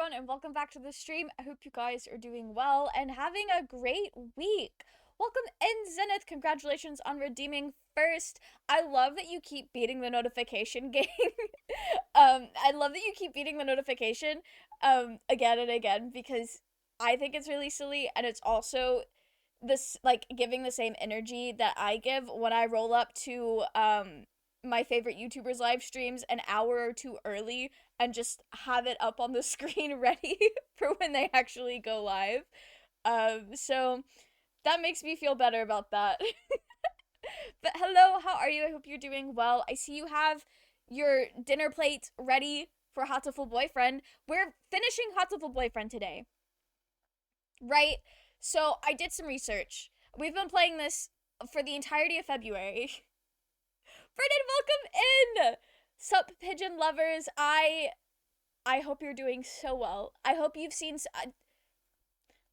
everyone, and welcome back to the stream. I hope you guys are doing well and having a great week. Welcome in, Zenith. Congratulations on redeeming first. I love that you keep beating the notification game. I love that you keep beating the notification again and again because I think it's really silly, and it's also this like giving the same energy that I give when I roll up to my favorite YouTubers live streams an hour or two early and just have it up on the screen ready for when they actually go live. So that makes me feel better about that. But hello, how are you? I hope you're doing well. I see you have your dinner plate ready for Hatoful Boyfriend. We're finishing Hatoful Boyfriend today, right? So I did some research. We've been playing this for the entirety of February. Brennan, welcome in! Sup, pigeon lovers. I hope you're doing so well. I hope you've seen.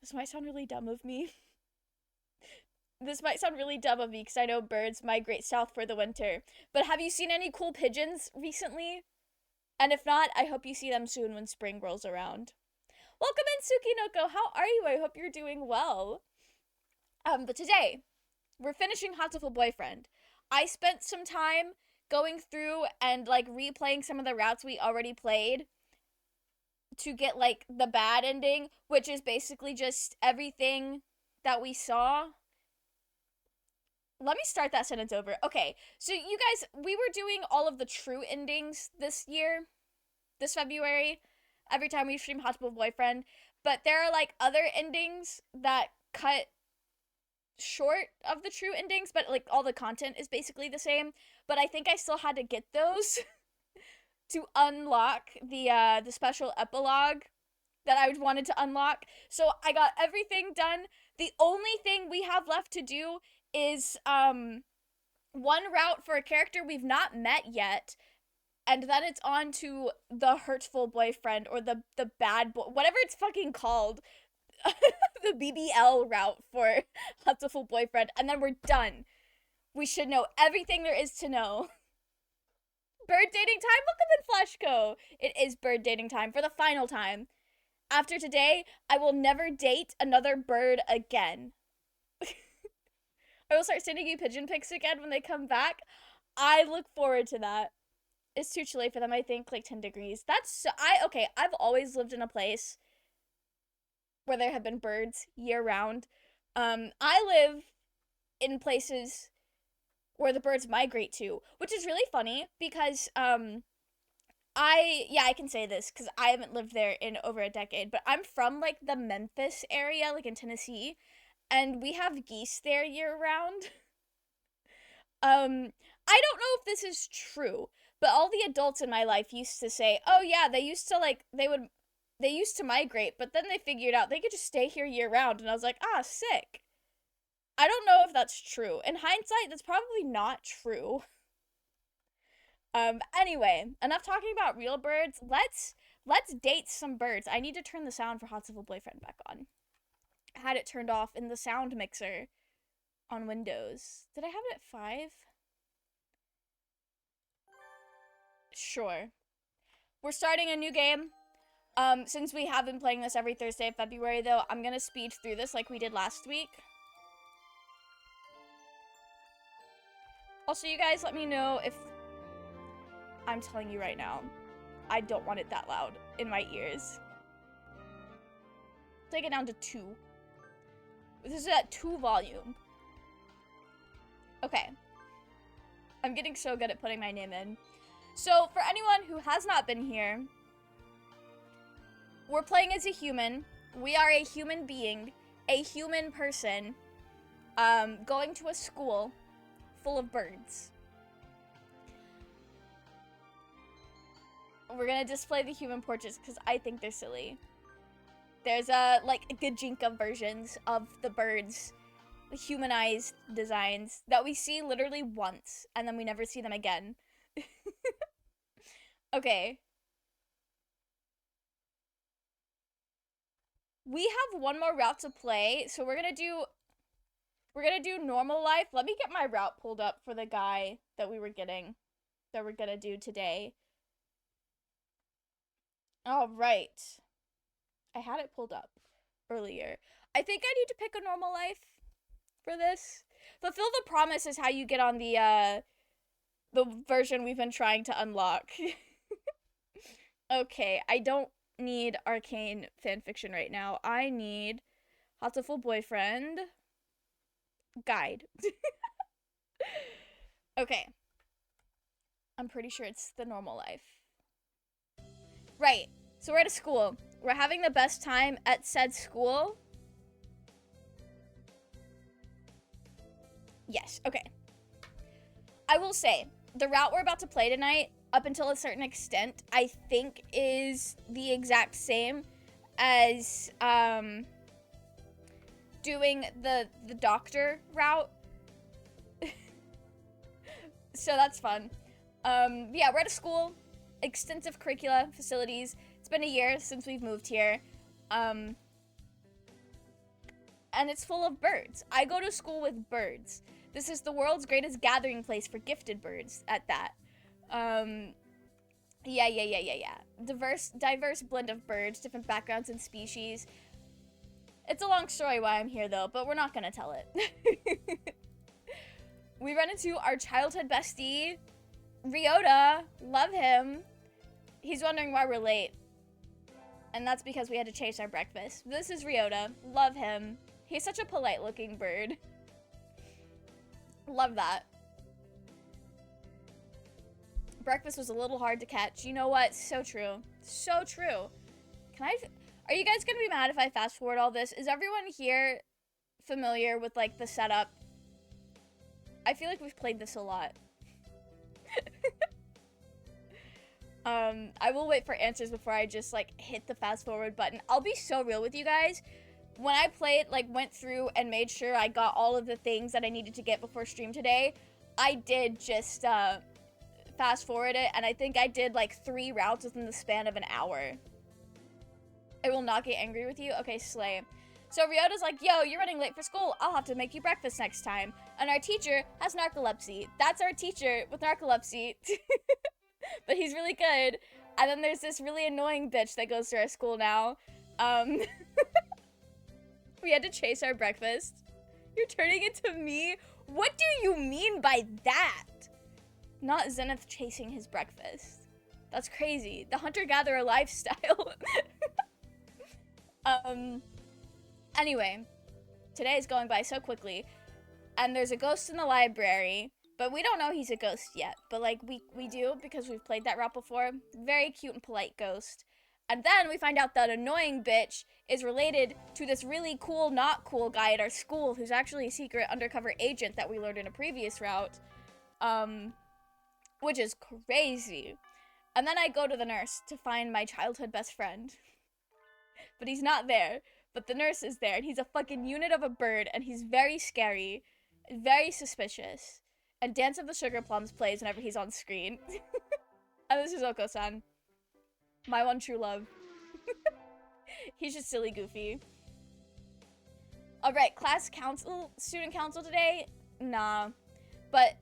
This might sound really dumb of me. This might sound really dumb of me because I know birds migrate south for the winter. But have you seen any cool pigeons recently? And if not, I hope you see them soon when spring rolls around. Welcome in, Tsukinoko. How are you? I hope you're doing well. But today, we're finishing Hatoful Boyfriend. I spent some time going through and like replaying some of the routes we already played to get like the bad ending, which is basically just everything that we saw. Let me start that sentence over. Okay, so you guys, we were doing all of the true endings this year, this February, every time we stream Hatoful Boyfriend, but there are like other endings that cut short of the true endings, but like all the content is basically the same. But I think I still had to get those to unlock the special epilogue that I wanted to unlock. So I got everything done. The only thing we have left to do is one route for a character we've not met yet, and then it's on to the hurtful boyfriend or the bad boy, whatever it's fucking called. The BBL route for Hatoful Boyfriend, and then we're done. We should know everything there is to know. Bird dating time? Welcome in, Flashco. It is bird dating time for the final time. After today, I will never date another bird again. I will start sending you pigeon pics again when they come back. I look forward to that. It's too chilly for them, I think, like 10 degrees. Okay, I've always lived in a place where there have been birds year round. I live in places where the birds migrate to, which is really funny because I can say this because I haven't lived there in over a decade, but I'm from like the Memphis area, like in Tennessee, and we have geese there year round. I don't know if this is true, but all the adults in my life used to say, "Oh yeah, they used to migrate, but then they figured out they could just stay here year round." And I was like, "Ah, sick." I don't know if that's true. In hindsight, that's probably not true. Anyway, enough talking about real birds. Let's date some birds. I need to turn the sound for Hatoful Boyfriend back on. I had it turned off in the sound mixer on Windows. Did I have it at 5? Sure. We're starting a new game. Since we have been playing this every Thursday of February, though, I'm gonna speed through this like we did last week. Also, you guys let me know if... I'm telling you right now, I don't want it that loud in my ears. Take it down to 2. This is at 2 volume. Okay. I'm getting so good at putting my name in. So, for anyone who has not been here, we're playing as a human. We are a human being, a human person, going to a school full of birds. We're gonna display the human portraits because I think they're silly. There's like Gajinka versions of the birds, the humanized designs that we see literally once and then we never see them again. Okay. We have one more route to play, so we're gonna do normal life. Let me get my route pulled up for the guy that we're gonna do today. All right. I had it pulled up earlier. I think I need to pick a normal life for this. Fulfill the promise is how you get on the version we've been trying to unlock. Okay, I don't need arcane fanfiction right now. I need Hatoful Boyfriend guide. Okay. I'm pretty sure it's the normal life. Right. So we're at a school. We're having the best time at said school. Yes, okay. I will say, the route we're about to play tonight, up until a certain extent, I think is the exact same as doing the doctor route. So that's fun. Yeah, we're at a school, extensive curricula, facilities. It's been a year since we've moved here. And it's full of birds. I go to school with birds. This is the world's greatest gathering place for gifted birds at that. Yeah. Diverse blend of birds, different backgrounds and species. It's a long story why I'm here though, but we're not gonna tell it. We run into our childhood bestie, Ryota. Love him. He's wondering why we're late. And that's because we had to chase our breakfast. This is Ryota. Love him. He's such a polite looking bird. Love that. Breakfast was a little hard to catch. You know what? So true. So true. Are you guys gonna be mad if I fast forward all this? Is everyone here familiar with like the setup? I feel like we've played this a lot. I will wait for answers before I just like hit the fast forward button. I'll be so real with you guys. When I played, like went through and made sure I got all of the things that I needed to get before stream today, I did just fast forward it, and I think I did like 3 routes within the span of an hour. I will not get angry with you. Okay, slay. So Ryota's like, yo, you're running late for school. I'll have to make you breakfast next time. And our teacher has narcolepsy. That's our teacher with narcolepsy. But he's really good. And then there's this really annoying bitch that goes to our school now. We had to chase our breakfast. You're turning into me? What do you mean by that? Not Zenith chasing his breakfast. That's crazy. The hunter-gatherer lifestyle. Anyway, today is going by so quickly, and there's a ghost in the library, but we don't know he's a ghost yet, but like we do because we've played that route before. Very cute and polite ghost. And then we find out that annoying bitch is related to this really cool, not cool guy at our school who's actually a secret undercover agent that we learned in a previous route, which is crazy. And then I go to the nurse to find my childhood best friend, but he's not there. But the nurse is there, and he's a fucking unit of a bird, and he's very scary, very suspicious. And Dance of the Sugar Plums plays whenever he's on screen. And this is Oko-san. My one true love. He's just silly goofy. Alright, student council today? Nah. But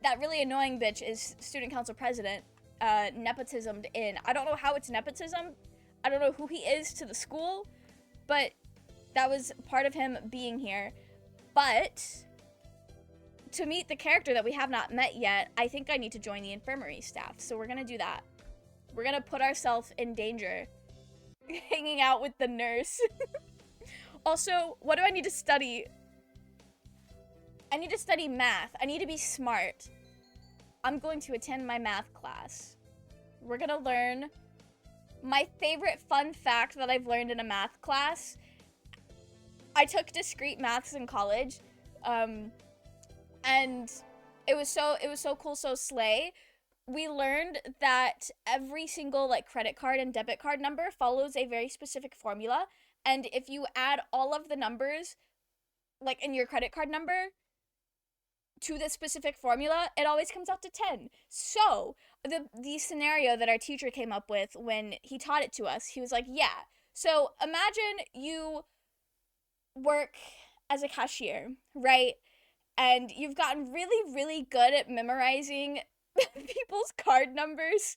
that really annoying bitch is student council president, nepotismed in. I don't know how it's nepotism. I don't know who he is to the school. But that was part of him being here. But to meet the character that we have not met yet, I think I need to join the infirmary staff. So we're going to do that. We're going to put ourselves in danger. Hanging out with the nurse. Also, what do I need to study? I need to study math. I need to be smart. I'm going to attend my math class. We're going to learn... My favorite fun fact that I've learned in a math class, I took discrete maths in college, and it was so cool, so slay. We learned that every single like credit card and debit card number follows a very specific formula, and if you add all of the numbers, like in your credit card number, to this specific formula, it always comes out to 10. So, the scenario that our teacher came up with when he taught it to us, he was like, yeah, so imagine you work as a cashier, right? And you've gotten really, really good at memorizing people's card numbers,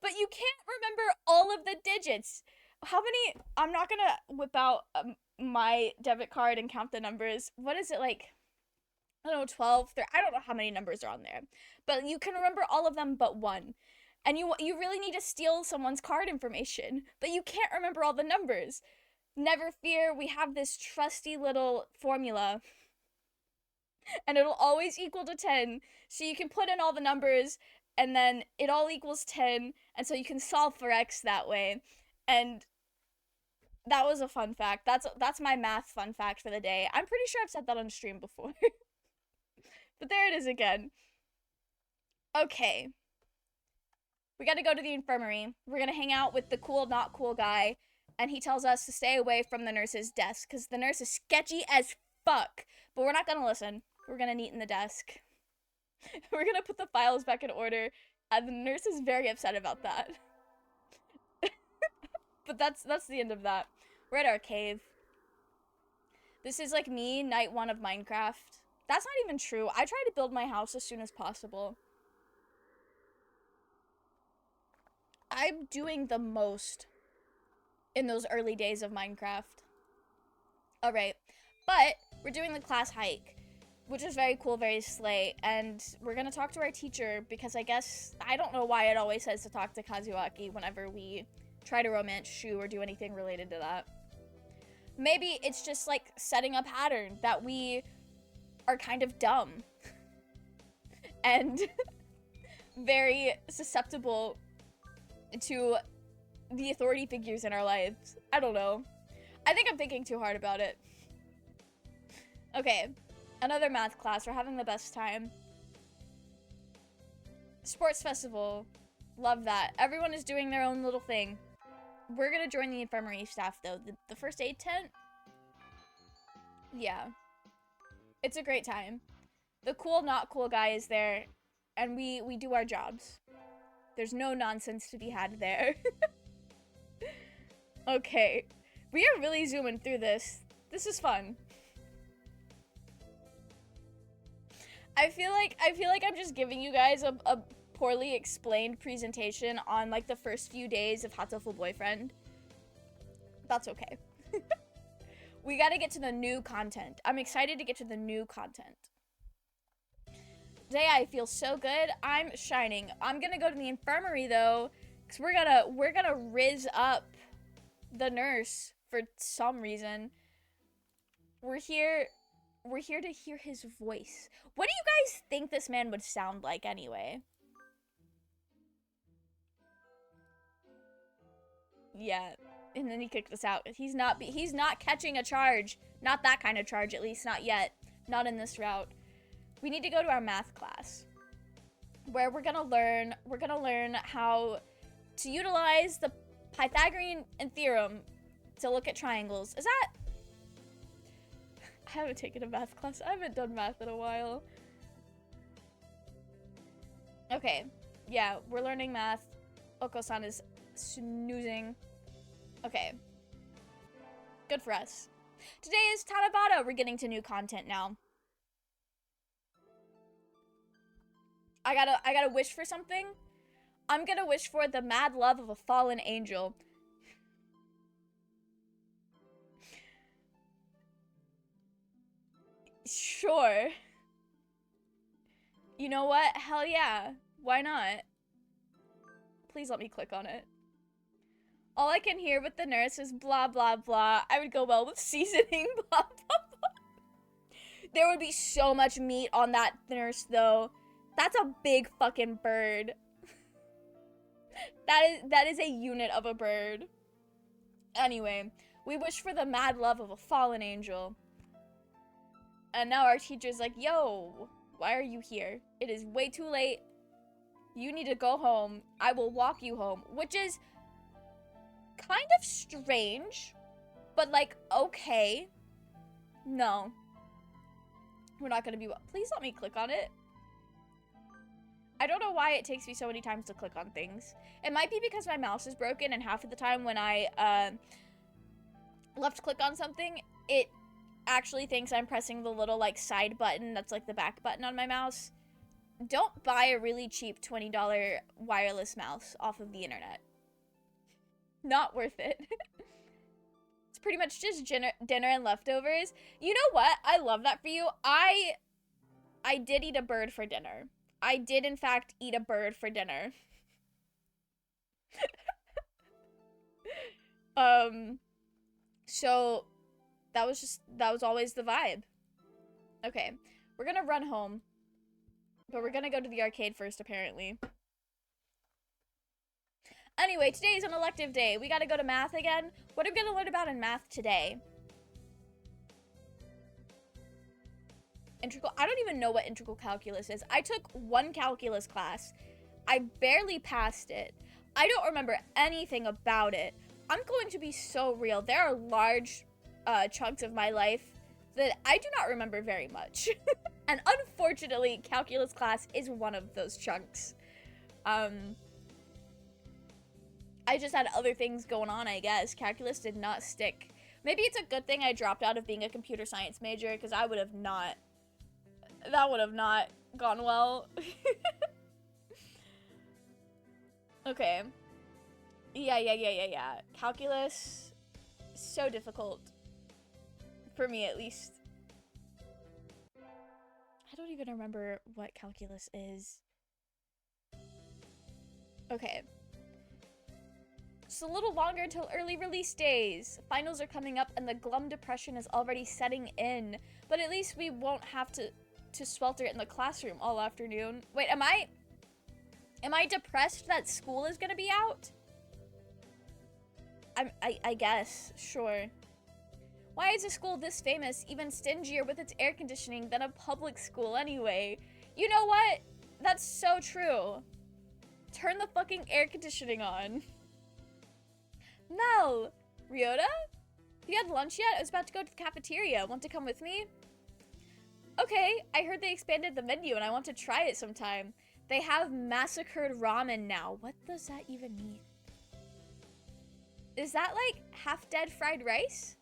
but you can't remember all of the digits. How many? I'm not gonna whip out my debit card and count the numbers. What is it like? I don't know, 12. I don't know how many numbers are on there, but you can remember all of them but one. And you really need to steal someone's card information, but you can't remember all the numbers. Never fear, we have this trusty little formula, and it'll always equal to 10. So you can put in all the numbers, and then it all equals 10, and so you can solve for x that way. And that was a fun fact. That's my math fun fact for the day. I'm pretty sure I've said that on stream before. But there it is again. Okay. We gotta go to the infirmary. We're gonna hang out with the cool, not cool guy, and he tells us to stay away from the nurse's desk, because the nurse is sketchy as fuck. But we're not gonna listen. We're gonna neaten the desk. We're gonna put the files back in order. The nurse is very upset about that. But that's the end of that. We're at our cave. This is like me, night 1 of Minecraft. That's not even true. I try to build my house as soon as possible. I'm doing the most in those early days of Minecraft. Alright, but we're doing the class hike, which is very cool, very slay, and we're gonna talk to our teacher because I don't know why it always says to talk to Kazuaki whenever we try to romance Shu or do anything related to that. Maybe it's just like setting a pattern that we are kind of dumb and very susceptible to the authority figures in our lives. I don't know. I think I'm thinking too hard about it. Okay, another math class. We're having the best time. Sports festival. Love that. Everyone is doing their own little thing. We're gonna join the infirmary staff though. The first aid tent? Yeah. It's a great time. The cool, not cool guy is there, and we do our jobs. There's no nonsense to be had there. Okay. We are really zooming through this. This is fun. I feel like I'm just giving you guys a poorly explained presentation on like the first few days of Hatoful Boyfriend. That's okay. We gotta get to the new content. I'm excited to get to the new content. Today I feel so good. I'm shining. I'm gonna go to the infirmary though, because we're gonna rizz up the nurse for some reason. We're here to hear his voice. What do you guys think this man would sound like anyway? Yeah. And then he kicked us out. He's not catching a charge. Not that kind of charge, at least not yet. Not in this route. We need to go to our math class, where we're gonna learn how to utilize the Pythagorean theorem to look at triangles. Is that... I haven't taken a math class. I haven't done math in a while. Okay. Yeah, we're learning math. Oko-san is snoozing. Okay. Good for us. Today is Tanabata. We're getting to new content now. I gotta wish for something. I'm gonna wish for the mad love of a fallen angel. Sure. You know what? Hell yeah. Why not? Please let me click on it. All I can hear with the nurse is blah, blah, blah. I would go well with seasoning, blah, blah, blah. There would be so much meat on that nurse, though. That's a big fucking bird. That is a unit of a bird. Anyway, we wish for the mad love of a fallen angel. And now our teacher's like, yo, why are you here? It is way too late. You need to go home. I will walk you home. Which is kind of strange, but like, okay. No. We're not gonna be... Please let me click on it. I don't know why it takes me so many times to click on things. It might be because my mouse is broken, and half of the time when I left click on something, it actually thinks I'm pressing the little like side button that's like the back button on my mouse. Don't buy a really cheap $20 wireless mouse off of the internet. Not worth it. It's pretty much just dinner and leftovers. You know what? I love that for you. I did eat a bird for dinner. I did, in fact, eat a bird for dinner. So that was always the vibe. Okay, we're gonna run home, but we're gonna go to the arcade first, apparently. Anyway, today's an elective day. We gotta go to math again. What are we gonna learn about in math today? Integral. I don't even know what integral calculus is. I took one calculus class. I barely passed it. I don't remember anything about it. I'm going to be so real. There are large chunks of my life that I do not remember very much. And unfortunately, calculus class is one of those chunks. I just had other things going on, I guess. Calculus did not stick. Maybe it's a good thing I dropped out of being a computer science major, because I would have not... That would have not gone well. Okay. Yeah. Calculus, so difficult. For me, at least. I don't even remember what calculus is. Okay. Just a little longer until early release days. Finals are coming up and the glum depression is already setting in. But at least we won't have to swelter in the classroom all afternoon. Wait, am I depressed that school is gonna be out? I guess, sure. Why is a school this famous even stingier with its air conditioning than a public school anyway? You know what? That's so true. Turn the fucking air conditioning on. Mel! Ryota? Have you had lunch yet? I was about to go to the cafeteria. Want to come with me? Okay, I heard they expanded the menu and I want to try it sometime. They have massacred ramen now. What does that even mean? Is that like half-dead fried rice?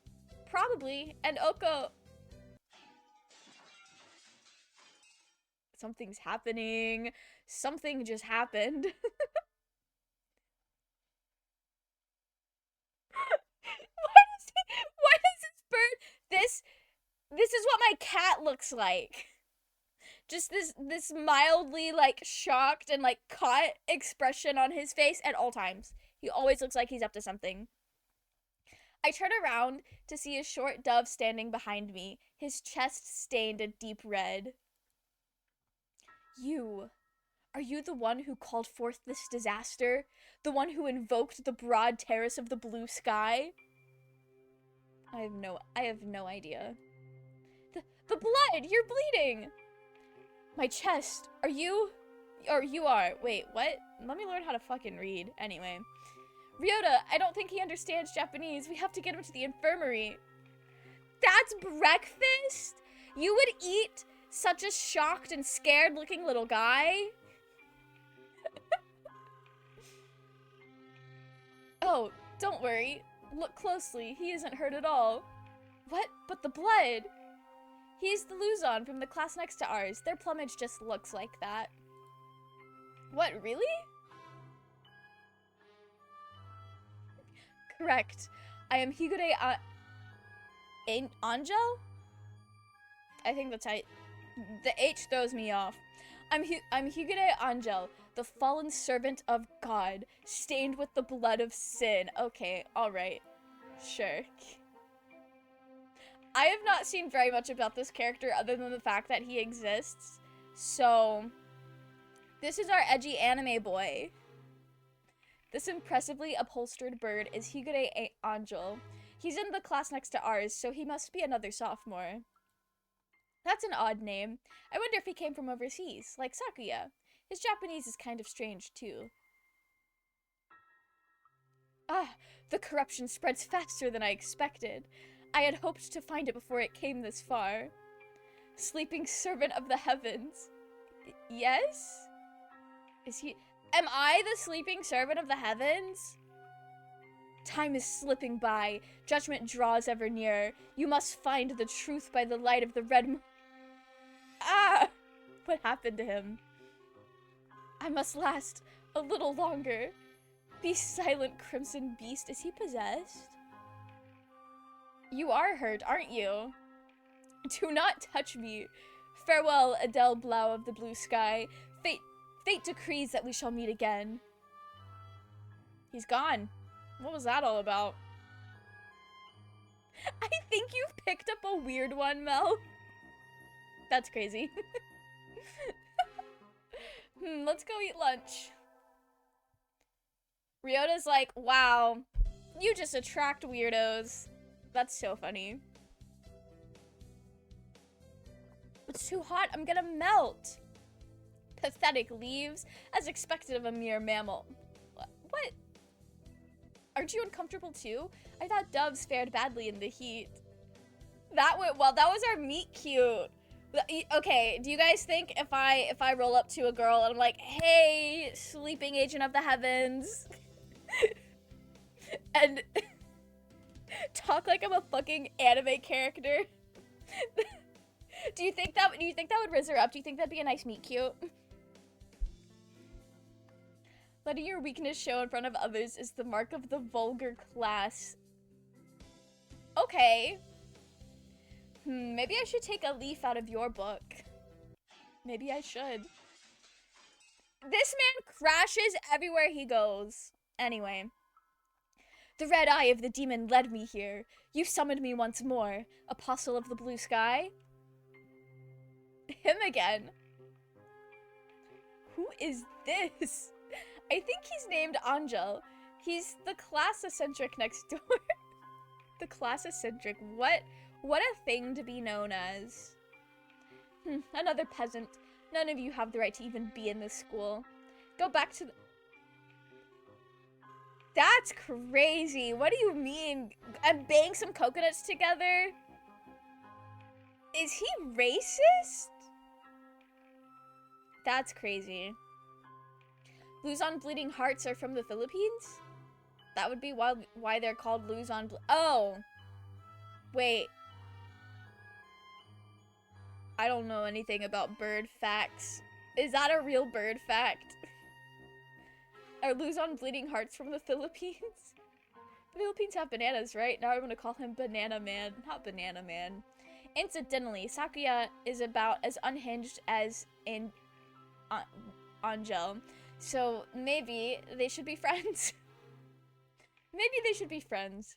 Probably. And Oko... Something's happening. Something just happened. Why does this bird... This is what my cat looks like. Just this mildly, like, shocked and, like, caught expression on his face at all times. He always looks like he's up to something. I turn around to see a short dove standing behind me, his chest stained a deep red. You. Are you the one who called forth this disaster? The one who invoked the broad terrace of the blue sky? I have no idea. The blood! You're bleeding! My chest. Are you? Or you are. Wait, what? Let me learn how to fucking read. Anyway. Ryota, I don't think he understands Japanese. We have to get him to the infirmary. That's breakfast? You would eat such a shocked and scared looking little guy? Oh, don't worry. Look closely. He isn't hurt at all. What? But the blood? He's the Luzon from the class next to ours. Their plumage just looks like that. What, really? Correct. I am Higure Angel? I think that's how the H throws me off. I'm Higure Angel, the fallen servant of God, stained with the blood of sin. Okay, alright. Sure. I have not seen very much about this character other than the fact that he exists. So, this is our edgy anime boy. This impressively upholstered bird is Higure Angel. He's in the class next to ours, so he must be another sophomore. That's an odd name. I wonder if he came from overseas, like Sakuya. His Japanese is kind of strange, too. Ah, the corruption spreads faster than I expected. I had hoped to find it before it came this far. Sleeping servant of the heavens. Yes? Is he... Am I the sleeping servant of the heavens? Time is slipping by. Judgment draws ever nearer. You must find the truth by the light of the red moon. Ah! What happened to him? I must last a little longer. Be silent, Crimson Beast. Is he possessed? You are hurt, aren't you? Do not touch me. Farewell, Adele Blau of the blue sky. Fate decrees that we shall meet again. He's gone. What was that all about? I think you've picked up a weird one, Mel. That's crazy. Let's go eat lunch. Ryota's like, wow, you just attract weirdos. That's so funny. It's too hot, I'm gonna melt. Pathetic leaves, as expected of a mere mammal. What? Aren't you uncomfortable too? I thought doves fared badly in the heat. That went well. That was our meet cute. Okay, do you guys think if I roll up to a girl and I'm like, hey, sleeping agent of the heavens, and talk like I'm a fucking anime character? Do you think that would rizz her up? Do you think that'd be a nice meet cute? Letting your weakness show in front of others is the mark of the vulgar class. Okay. Maybe I should take a leaf out of your book. Maybe I should. This man crashes everywhere he goes. Anyway. The red eye of the demon led me here. You summoned me once more. Apostle of the blue sky? Him again. Who is this? I think he's named Angel. He's the class eccentric next door. The class eccentric. What a thing to be known as. Another peasant. None of you have the right to even be in this school. Go back to the... That's crazy. What do you mean? And bang some coconuts together? Is he racist? That's crazy. Luzon bleeding hearts are from the Philippines? That would be why they're called Luzon. Oh! Wait. I don't know anything about bird facts. Is that a real bird fact? Are Luzon bleeding hearts from the Philippines? The Philippines have bananas, right? Now I'm gonna call him Banana Man, not Banana Man. Incidentally, Sakuya is about as unhinged as in Angel. So maybe they should be friends. Maybe they should be friends.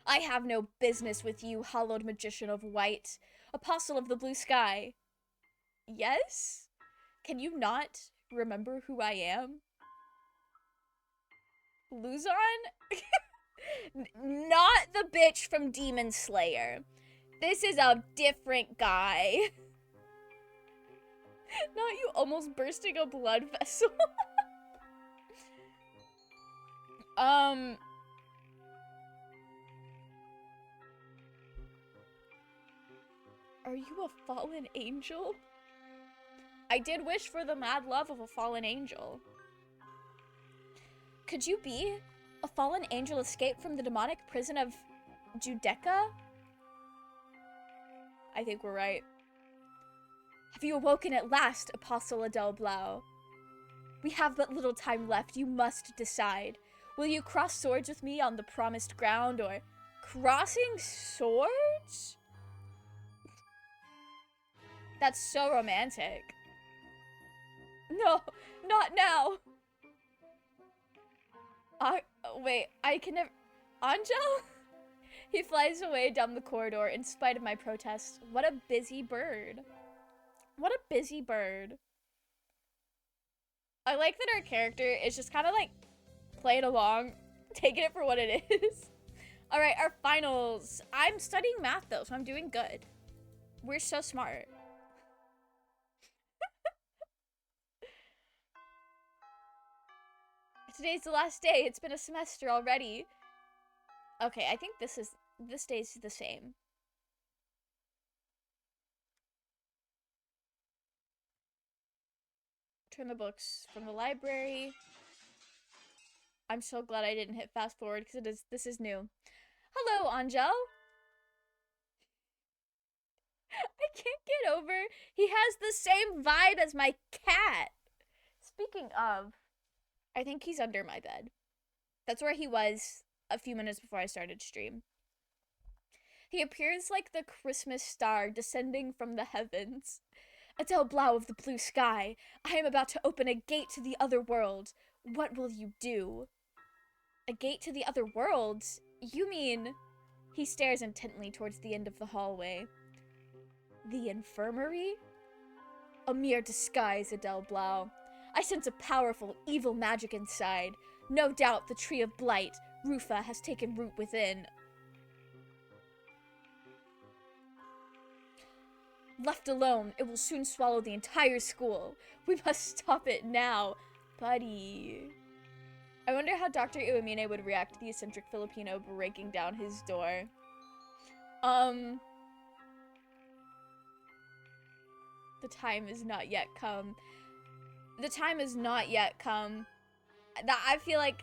I have no business with you, hallowed magician of white, apostle of the blue sky. Yes? Can you not remember who I am? Luzon? Not the bitch from Demon Slayer. This is a different guy. Not you almost bursting a blood vessel. Are you a fallen angel? I did wish for the mad love of a fallen angel. Could you be a fallen angel escaped from the demonic prison of Judecca? I think we're right. Have you awoken at last, Apostle Adele Blau? We have but little time left. You must decide. Will you cross swords with me on the promised ground, or crossing swords? That's so romantic. No, not now. Wait, I can never... Angel? He flies away down the corridor in spite of my protest. What a busy bird. What a busy bird. I like that our character is just kind of like playing along, taking it for what it is. All right, our finals. I'm studying math though, so I'm doing good. We're so smart. Today's the last day. It's been a semester already. Okay, I think this day's the same. Turn the books from the library. I'm so glad I didn't hit fast forward because this is new. Hello, Angel. I can't get over. He has the same vibe as my cat. Speaking of, I think he's under my bed. That's where he was a few minutes before I started stream. He appears like the Christmas star descending from the heavens. Adele Blau of the blue sky, I am about to open a gate to the other world. What will you do? A gate to the other world? You mean... He stares intently towards the end of the hallway. The infirmary? A mere disguise, Adele Blau. I sense a powerful, evil magic inside. No doubt the Tree of Blight, Rufa, has taken root within. Left alone, it will soon swallow the entire school. We must stop it now, buddy. I wonder how Dr. Iwamine would react to the eccentric Filipino breaking down his door. The time has not yet come. The time has not yet come. That I feel like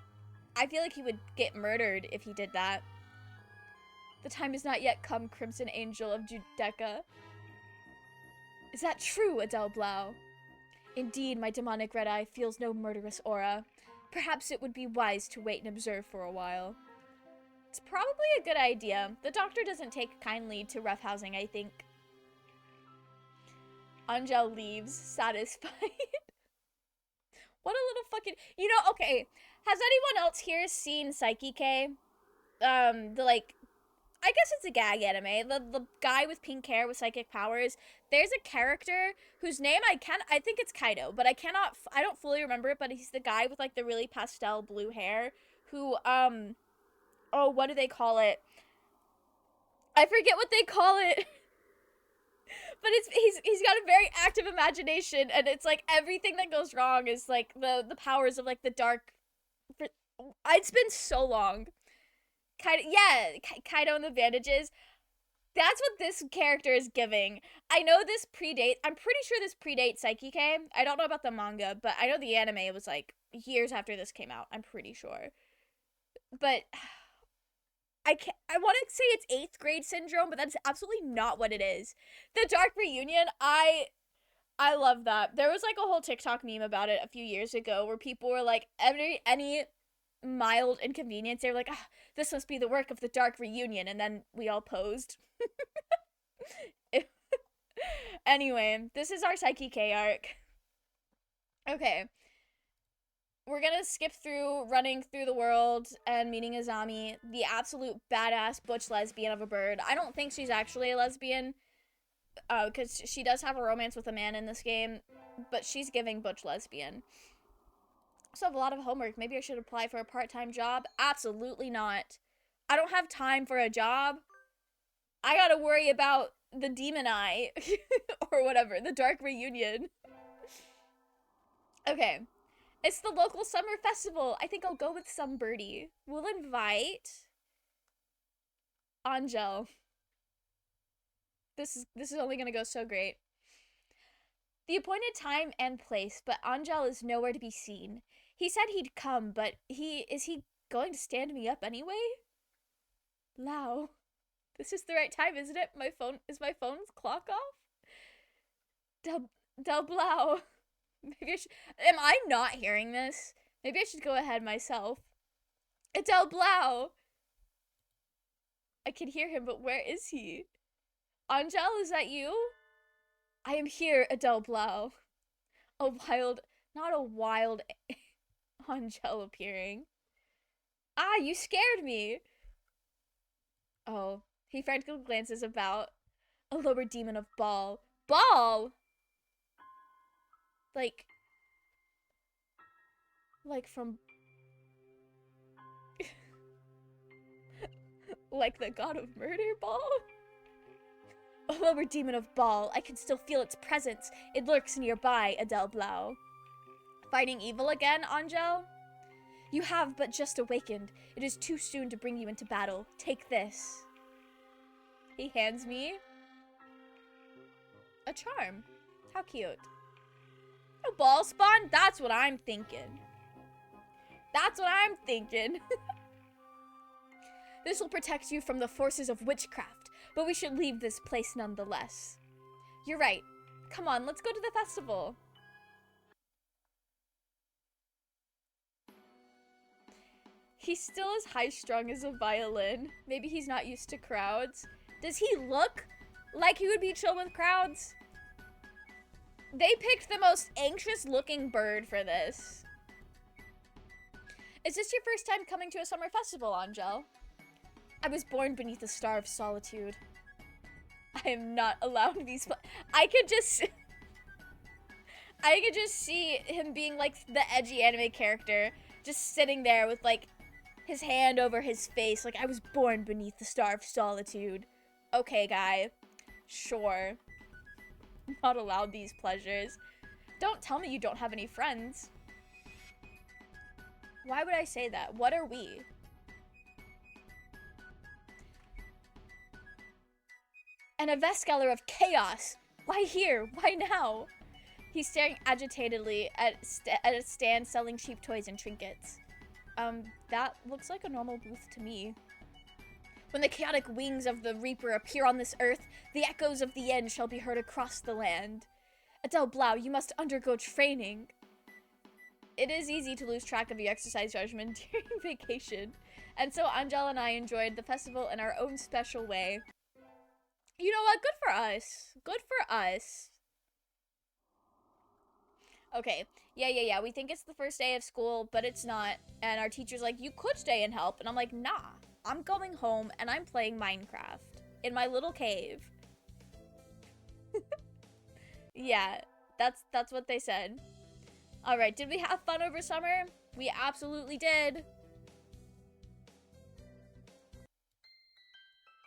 he would get murdered if he did that. The time has not yet come, Crimson Angel of Judeca. Is that true, Adele Blau? Indeed, my demonic red eye feels no murderous aura. Perhaps it would be wise to wait and observe for a while. It's probably a good idea. The doctor doesn't take kindly to roughhousing, I think. Angel leaves, satisfied. What a little fucking... You know, okay. Has anyone else here seen Psyche K? Like... I guess it's a gag anime. The guy with pink hair with psychic powers. There's a character whose name I think it's Kaido, but I don't fully remember it, but he's the guy with like the really pastel blue hair who, oh, what do they call it? I forget what they call it. But he's got a very active imagination, and it's like everything that goes wrong is like the powers of like the dark. It's been so long. Kaido and the bandages. That's what this character is giving. I know this I'm pretty sure this predates Psyche K. I don't know about the manga, but I know the anime was like years after this came out. I'm pretty sure. But I want to say it's 8th grade syndrome, but that's absolutely not what it is. The Dark Reunion, I love that. There was like a whole TikTok meme about it a few years ago where people were like, any mild inconvenience, they were like, ah, this must be the work of the Dark Reunion, and then we all posed. Anyway, this is our Psyche K arc. Okay. We're gonna skip through running through the world and meeting Azami, the absolute badass butch lesbian of a bird. I don't think she's actually a lesbian, because she does have a romance with a man in this game, but she's giving butch lesbian. So I have a lot of homework. Maybe I should apply for a part-time job. Absolutely not. I don't have time for a job. I gotta worry about the demon eye. Or whatever. The Dark Reunion. Okay. It's the local summer festival. I think I'll go with some birdie. We'll invite Angel. This is only gonna go so great. The appointed time and place, but Angel is nowhere to be seen. He said he'd come, but is he going to stand me up anyway? Lau. This is the right time, isn't it? Is my phone's clock off? Del Blau. Maybe I should, am I not hearing this? Maybe I should go ahead myself. Adele Blau. I can hear him, but where is he? Angel, is that you? I am here, Adele Blau. Not a wild Angel appearing. Ah, you scared me. Oh, he frantically glances about. A lower demon of Ball. Ball? Like from... like the god of murder, Ball? A lower demon of Ball. I can still feel its presence. It lurks nearby, Adele Blau. Fighting evil again, Angel? You have but just awakened. It is too soon to bring you into battle. Take this. He hands me a charm. How cute. A ball spawn? That's what I'm thinking. That's what I'm thinking. This will protect you from the forces of witchcraft, but we should leave this place nonetheless. You're right. Come on, let's go to the festival. He's still as high-strung as a violin. Maybe he's not used to crowds. Does he look like he would be chill with crowds? They picked the most anxious-looking bird for this. Is this your first time coming to a summer festival, Angel? I was born beneath a star of solitude. I am not allowed these. I could just see him being like the edgy anime character, just sitting there with like his hand over his face, like I was born beneath the star of solitude. Okay, guy. Sure. Not allowed these pleasures. Don't tell me you don't have any friends. Why would I say that? What are we? And a Vescaler of chaos. Why here? Why now? He's staring agitatedly at a stand selling cheap toys and trinkets. That looks like a normal booth to me. When the chaotic wings of the Reaper appear on this earth, the echoes of the end shall be heard across the land. Adele Blau, you must undergo training. It is easy to lose track of your exercise regimen during vacation. And so Angel and I enjoyed the festival in our own special way. You know what? Good for us. Good for us. Okay. Yeah. We think it's the first day of school, but it's not. And our teacher's like, you could stay and help. And I'm like, nah. I'm going home and I'm playing Minecraft in my little cave. Yeah, that's what they said. All right, did we have fun over summer? We absolutely did.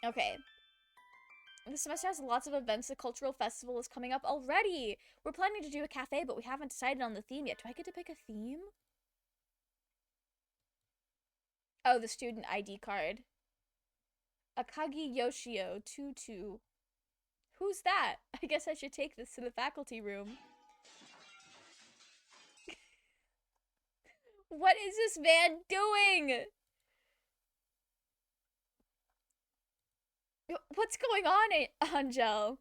Okay. The semester has lots of events. The cultural festival is coming up already. We're planning to do a cafe, but we haven't decided on the theme yet. Do I get to pick a theme? Oh, the student ID card. Akagi Yoshio 22. Who's that? I guess I should take this to the faculty room. What is this man doing? What's going on, Angel?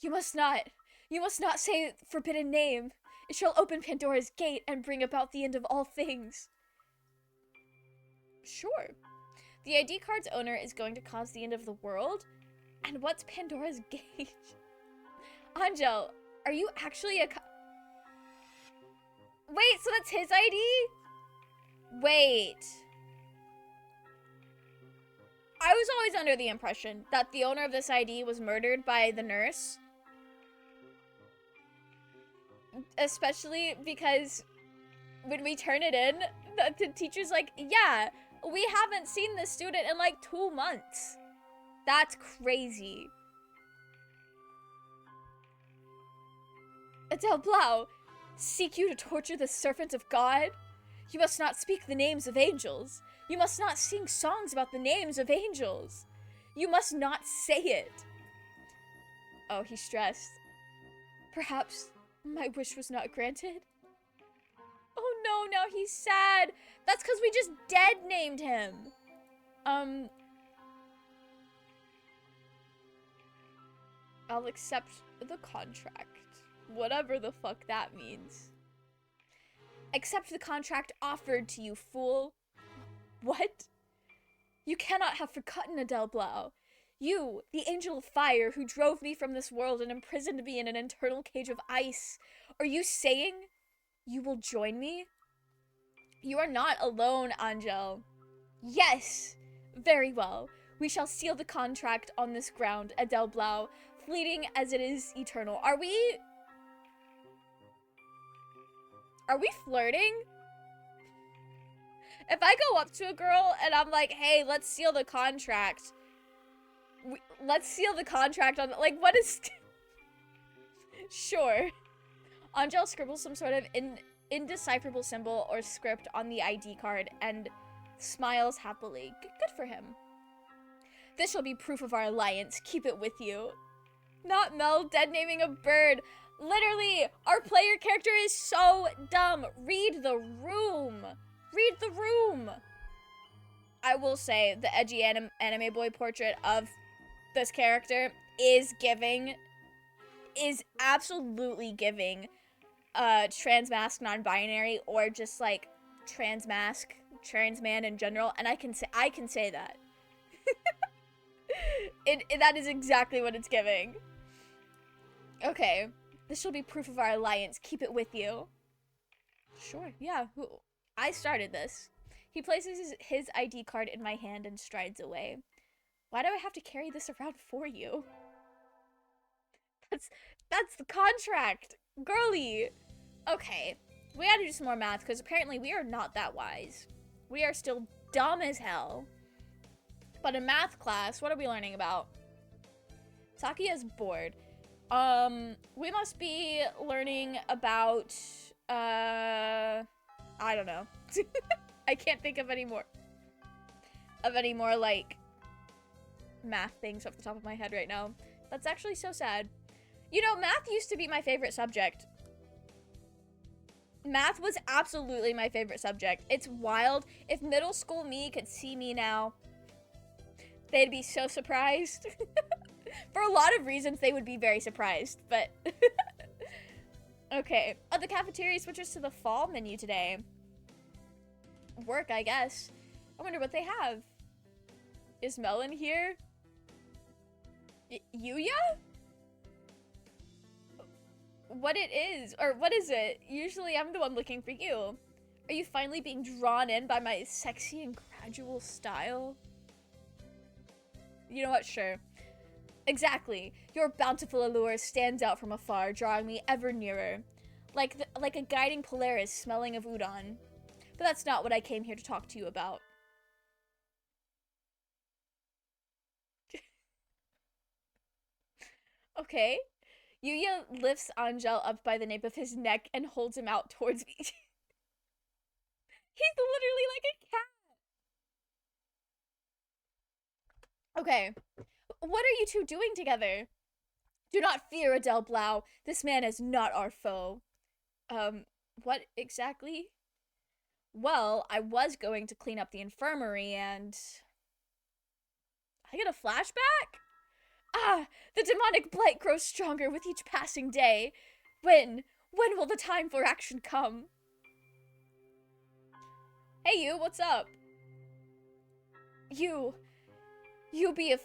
You must not say the forbidden name. It shall open Pandora's gate and bring about the end of all things. Sure. The ID card's owner is going to cause the end of the world? And what's Pandora's gate? Angel, are you actually a Wait, so that's his ID? Wait. I was always under the impression that the owner of this ID was murdered by the nurse. Especially because when we turn it in, the teacher's like, yeah, we haven't seen this student in like 2 months. That's crazy. Adele Blau, seek you to torture the servant of God? You must not speak the names of angels. You must not sing songs about the names of angels. You must not say it. Oh, he's stressed. Perhaps my wish was not granted? Oh no, now he's sad. That's because we just dead named him. I'll accept the contract. Whatever the fuck that means. Accept the contract offered to you, fool. What? You cannot have forgotten Adele Blau. You, the angel of fire who drove me from this world and imprisoned me in an eternal cage of ice. Are you saying you will join me? You are not alone, Angel. Yes! Very well. We shall seal the contract on this ground, Adele Blau, fleeting as it is eternal. Are we flirting? If I go up to a girl and I'm like, hey, let's seal the contract. Let's seal the contract on, like, what is... Sure. Angel scribbles some sort of indecipherable symbol or script on the ID card and smiles happily. Good for him. This shall be proof of our alliance. Keep it with you. Not Mel dead naming a bird. Literally, our player character is so dumb. Read the room. Read the room. I will say the edgy anime boy portrait of this character is absolutely giving trans mask non-binary or just like trans mask trans man in general, and I can say that. That is exactly what it's giving. Okay, this shall be proof of our alliance. Keep it with you. Sure, yeah. I started this. He places his ID card in my hand and strides away. Why do I have to carry this around for you? That's the contract, girly. Okay, we gotta do some more math because apparently we are not that wise. We are still dumb as hell. But in math class, what are we learning about? Saki is bored. We must be learning about, I don't know. I can't think of any more, like, math things off the top of my head right now. That's actually so sad. You know, math used to be my favorite subject. Math was absolutely my favorite subject. It's wild. If middle school me could see me now, they'd be so surprised. For a lot of reasons, they would be very surprised, but... Okay. Oh, the cafeteria switches to the fall menu today. Work, I guess. I wonder what they have. Is Melon here? Yuya? What it is, or what is it? Usually I'm the one looking for you. Are you finally being drawn in by my sexy and gradual style? You know what? Sure. Exactly. Your bountiful allure stands out from afar, drawing me ever nearer. Like a guiding Polaris smelling of udon. But that's not what I came here to talk to you about. Okay. Yuya lifts Angel up by the nape of his neck and holds him out towards me. He's literally like a cat. Okay. What are you two doing together? Do not fear, Adele Blau. This man is not our foe. What exactly? Well, I was going to clean up the infirmary and... I get a flashback? Ah, the demonic blight grows stronger with each passing day. When will the time for action come? Hey you, what's up? You be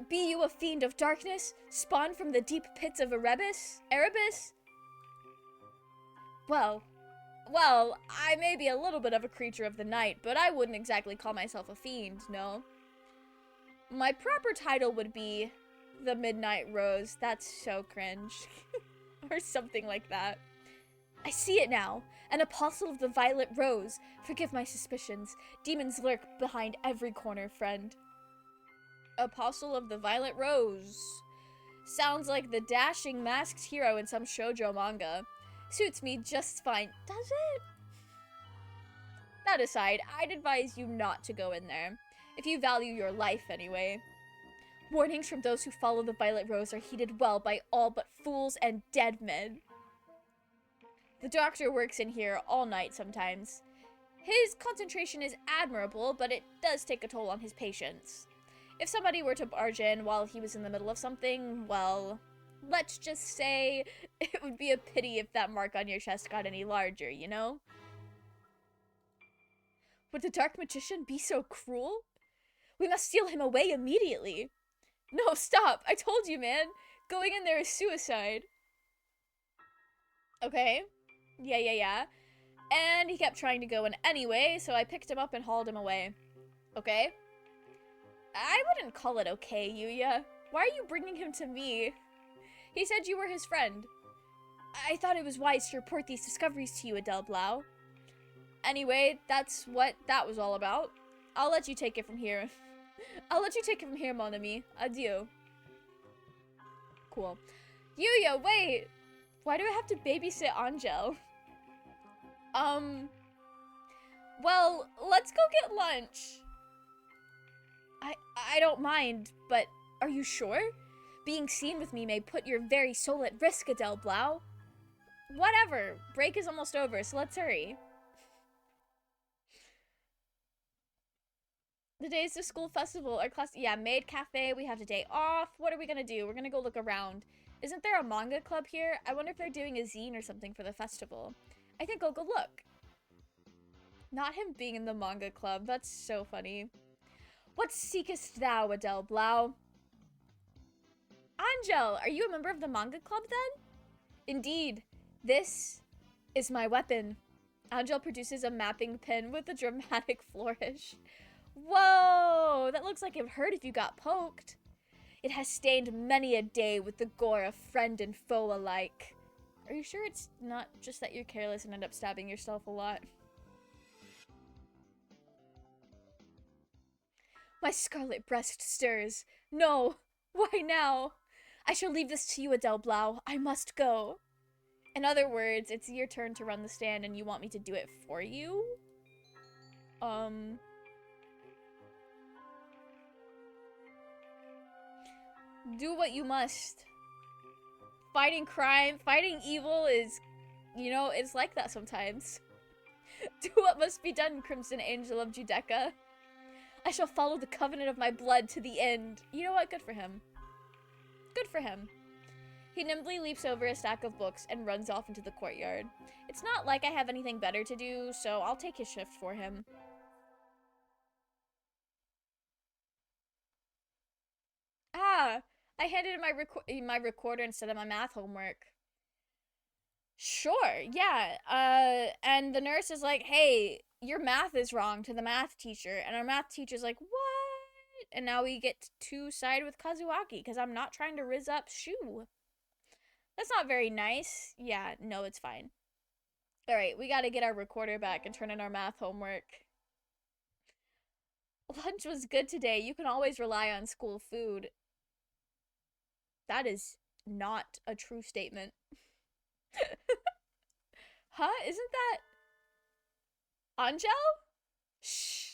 you a fiend of darkness, spawned from the deep pits of Erebus? Well, I may be a little bit of a creature of the night, but I wouldn't exactly call myself a fiend, no. My proper title would be the Midnight Rose. That's so cringe. Or something like that. I see it now. An apostle of the Violet Rose. Forgive my suspicions. Demons lurk behind every corner, friend. Apostle of the Violet Rose. Sounds like the dashing masked hero in some shoujo manga. Suits me just fine. Does it? That aside, I'd advise you not to go in there. If you value your life, anyway. Warnings from those who follow the Violet Rose are heeded well by all but fools and dead men. The doctor works in here all night sometimes. His concentration is admirable, but it does take a toll on his patients. If somebody were to barge in while he was in the middle of something, well, let's just say it would be a pity if that mark on your chest got any larger, you know? Would the Dark Magician be so cruel? We must steal him away immediately. No, stop! I told you, man! Going in there is suicide. Okay. Yeah. And he kept trying to go in anyway, so I picked him up and hauled him away. Okay. I wouldn't call it okay, Yuya. Why are you bringing him to me? He said you were his friend. I thought it was wise to report these discoveries to you, Adele Blau. Anyway, that's what that was all about. I'll let you take it from here. Mon ami. Adieu. Cool. Yuya, wait! Why do I have to babysit Angel? Well, let's go get lunch. I don't mind, but are you sure? Being seen with me may put your very soul at risk, Adele Blau. Whatever. Break is almost over, so let's hurry. The days of school festival are class. Yeah, Maid Cafe. We have the day off. What are we gonna do? We're gonna go look around. Isn't there a manga club here? I wonder if they're doing a zine or something for the festival. I think I'll go look. Not him being in the manga club. That's so funny. What seekest thou, Adele Blau? Angel, are you a member of the manga club then? Indeed, this is my weapon. Angel produces a mapping pen with a dramatic flourish. Whoa, that looks like it would hurt if you got poked. It has stained many a day with the gore of friend and foe alike. Are you sure it's not just that you're careless and end up stabbing yourself a lot? My scarlet breast stirs. No, why now? I shall leave this to you, Adele Blau. I must go. In other words, it's your turn to run the stand and you want me to do it for you? Do what you must. Fighting crime, fighting evil is, you know, it's like that sometimes. Do what must be done, Crimson Angel of Judecca. I shall follow the covenant of my blood to the end. You know what? Good for him. Good for him. He nimbly leaps over a stack of books and runs off into the courtyard. It's not like I have anything better to do, so I'll take his shift for him. Ah, I handed in my recorder instead of my math homework. Sure, yeah. And the nurse is like, hey, your math is wrong to the math teacher. And our math teacher's like, what? And now we get to side with Kazuaki because I'm not trying to rizz up Shu. That's not very nice. Yeah, no, it's fine. Alright, we gotta get our recorder back and turn in our math homework. Lunch was good today. You can always rely on school food. That is not a true statement. Huh? Isn't that Angel? Shh.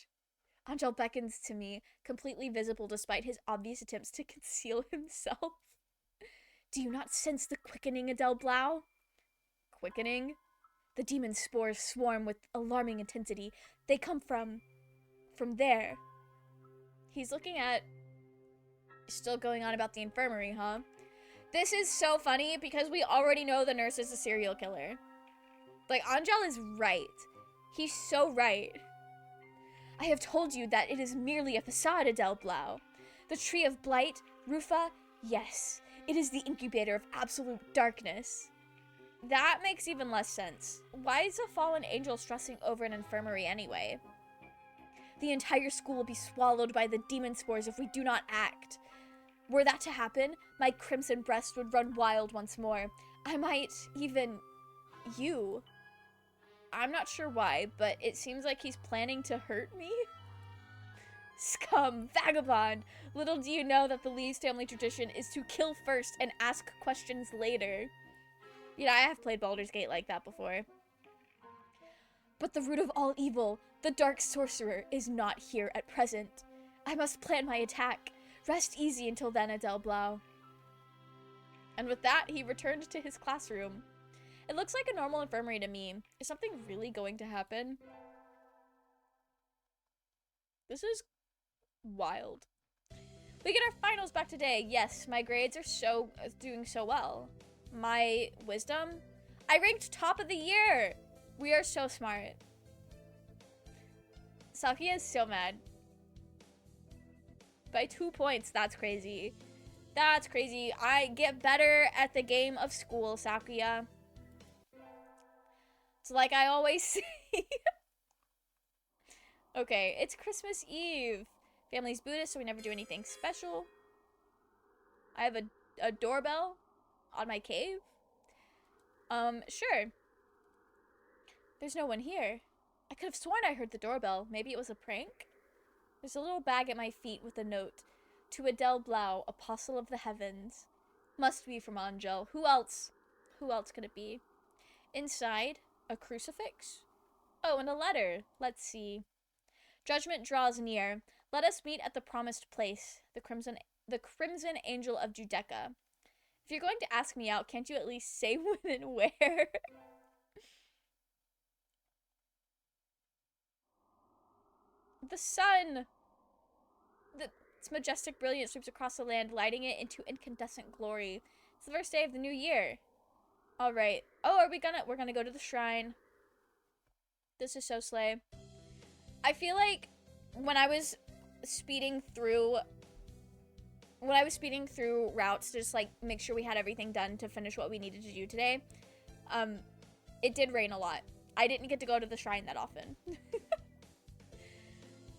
Angel beckons to me, completely visible despite his obvious attempts to conceal himself. Do you not sense the quickening, Adele Blau? Quickening? The demon spores swarm with alarming intensity. They come from there. He's looking at... Still going on about the infirmary, huh? This is so funny because we already know the nurse is a serial killer. Like, Angel is right. He's so right. I have told you that it is merely a facade, Adele Blau. The Tree of Blight, Rufa, yes. It is the incubator of absolute darkness. That makes even less sense. Why is a fallen angel stressing over an infirmary anyway? The entire school will be swallowed by the demon spores if we do not act. Were that to happen, my crimson breast would run wild once more. I might even... you. I'm not sure why, but it seems like he's planning to hurt me. Scum, vagabond. Little do you know that the Lee's family tradition is to kill first and ask questions later. Yeah, I have played Baldur's Gate like that before. But the root of all evil, the dark sorcerer, is not here at present. I must plan my attack. Rest easy until then, Adele Blau. And with that, he returned to his classroom. It looks like a normal infirmary to me. Is something really going to happen? This is wild. We get our finals back today. Yes, my grades are doing so well. My wisdom? I ranked top of the year! We are so smart. Sakia is so mad. By 2 points, that's crazy. That's crazy. I get better at the game of school, Sakuya. It's like I always say. Okay, it's Christmas Eve. Family's Buddhist, so we never do anything special. I have a doorbell on my cave. Sure. There's no one here. I could have sworn I heard the doorbell. Maybe it was a prank? There's a little bag at my feet with a note. To Adele Blau, Apostle of the Heavens. Must be from Angel. Who else? Who else could it be? Inside, a crucifix? Oh, and a letter. Let's see. Judgment draws near. Let us meet at the promised place, the Crimson Angel of Judecca. If you're going to ask me out, can't you at least say when and where? The sun! Its majestic brilliance sweeps across the land, lighting it into incandescent glory. It's the first day of the new year. Alright. Oh, we're gonna go to the shrine. This is so slay. I feel like when I was speeding through routes to just like make sure we had everything done to finish what we needed to do today, it did rain a lot. I didn't get to go to the shrine that often.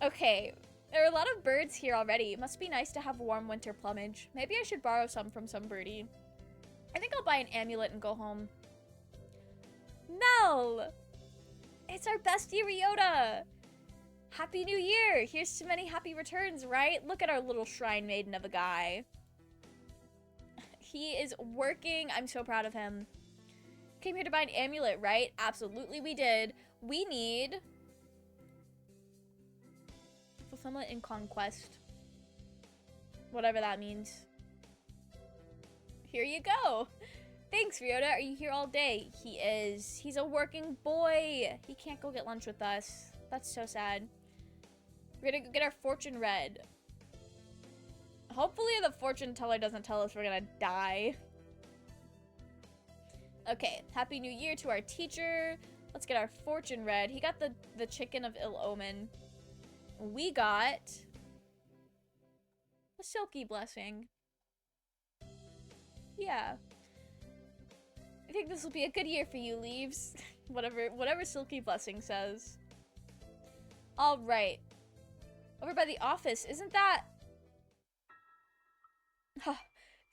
Okay, there are a lot of birds here already. It must be nice to have warm winter plumage. Maybe I should borrow some from some birdie. I think I'll buy an amulet and go home. Mel! It's our bestie Ryota! Happy New Year! Here's to many happy returns, right? Look at our little shrine maiden of a guy. He is working. I'm so proud of him. Came here to buy an amulet, right? Absolutely we did. We need fulfillment in conquest. Whatever that means. Here you go. Thanks, Ryota. Are you here all day? He is. He's a working boy. He can't go get lunch with us. That's so sad. We're gonna go get our fortune read. Hopefully the fortune teller doesn't tell us we're gonna die. Okay, Happy New Year to our teacher. Let's get our fortune read. He got the chicken of ill omen. We got a silky blessing. Yeah. I think this will be a good year for you, Leaves. whatever silky blessing says. All right. Over by the office, isn't that...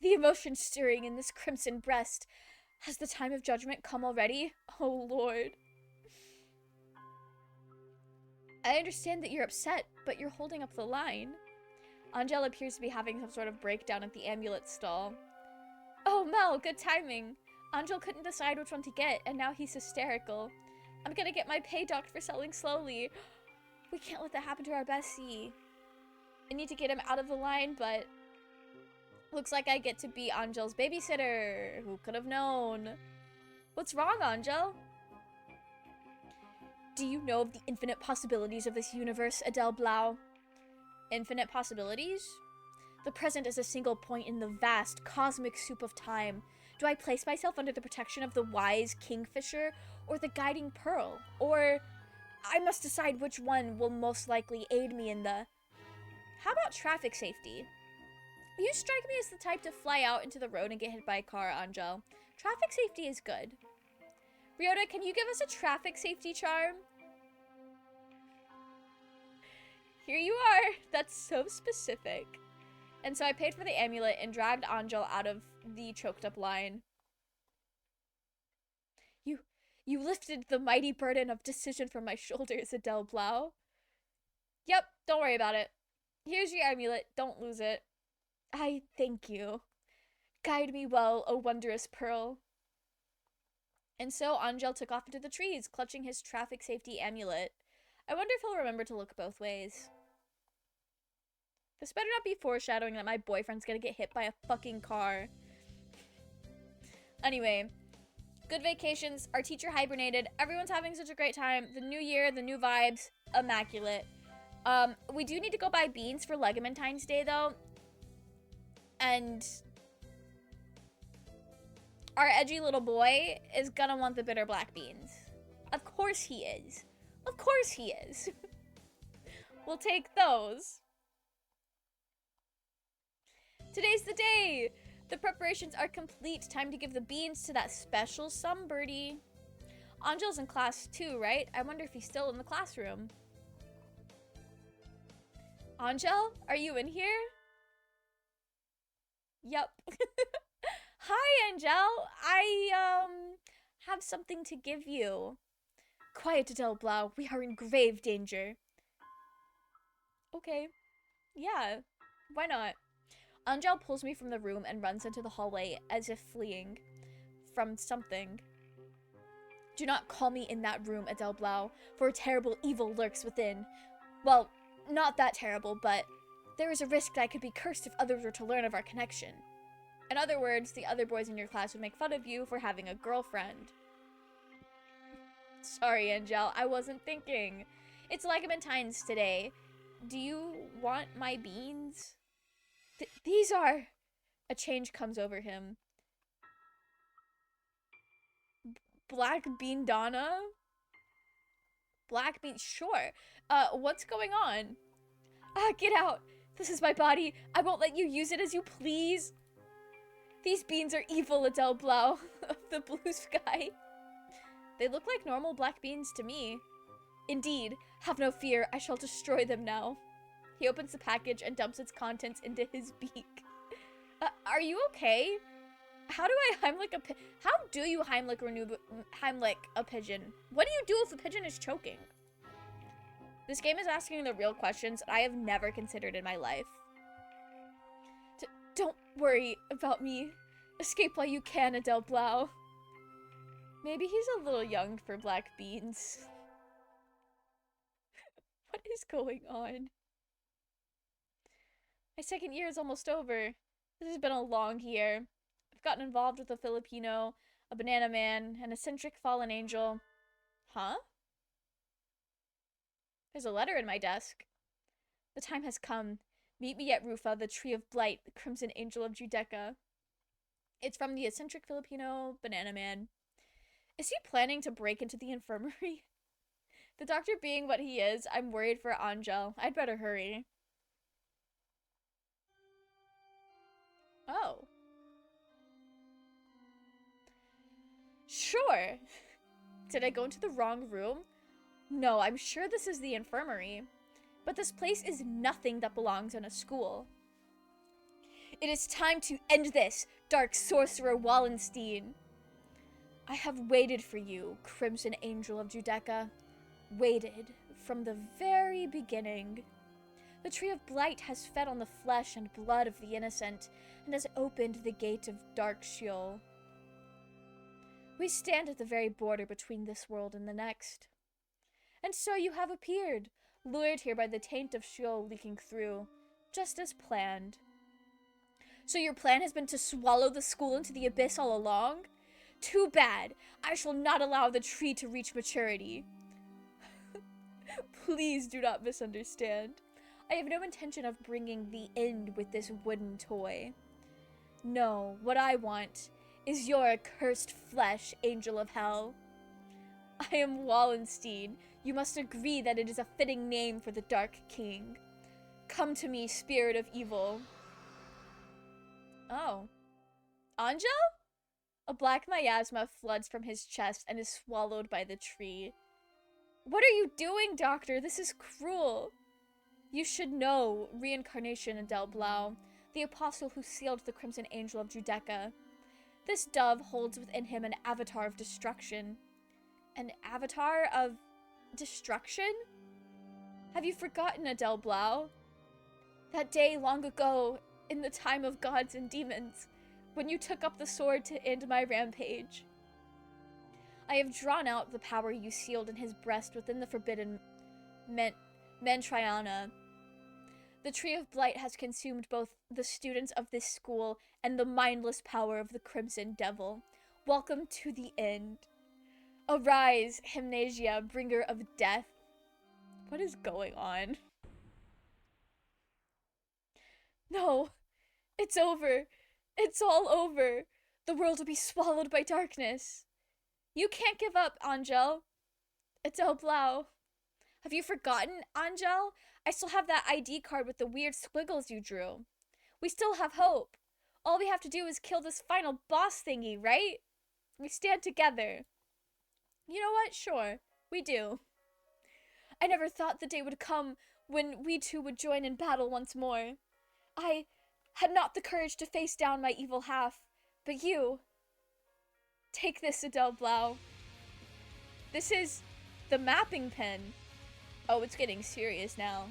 the emotion stirring in this crimson breast. Has the time of judgment come already? Oh, Lord. I understand that you're upset, but you're holding up the line. Angel appears to be having some sort of breakdown at the amulet stall. Oh, Mel, good timing. Angel couldn't decide which one to get, and now he's hysterical. I'm gonna get my pay docked for selling slowly. We can't let that happen to our bestie. I need to get him out of the line, but... looks like I get to be Angel's babysitter. Who could have known? What's wrong, Angel? Do you know of the infinite possibilities of this universe, Adele Blau? Infinite possibilities? The present is a single point in the vast, cosmic soup of time. Do I place myself under the protection of the wise kingfisher or the guiding pearl? Or I must decide which one will most likely aid me in the... How about traffic safety? You strike me as the type to fly out into the road and get hit by a car, Angel. Traffic safety is good. Ryota, can you give us a traffic safety charm? Here you are. That's so specific. And so I paid for the amulet and dragged Angel out of the choked up line. You lifted the mighty burden of decision from my shoulders, Adele Blau. Yep, don't worry about it. Here's your amulet. Don't lose it. I thank you. Guide me well, O wondrous pearl. And so Angel took off into the trees, clutching his traffic safety amulet. I wonder if he'll remember to look both ways. This better not be foreshadowing that my boyfriend's gonna get hit by a fucking car. Anyway, good vacations. Our teacher hibernated. Everyone's having such a great time. The new year, the new vibes, immaculate. We do need to go buy beans for Legamentine's Day, though. And our edgy little boy is gonna want the bitter black beans. Of course he is. Of course he is. We'll take those. Today's the day. The preparations are complete. Time to give the beans to that special some birdie. Angel's in class too, right? I wonder if he's still in the classroom. Angel, are you in here? Yep. Hi, Angel. I, have something to give you. Quiet, Adele Blau. We are in grave danger. Okay. Yeah. Why not? Angel pulls me from the room and runs into the hallway as if fleeing from something. Do not call me in that room, Adele Blau, for a terrible evil lurks within. Well, not that terrible, but there is a risk that I could be cursed if others were to learn of our connection. In other words, the other boys in your class would make fun of you for having a girlfriend. Sorry, Angel, I wasn't thinking. It's Legamentine's today. Do you want my beans? These are... A change comes over him. Black Bean Donna? Black beans, sure. What's going on? Ah, get out. This is my body. I won't let you use it as you please. These beans are evil, Adele Blau of the blue sky. They look like normal black beans to me. Indeed, have no fear, I shall destroy them now. He opens the package and dumps its contents into his beak. Are you okay? How do I Heimlich a pigeon? How do you Heimlich a pigeon? What do you do if a pigeon is choking? This game is asking the real questions I have never considered in my life. Don't worry about me. Escape while you can, Adele Blau. Maybe he's a little young for black beans. What is going on? My second year is almost over. This has been a long year. I've gotten involved with a Filipino, a banana man, an eccentric fallen angel. Huh? There's a letter in my desk. The time has come. Meet me at Rufa, the tree of blight, the crimson angel of Judecca. It's from the eccentric Filipino banana man. Is he planning to break into the infirmary? The doctor being what he is, I'm worried for Angel. I'd better hurry. Oh. Sure. Did I go into the wrong room? No, I'm sure this is the infirmary. But this place is nothing that belongs in a school. It is time to end this, dark sorcerer Wallenstein. I have waited for you, crimson angel of Judecca. Waited from the very beginning. The tree of blight has fed on the flesh and blood of the innocent, and has opened the gate of dark Sheol. We stand at the very border between this world and the next. And so you have appeared, lured here by the taint of Sheol leaking through, just as planned. So your plan has been to swallow the school into the abyss all along? Too bad. I shall not allow the tree to reach maturity. Please do not misunderstand. I have no intention of bringing the end with this wooden toy. No, what I want is your accursed flesh, angel of hell. I am Wallenstein. You must agree that it is a fitting name for the Dark King. Come to me, spirit of evil. Oh. Angel? A black miasma floods from his chest and is swallowed by the tree. What are you doing, Doctor? This is cruel. You should know reincarnation, Adele Blau, the apostle who sealed the crimson angel of Judecca. This dove holds within him an avatar of destruction. An avatar of destruction? Have you forgotten, Adele Blau? That day long ago, in the time of gods and demons, when you took up the sword to end my rampage. I have drawn out the power you sealed in his breast within the forbidden Mentriana. The tree of blight has consumed both the students of this school and the mindless power of the crimson devil. Welcome to the end. Arise, Hymnasia, bringer of death. What is going on? No, it's over. It's all over. The world will be swallowed by darkness. You can't give up, Angel. Adele Blau. Have you forgotten, Angel? I still have that ID card with the weird squiggles you drew. We still have hope. All we have to do is kill this final boss thingy, right? We stand together. You know what? Sure, we do. I never thought the day would come when we two would join in battle once more. I had not the courage to face down my evil half, but you... Take this, Adele Blau. This is the mapping pen. Oh, it's getting serious now.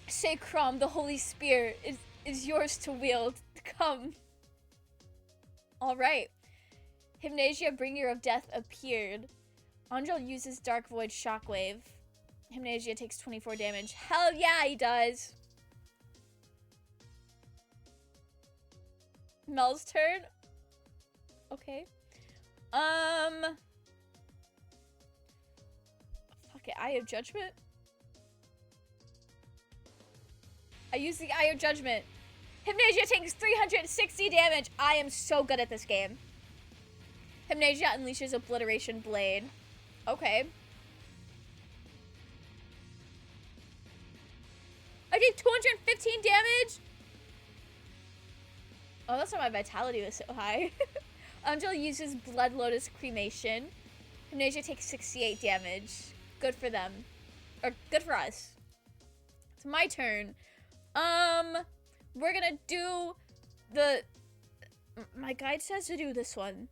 Sacrum, the Holy Spirit, is yours to wield. Come. Alright. Hymnasia, bringer of death, appeared. Angel uses Dark Void Shockwave. Hymnasia takes 24 damage. Hell yeah, he does! Mel's turn? Okay. Fuck it, Eye of Judgment? I use the Eye of Judgment. Hymnasia takes 360 damage. I am so good at this game. Hypnasia unleashes Obliteration Blade. Okay. I did 215 damage? Oh, that's why my vitality was so high. Angel uses Blood Lotus Cremation. Hypnasia takes 68 damage. Good for them. Or good for us. It's my turn. We're gonna do the... My guide says to do this one.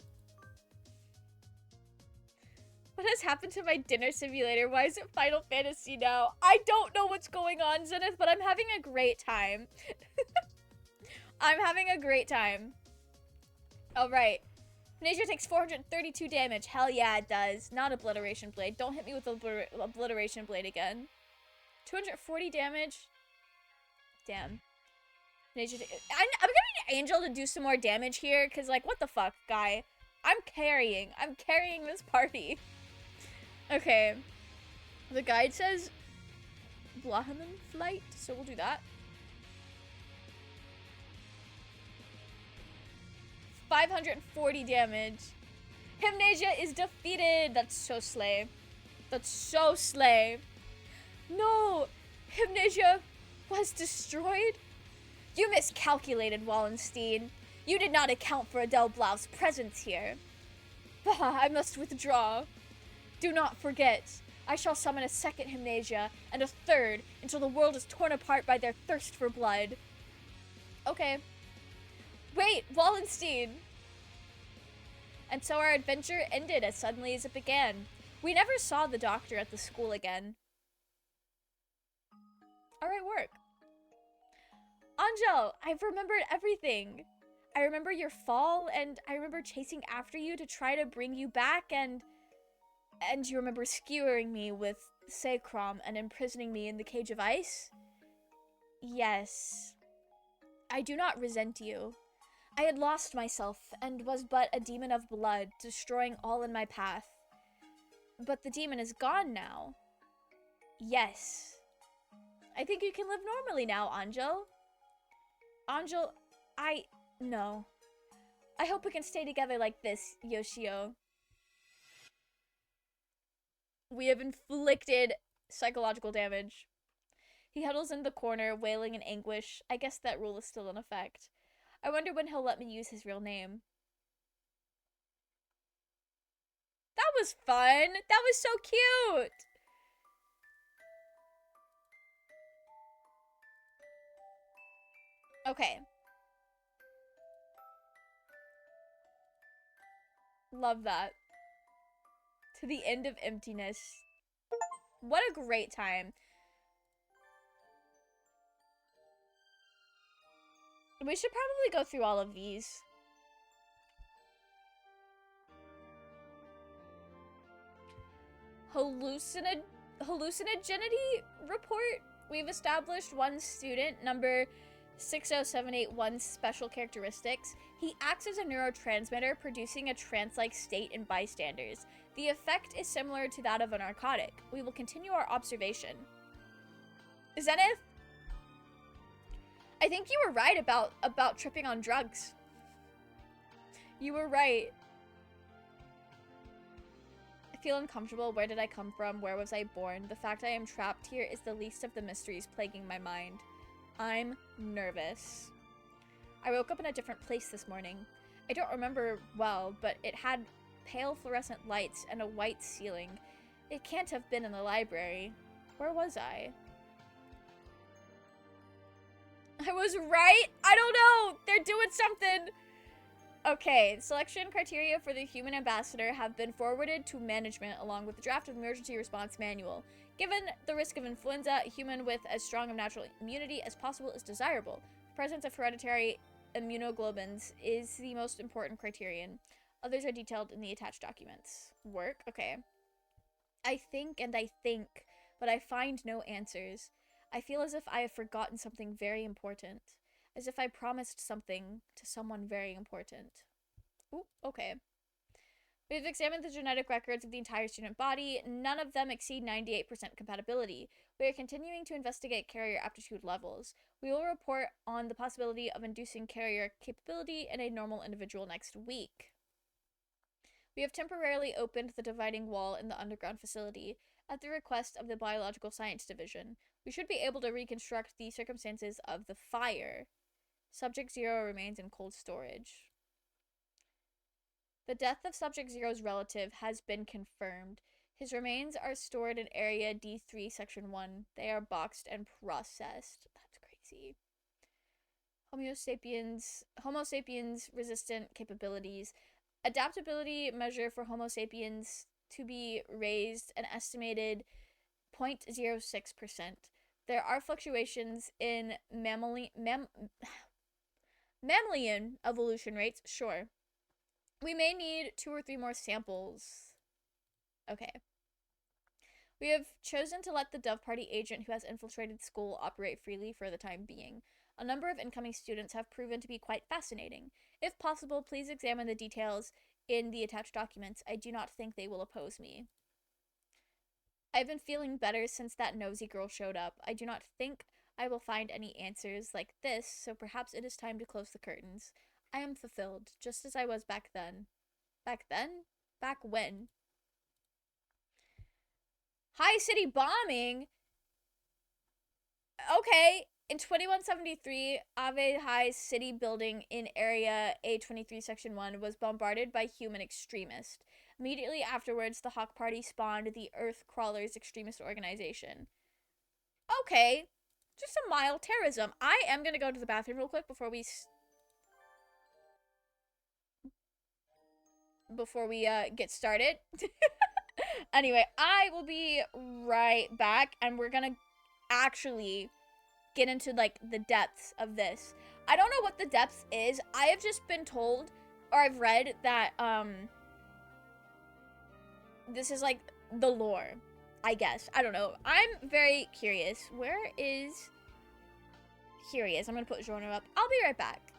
What has happened to my dinner simulator? Why is it Final Fantasy now? I don't know what's going on, Zenith, but I'm having a great time. I'm having a great time. Alright. Hypnasia takes 432 damage. Hell yeah, it does. Not Obliteration Blade. Don't hit me with Obliteration Blade again. 240 damage. Damn. Hypnasia I'm getting Angel to do some more damage here, because, like, what the fuck, guy? I'm carrying this party. Okay. The guide says Blahaman Flight, so we'll do that. 540 damage. Hypnasia is defeated. That's so slay. That's so slay. No! Hypnasia was destroyed? You miscalculated, Wallenstein. You did not account for Adele Blau's presence here. Bah, I must withdraw. Do not forget, I shall summon a second Hypnasia and a third until the world is torn apart by their thirst for blood. Okay. Wait, Wallenstein! And so our adventure ended as suddenly as it began. We never saw the doctor at the school again. Alright, work. Angel, I've remembered everything. I remember your fall, and I remember chasing after you to try to bring you back, and you remember skewering me with Sacrum and imprisoning me in the cage of ice? Yes. I do not resent you. I had lost myself, and was but a demon of blood, destroying all in my path. But the demon is gone now. Yes. I think you can live normally now, Angel. Angel, no. I hope we can stay together like this, Yoshio. We have inflicted psychological damage. He huddles in the corner, wailing in anguish. I guess that rule is still in effect. I wonder when he'll let me use his real name. That was fun! That was so cute! Okay. Love that. To the end of emptiness. What a great time. We should probably go through all of these. Hallucinogenity report. We've established one student, number 60781's special characteristics. He acts as a neurotransmitter, producing a trance-like state in bystanders. The effect is similar to that of a narcotic. We will continue our observation. Zenith? I think you were right about tripping on drugs. You were right. I feel uncomfortable. Where did I come from? Where was I born? The fact I am trapped here is the least of the mysteries plaguing my mind. I'm nervous. I woke up in a different place this morning. I don't remember well, but it had pale fluorescent lights and a white ceiling. It can't have been in the library. Where was I? I was right? I don't know! They're doing something! Okay, selection criteria for the human ambassador have been forwarded to management along with the draft of emergency response manual. Given the risk of influenza, a human with as strong of natural immunity as possible is desirable. The presence of hereditary immunoglobulins is the most important criterion. Others are detailed in the attached documents. Work? Okay. I think and I think, but I find no answers. I feel as if I have forgotten something very important. As if I promised something to someone very important. Ooh, okay. We've examined the genetic records of the entire student body. None of them exceed 98% compatibility. We are continuing to investigate carrier aptitude levels. We will report on the possibility of inducing carrier capability in a normal individual next week. We have temporarily opened the dividing wall in the underground facility at the request of the Biological Science Division. We should be able to reconstruct the circumstances of the fire. Subject Zero remains in cold storage. The death of Subject Zero's relative has been confirmed. His remains are stored in Area D3, Section 1. They are boxed and processed. That's crazy. Homo sapiens resistant capabilities. Adaptability measure for Homo sapiens to be raised an estimated 0.06%. There are fluctuations in mammalian evolution rates, sure. We may need 2 or 3 more samples. Okay. We have chosen to let the Dove Party agent who has infiltrated school operate freely for the time being. A number of incoming students have proven to be quite fascinating. If possible, please examine the details in the attached documents. I do not think they will oppose me. I've been feeling better since that nosy girl showed up. I do not think I will find any answers like this, so perhaps it is time to close the curtains. I am fulfilled, just as I was back then. Back then? Back when? High City bombing? Okay. In 2173, Ave High City building in Area A23, Section 1 was bombarded by human extremists. Immediately afterwards, the Hawk Party spawned the Earth Crawlers extremist organization. Okay. Just some mild terrorism. I am going to go to the bathroom real quick before we get started. Anyway, I will be right back, and we're gonna actually get into like the depths of this. I don't know what the depth is. I have just been told, or I've read that this is like the lore, I guess. I don't know. I'm very curious. Where is... Here he is. I'm gonna put Jonah up. I'll be right back.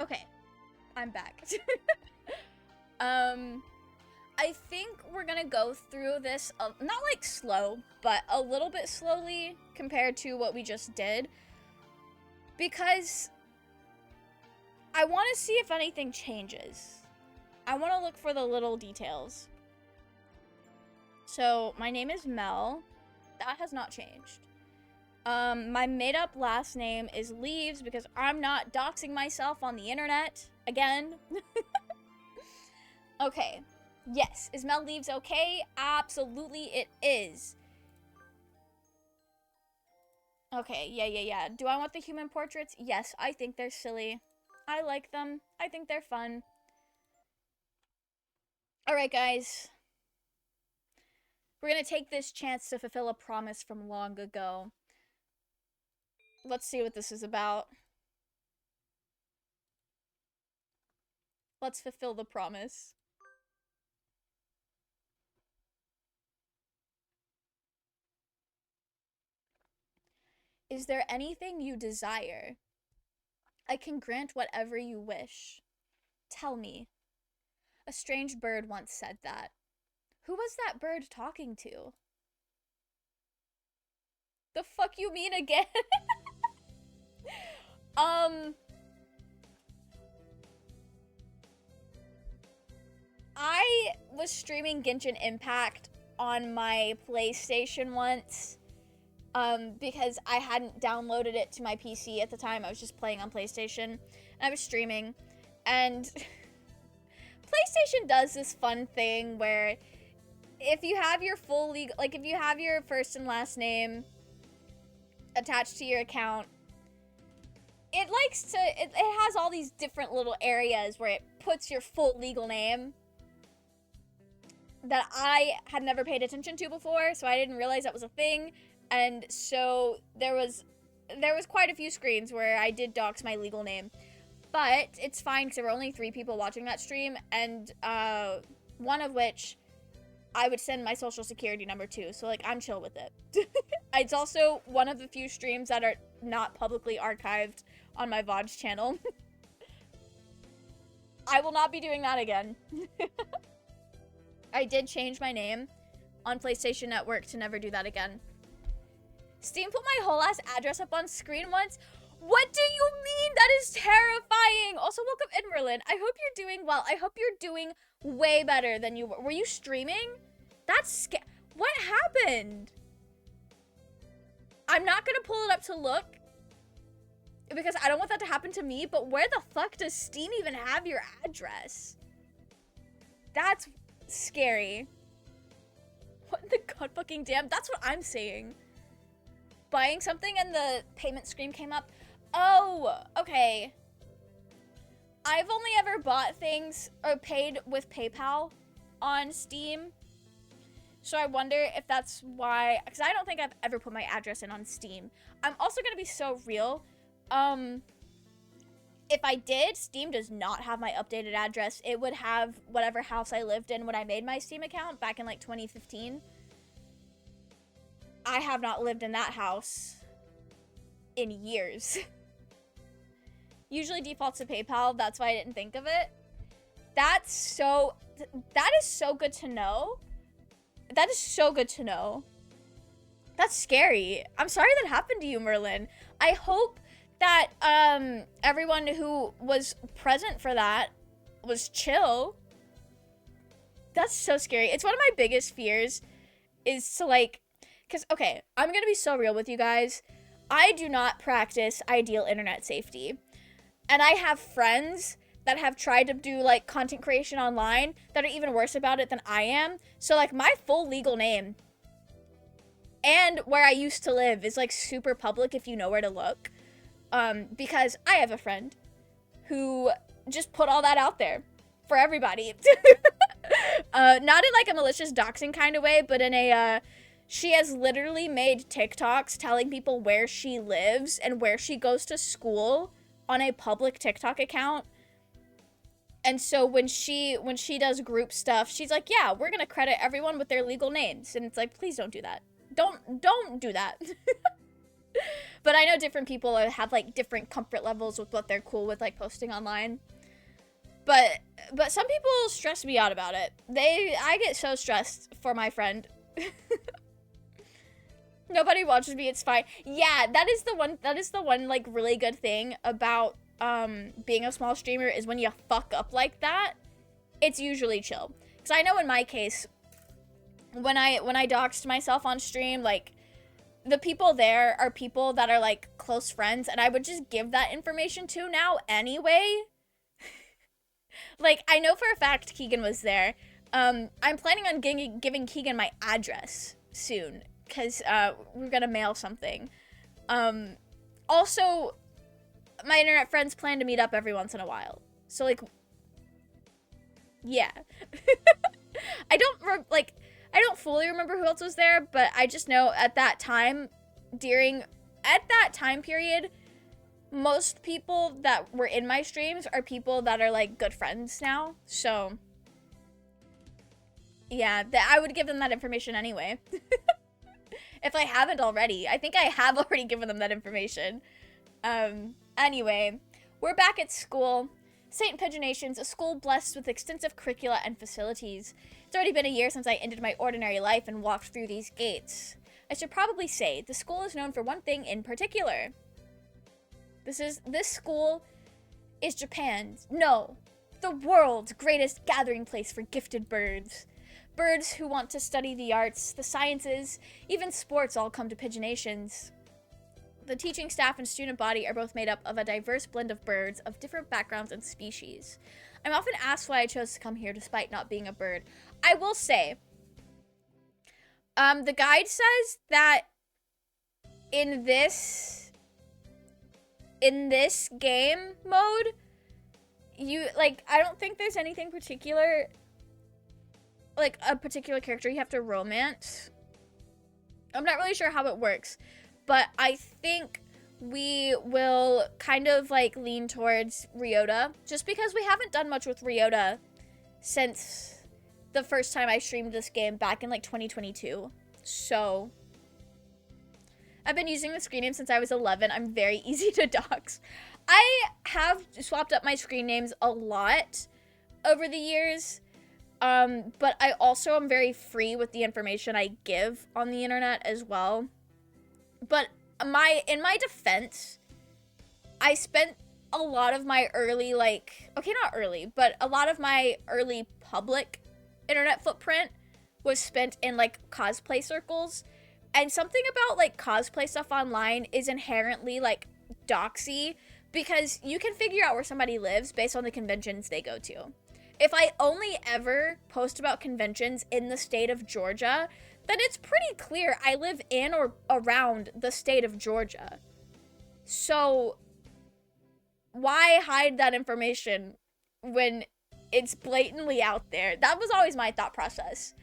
Okay, I'm back. I think we're gonna go through this, not like slow, but a little bit slowly compared to what we just did. Because I want to see if anything changes. I want to look for the little details. So, my name is Mel. That has not changed. My made-up last name is Leaves because I'm not doxing myself on the internet again. Okay. Yes. Is Mel Leaves okay? Absolutely it is. Okay, yeah. Do I want the human portraits? Yes, I think they're silly. I like them. I think they're fun. Alright, guys. We're gonna take this chance to fulfill a promise from long ago. Let's see what this is about. Let's fulfill the promise. Is there anything you desire? I can grant whatever you wish. Tell me. A strange bird once said that. Who was that bird talking to? The fuck you mean again? I was streaming Genshin Impact on my PlayStation once, because I hadn't downloaded it to my PC at the time. I was just playing on PlayStation, and I was streaming, and PlayStation does this fun thing where if you have your full legal, like if you have your first and last name attached to your account, it likes to, it has all these different little areas where it puts your full legal name that I had never paid attention to before, so I didn't realize that was a thing. And so there was quite a few screens where I did dox my legal name. But it's fine because there were only 3 people watching that stream, and one of which I would send my social security number to, so like I'm chill with it. It's also one of the few streams that are not publicly archived on my VOD's channel. I will not be doing that again. I did change my name on PlayStation Network to never do that again. Steam put my whole ass address up on screen once. What do you mean? That is terrifying. Also, welcome in, Merlin. I hope you're doing well. I hope you're doing way better than you were. Were you streaming? That's what happened? I'm not gonna pull it up to look because I don't want that to happen to me, but where the fuck does Steam even have your address? That's scary. What in the god fucking damn? That's what I'm saying. Buying something and the payment screen came up. Oh, okay. I've only ever bought things or paid with PayPal on Steam. So I wonder if that's why, because I don't think I've ever put my address in on Steam. I'm also going to be so real. If I did, Steam does not have my updated address. It would have whatever house I lived in when I made my Steam account back in like 2015. I have not lived in that house in years. Usually defaults to PayPal, that's why I didn't think of it. That is so good to know. That is so good to know. That's scary. I'm sorry that happened to you, Merlin. I hope that everyone who was present for that was chill. That's so scary. It's one of my biggest fears is to like, because, okay, I'm going to be so real with you guys. I do not practice ideal internet safety. And I have friends that have tried to do, like, content creation online that are even worse about it than I am. So, like, my full legal name and where I used to live is, like, super public if you know where to look. Because I have a friend who just put all that out there for everybody. Not in, like, a malicious doxing kind of way, but in a, she has literally made TikToks telling people where she lives and where she goes to school on a public TikTok account. And so when she does group stuff, she's like, yeah, we're going to credit everyone with their legal names. And it's like, please don't do that. Don't do that. But I know different people have like different comfort levels with what they're cool with, like posting online. But some people stress me out about it. I get so stressed for my friend. Nobody watches me, it's fine. Yeah, that is the one like really good thing about being a small streamer is when you fuck up like that, it's usually chill. Because I know in my case, when I doxed myself on stream, like the people there are people that are like close friends, and I would just give that information to now anyway. Like I know for a fact Keegan was there. I'm planning on giving Keegan my address soon. Because we're gonna mail something. Also, my internet friends plan to meet up every once in a while. So, like, yeah. I don't fully remember who else was there, but I just know at that time, at that time period, most people that were in my streams are people that are like good friends now. So yeah, I would give them that information anyway. If I haven't already. I think I have already given them that information. Anyway, we're back at school. St. Pigeonation's, a school blessed with extensive curricula and facilities. It's already been a year since I ended my ordinary life and walked through these gates. I should probably say, the school is known for one thing in particular. This school is Japan's, no, the world's greatest gathering place for gifted birds. Birds who want to study the arts, the sciences, even sports all come to Pigeonations. The teaching staff and student body are both made up of a diverse blend of birds of different backgrounds and species. I'm often asked why I chose to come here despite not being a bird. I will say, the guide says that in this game mode, I don't think there's anything particular, like a particular character you have to romance. I'm not really sure how it works, but I think we will kind of like lean towards Ryota, just because we haven't done much with Ryota since the first time I streamed this game back in like 2022. So I've been using the screen name since I was 11. I'm very easy to dox. I have swapped up my screen names a lot over the years, but I also am very free with the information I give on the internet as well. But in my defense, I spent a lot of my early, not early, but a lot of my early public internet footprint was spent in like cosplay circles. And something about like cosplay stuff online is inherently like doxy, because you can figure out where somebody lives based on the conventions they go to. If I only ever post about conventions in the state of Georgia, then it's pretty clear I live in or around the state of Georgia. So why hide that information when it's blatantly out there? That was always my thought process.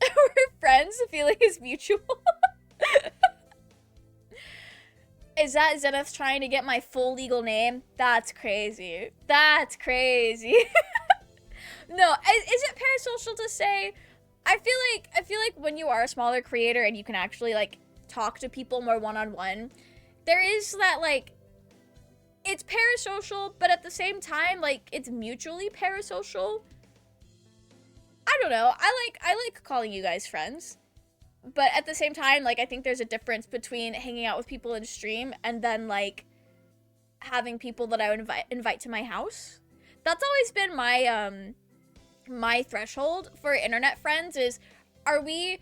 We're friends, the feeling is mutual. Is that Zenith trying to get my full legal name? That's crazy. That's crazy. No, is it parasocial to say? I feel like when you are a smaller creator and you can actually like talk to people more one-on-one, there is that like, it's parasocial, but at the same time, like it's mutually parasocial. I don't know. I like calling you guys friends. But at the same time, like, I think there's a difference between hanging out with people in stream and then, like, having people that I would invite to my house. That's always been my, my threshold for internet friends is, are we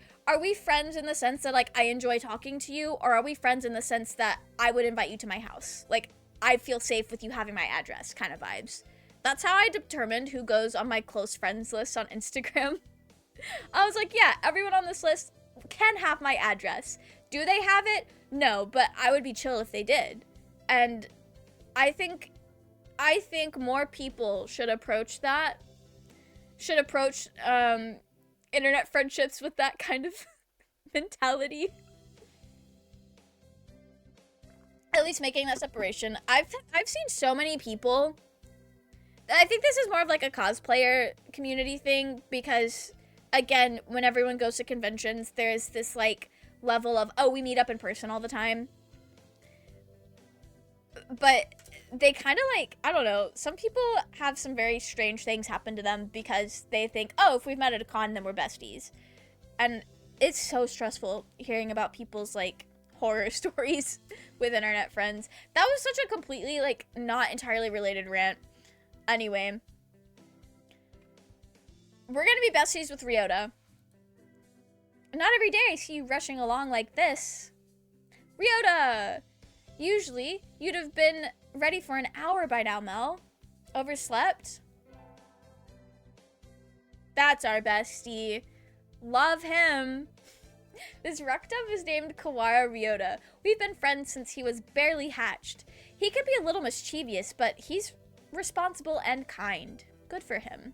friends in the sense that, like, I enjoy talking to you, or are we friends in the sense that I would invite you to my house? Like, I feel safe with you having my address kind of vibes. That's how I determined who goes on my close friends list on Instagram. I was like, yeah, everyone on this list can have my address. Do they have it? No, but I would be chill if they did. And I think more people should approach internet friendships with that kind of mentality. At least making that separation. I've seen so many people. I think this is more of like a cosplayer community thing, because again, when everyone goes to conventions, there's this like level of, oh, we meet up in person all the time. But they kind of like, I don't know, some people have some very strange things happen to them because they think, oh, if we've met at a con, then we're besties. And it's so stressful hearing about people's like horror stories with internet friends. That was such a completely like not entirely related rant. Anyway, we're gonna be besties with Ryota. Not every day I see you rushing along like this. Ryota! Usually, you'd have been ready for an hour by now, Mel. Overslept? That's our bestie. Love him. This Ruckdove is named Kawara Ryota. We've been friends since he was barely hatched. He can be a little mischievous, but he's responsible and kind. Good for him.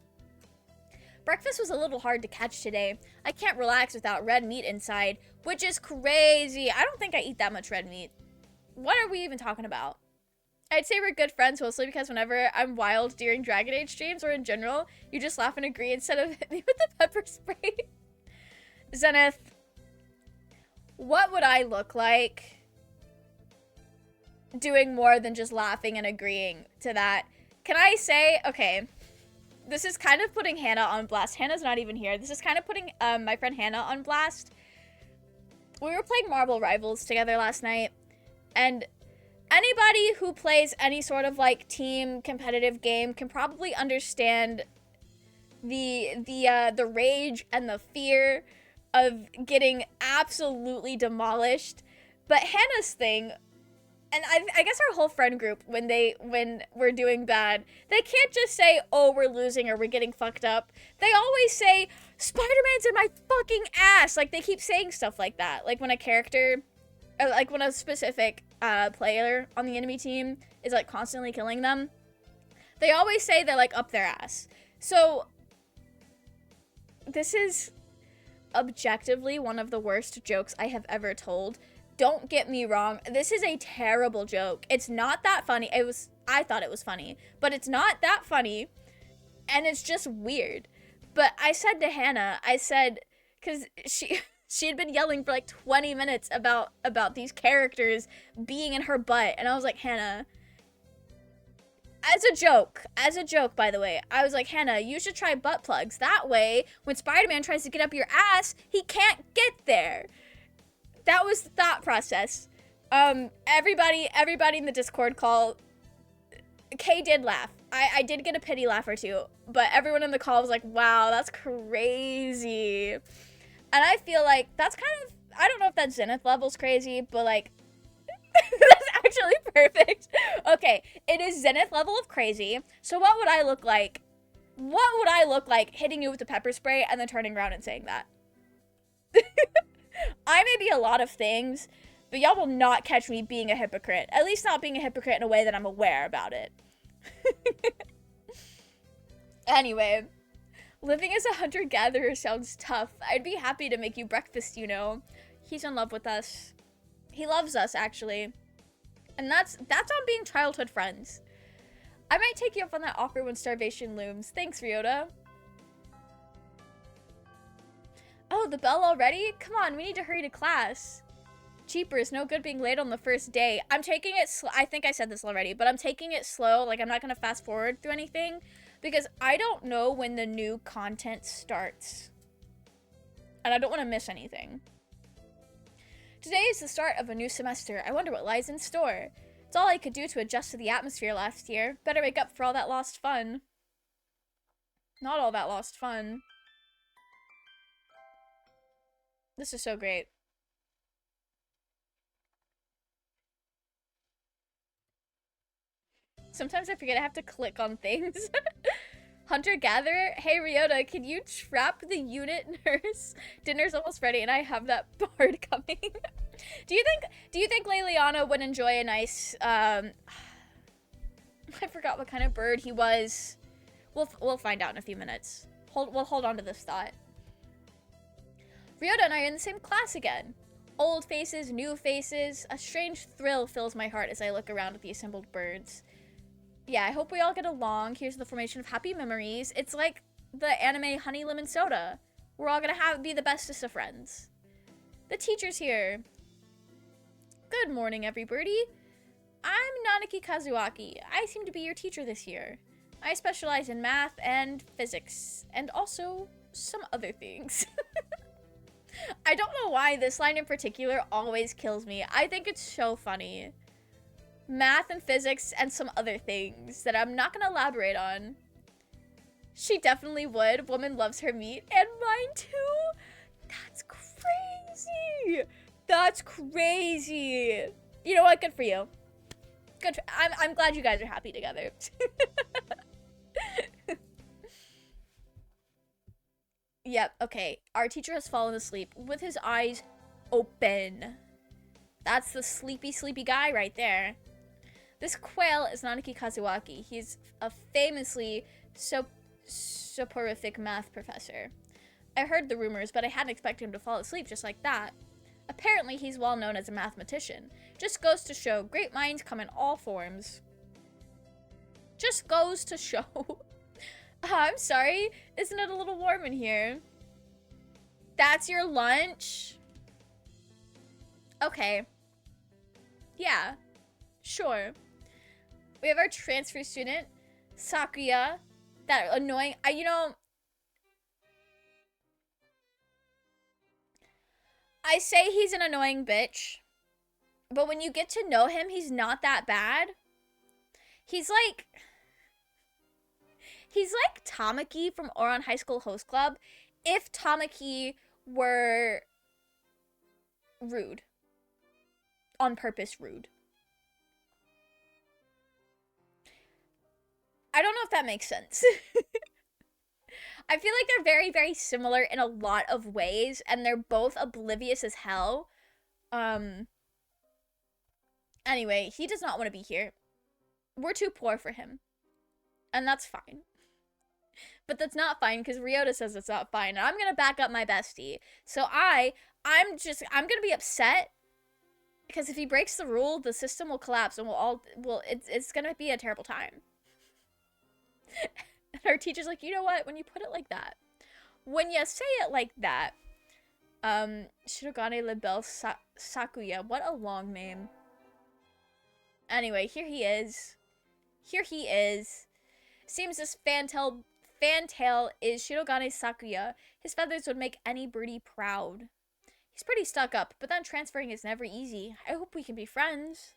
Breakfast was a little hard to catch today. I can't relax without red meat inside, which is crazy. I don't think I eat that much red meat. What are we even talking about? I'd say we're good friends mostly because whenever I'm wild during Dragon Age streams or in general, you just laugh and agree instead of hit me with the pepper spray. Zenith, what would I look like doing more than just laughing and agreeing to that? Can I say, okay, this is kind of putting Hannah on blast. Hannah's not even here. This is kind of putting my friend Hannah on blast. We were playing Marble Rivals together last night, and anybody who plays any sort of like team competitive game can probably understand the rage and the fear of getting absolutely demolished. But Hannah's thing, and I guess our whole friend group, when we're doing bad, they can't just say, oh, we're losing or we're getting fucked up. They always say, Spider-Man's in my fucking ass. Like, they keep saying stuff like that. Like, when a character, like, when a specific player on the enemy team is, like, constantly killing them, they always say they're, like, up their ass. So, this is objectively one of the worst jokes I have ever told. Don't get me wrong, this is a terrible joke. It's not that funny. I thought it was funny, but it's not that funny, and it's just weird. But I said to Hannah, I said, because she had been yelling for like 20 minutes about these characters being in her butt, and I was like, Hannah, as a joke, by the way, I was like, Hannah, you should try butt plugs. That way, when Spider-Man tries to get up your ass, he can't get there. That was the thought process. Everybody in the Discord call, Kay did laugh. I did get a pity laugh or two, but everyone in the call was like, wow, that's crazy. And I feel like that's kind of, I don't know if that Zenith level's crazy, but like, that's actually perfect. Okay, it is Zenith level of crazy. So what would I look like? What would I look like hitting you with the pepper spray and then turning around and saying that? I may be a lot of things, but y'all will not catch me being a hypocrite. At least not being a hypocrite in a way that I'm aware about it. Anyway, living as a hunter-gatherer sounds tough. I'd be happy to make you breakfast, you know. He's in love with us. He loves us, actually. And that's on being childhood friends. I might take you up on that offer when starvation looms. Thanks, Ryota. Oh, the bell already? Come on, we need to hurry to class. Cheapers, no good being late on the first day. I'm taking it slow. I think I said this already, but I'm taking it slow. Like, I'm not going to fast forward through anything because I don't know when the new content starts. And I don't want to miss anything. Today is the start of a new semester. I wonder what lies in store. It's all I could do to adjust to the atmosphere last year. Better make up for all that lost fun. Not all that lost fun. This is so great. Sometimes I forget I have to click on things. Hunter-gatherer? Hey, Ryota, can you trap the unit nurse? Dinner's almost ready and I have that bard coming. Do you think Leliana would enjoy a nice, I forgot what kind of bird he was. We'll find out in a few minutes. We'll hold on to this thought. Ryota and I are in the same class again. Old faces, new faces. A strange thrill fills my heart as I look around at the assembled birds. Yeah, I hope we all get along. Here's the formation of happy memories. It's like the anime Honey Lemon Soda. We're all gonna be the bestest of friends. The teacher's here. Good morning, everybody. I'm Nanaki Kazuaki. I seem to be your teacher this year. I specialize in math and physics, and also some other things. I don't know why this line in particular always kills me. I think it's so funny. Math and physics and some other things that I'm not gonna elaborate on. She definitely would. Woman loves her meat. And mine too? That's crazy. That's crazy. You know what? Good for you. Good. I'm glad you guys are happy together. Yep, okay. Our teacher has fallen asleep with his eyes open. That's the sleepy, sleepy guy right there. This quail is Nanaki Kazuaki. He's a famously soporific math professor. I heard the rumors, but I hadn't expected him to fall asleep just like that. Apparently, he's well known as a mathematician. Just goes to show, great minds come in all forms. Just goes to show. I'm sorry, isn't it a little warm in here? That's your lunch? Okay. Yeah, sure. We have our transfer student, Sakuya. That annoying, you know, I say he's an annoying bitch, but when you get to know him, he's not that bad. He's like Tamaki from Ouran High School Host Club if Tamaki were rude. On purpose rude. I don't know if that makes sense. I feel like they're very, very similar in a lot of ways, and they're both oblivious as hell. Anyway, he does not want to be here. We're too poor for him. And that's fine. But that's not fine, because Ryota says it's not fine, and I'm gonna back up my bestie. So I'm gonna be upset, because if he breaks the rule, the system will collapse, and it's gonna be a terrible time. And our teacher's like, you know what? When you put it like that, when you say it like that, Shirogane Lebel Sakuya, what a long name. Anyway, here he is. Here he is. Seems this fantail is Shirogane Sakuya. His feathers would make any birdie proud. He's pretty stuck up, but then transferring is never easy. I hope we can be friends.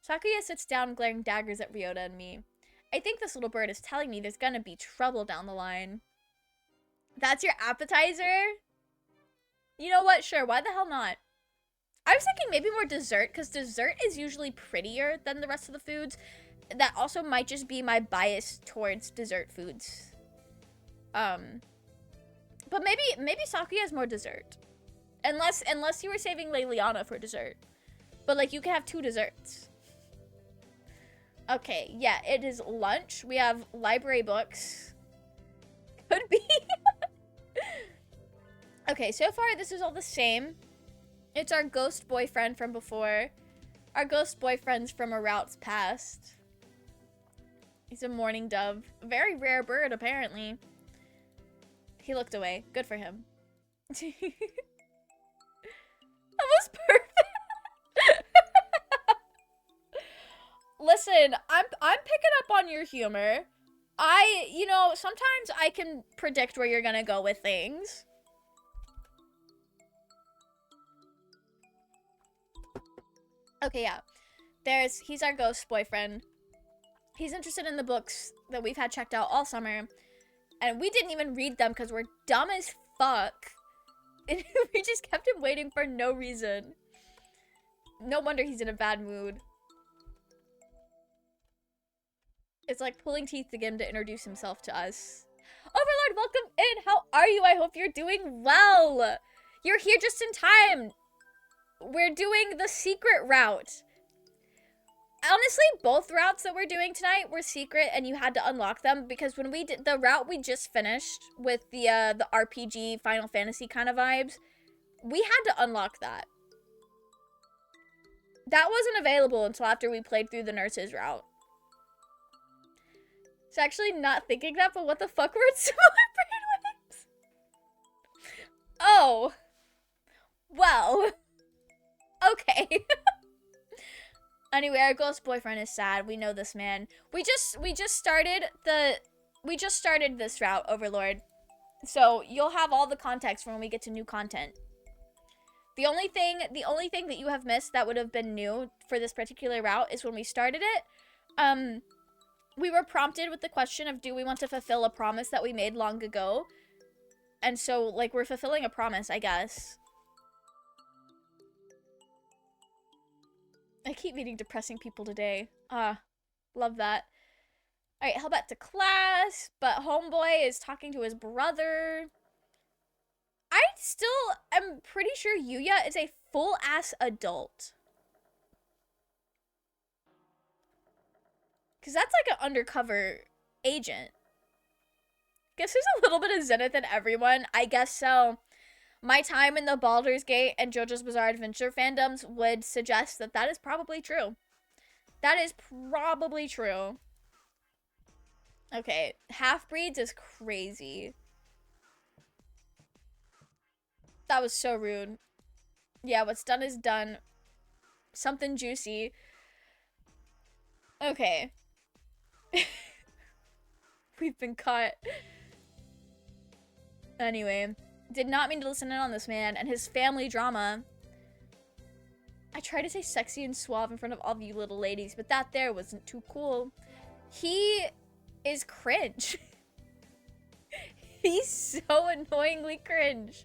Sakuya sits down, glaring daggers at Ryota and me. I think this little bird is telling me there's gonna be trouble down the line. That's your appetizer? You know what? Sure, why the hell not? I was thinking maybe more dessert, because dessert is usually prettier than the rest of the foods. That also might just be my bias towards dessert foods. But maybe Sakuya has more dessert. Unless you were saving Leliana for dessert. But like you can have 2 desserts. Okay, yeah, it is lunch. We have library books. Could be. Okay, so far this is all the same. It's our ghost boyfriend from before. Our ghost boyfriend's from a route's past. He's a mourning dove. A very rare bird, apparently. He looked away. Good for him. That was perfect. Listen, I'm picking up on your humor. You know, sometimes I can predict where you're gonna go with things. Okay, yeah. He's our ghost boyfriend. He's interested in the books that we've had checked out all summer. And we didn't even read them because we're dumb as fuck. And we just kept him waiting for no reason. No wonder he's in a bad mood. It's like pulling teeth to get him to introduce himself to us. Overlord, welcome in! How are you? I hope you're doing well! You're here just in time! We're doing the secret route. Honestly, both routes that we're doing tonight were secret and you had to unlock them because when we did the route we just finished with the RPG Final Fantasy kind of vibes, we had to unlock that. That wasn't available until after we played through the nurses route. It's actually not thinking that, but what the fuck were its similar brainwaves? Oh. Well. Okay. Anyway, our ghost boyfriend is sad. We know this man. We just started this route, Overlord. So you'll have all the context for when we get to new content. The only thing that you have missed that would have been new for this particular route is when we started it. We were prompted with the question of, do we want to fulfill a promise that we made long ago? And so, like, we're fulfilling a promise, I guess. I keep meeting depressing people today. Love that. Alright, head back to class, but homeboy is talking to his brother. I still am pretty sure Yuya is a full-ass adult. Because that's like an undercover agent. Guess there's a little bit of Zenith in everyone. I guess so. My time in the Baldur's Gate and JoJo's Bizarre Adventure fandoms would suggest that that is probably true. That is probably true. Okay, half-breeds is crazy. That was so rude. Yeah, what's done is done. Something juicy. Okay. We've been caught. Anyway, did not mean to listen in on this man and his family drama. I tried to say sexy and suave in front of all of you little ladies, but that there wasn't too cool. He is cringe. He's so annoyingly cringe.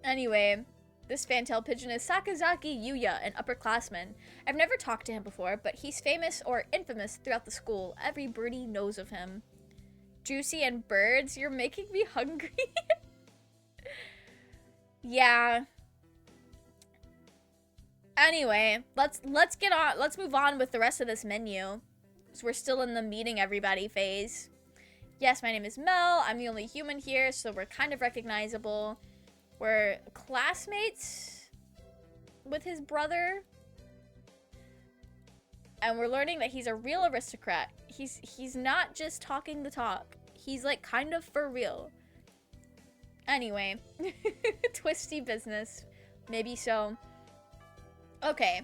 Anyway, this fantail pigeon is Sakazaki Yuya, an upperclassman. I've never talked to him before, but he's famous or infamous throughout the school. Every birdie knows of him. Juicy and birds, you're making me hungry. Yeah. Anyway, let's move on with the rest of this menu. So we're still in the meeting everybody phase. Yes, my name is Mel. I'm the only human here, so we're kind of recognizable. We're classmates with his brother. And we're learning that he's a real aristocrat. He's not just talking the talk. He's like kind of for real. Anyway, twisty business. Maybe so. Okay.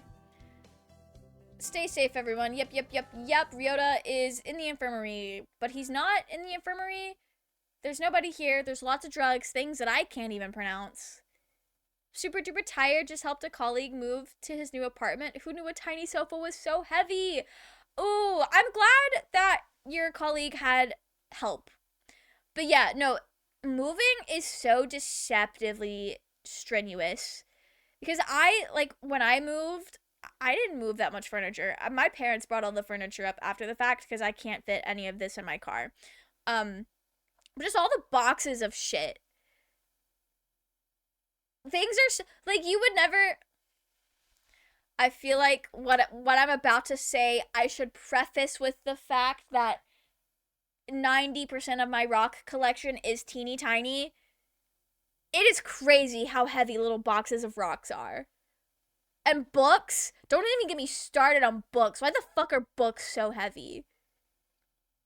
Stay safe, everyone. Yep. Ryota is in the infirmary, but he's not in the infirmary. There's nobody here. There's lots of drugs, things that I can't even pronounce. Super duper tired, just helped a colleague move to his new apartment. Who knew a tiny sofa was so heavy? Ooh, I'm glad that your colleague had help. But yeah, no, moving is so deceptively strenuous. Because when I moved, I didn't move that much furniture. My parents brought all the furniture up after the fact because I can't fit any of this in my car. But just all the boxes of shit. Things are like, you would never. I feel like what I'm about to say, I should preface with the fact that 90% of my rock collection is teeny tiny. It is crazy how heavy little boxes of rocks are. And books? Don't even get me started on books. Why the fuck are books so heavy?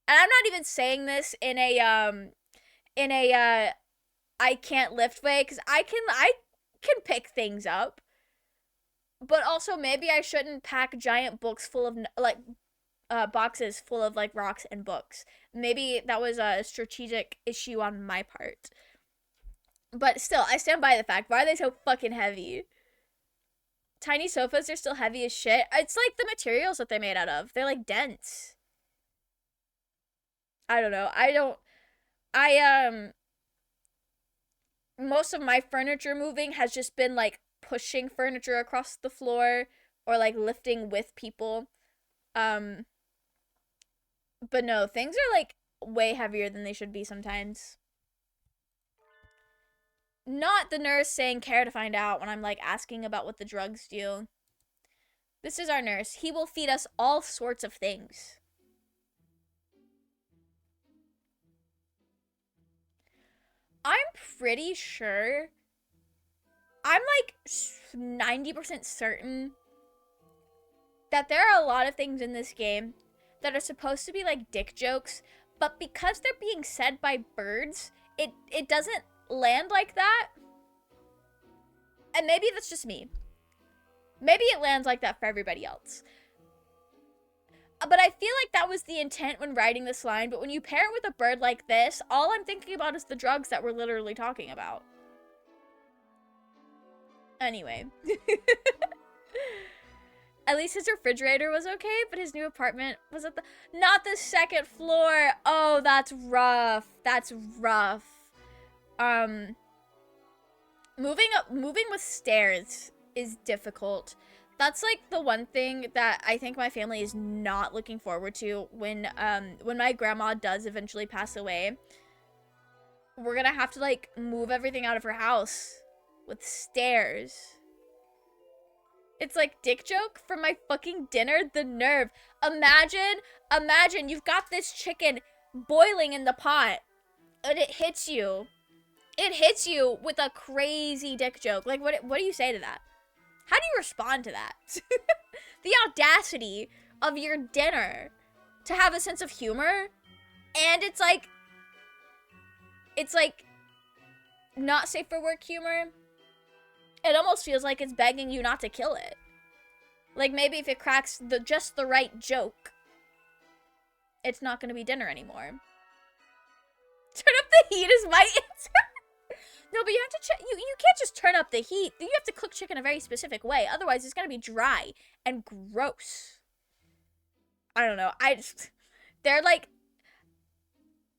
And I'm not even saying this in a I can't lift way, because I can pick things up. But also, maybe I shouldn't pack giant books full of, boxes full of, rocks and books. Maybe that was a strategic issue on my part. But still, I stand by the fact. Why are they so fucking heavy? Tiny sofas are still heavy as shit. It's like the materials that they're made out of. They're, dense. I don't know. Most of my furniture moving has just been, pushing furniture across the floor or, lifting with people. But no, things are, way heavier than they should be sometimes. Not the nurse saying care to find out when I'm, asking about what the drugs do. This is our nurse. He will feed us all sorts of things. I'm pretty sure, I'm 90% certain that there are a lot of things in this game that are supposed to be dick jokes, but because they're being said by birds, it doesn't land like that. And maybe that's just me. Maybe it lands like that for everybody else. But I feel like that was the intent when writing this line, but when you pair it with a bird like this, all I'm thinking about is the drugs that we're literally talking about. Anyway. At least his refrigerator was okay, but his new apartment was at not the second floor. Oh, that's rough. That's rough. Moving with stairs is difficult. That's the one thing that I think my family is not looking forward to when my grandma does eventually pass away. We're gonna have to move everything out of her house with stairs. It's dick joke for my fucking dinner, the nerve. Imagine you've got this chicken boiling in the pot, and it hits you. It hits you with a crazy dick joke. Like, what do you say to that? How do you respond to that? The audacity of your dinner to have a sense of humor, and it's like not safe for work humor. It almost feels like it's begging you not to kill it. Like, maybe if it cracks just the right joke, it's not gonna be dinner anymore. Turn up the heat is my answer. No, but you have to check. You can't just turn up the heat. You have to cook chicken a very specific way. Otherwise, it's gonna be dry and gross. I don't know. They're like,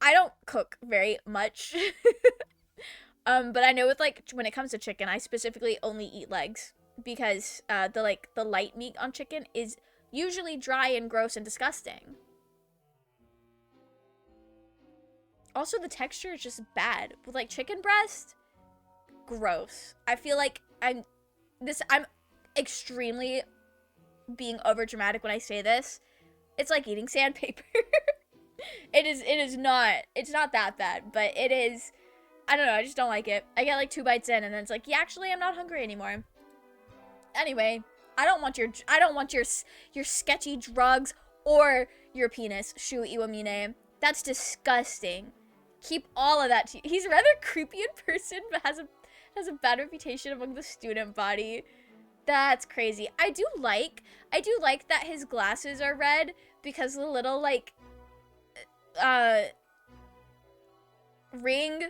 I don't cook very much. But I know with like when it comes to chicken, I specifically only eat legs because the light meat on chicken is usually dry and gross and disgusting. Also, the texture is just bad. With like chicken breast, gross. I feel like I'm extremely being over dramatic when I say this. It's like eating sandpaper. It's not that bad, but it is. I don't know, I just don't like it. I get like 2 bites in and then it's like, yeah, actually I'm not hungry anymore. Anyway, I don't want your sketchy drugs or your penis, Shu Iwamine. That's disgusting. Keep all of that to you. He's a rather creepy in person, but has a bad reputation among the student body. That's crazy. I do like that his glasses are red because the little like ring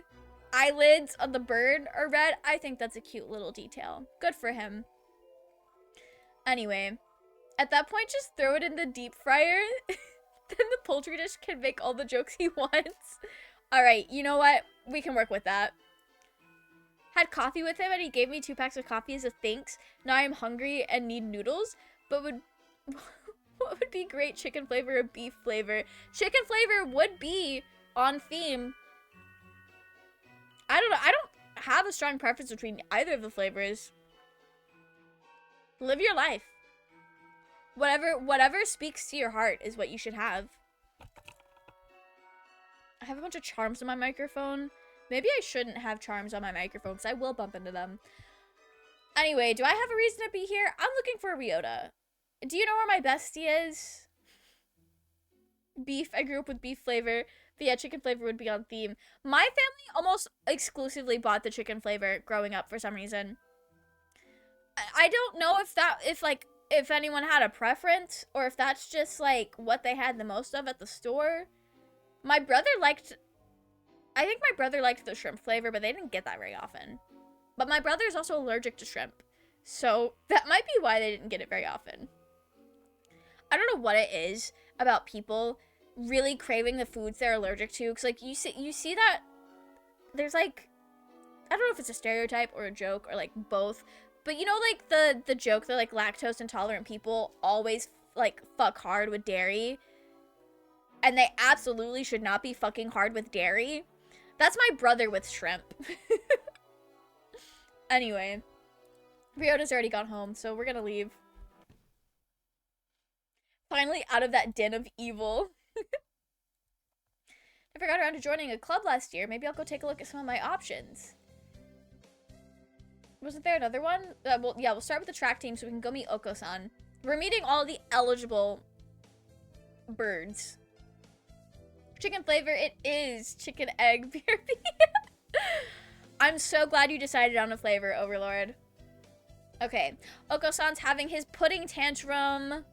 eyelids on the bird are red. I think that's a cute little detail. Good for him. Anyway, at that point, just throw it in the deep fryer. Then the poultry dish can make all the jokes he wants. Alright, you know what? We can work with that. Had coffee with him and he gave me 2 packs of coffee as a thanks. Now I'm hungry and need noodles. But what would be great, chicken flavor or beef flavor? Chicken flavor would be on theme. I don't know. I don't have a strong preference between either of the flavors. Live your life. Whatever speaks to your heart is what you should have. I have a bunch of charms on my microphone. Maybe I shouldn't have charms on my microphone because I will bump into them. Anyway, do I have a reason to be here? I'm looking for a Ryota. Do you know where my bestie is? Beef. I grew up with beef flavor. But yeah, chicken flavor would be on theme. My family almost exclusively bought the chicken flavor growing up for some reason. I don't know if anyone had a preference or if that's just like what they had the most of at the store. I think my brother liked the shrimp flavor, but they didn't get that very often. But my brother is also allergic to shrimp. So that might be why they didn't get it very often. I don't know what it is about people really craving the foods they're allergic to, because like you see that there's like, I don't know if it's a stereotype or a joke or like both, but you know, like the joke that like lactose intolerant people always like fuck hard with dairy, and they absolutely should not be fucking hard with dairy. That's my brother with shrimp. Anyway, Ryota's already gone home, so we're gonna leave. Finally out of that den of evil. I forgot around to joining a club last year. Maybe I'll go take a look at some of my options. Wasn't there another one? Well, yeah, we'll start with the track team so we can go meet Oko-san. We're meeting all the eligible birds. Chicken flavor, it is chicken egg BRB. I'm so glad you decided on a flavor, Overlord. Okay, Oko-san's having his pudding tantrum.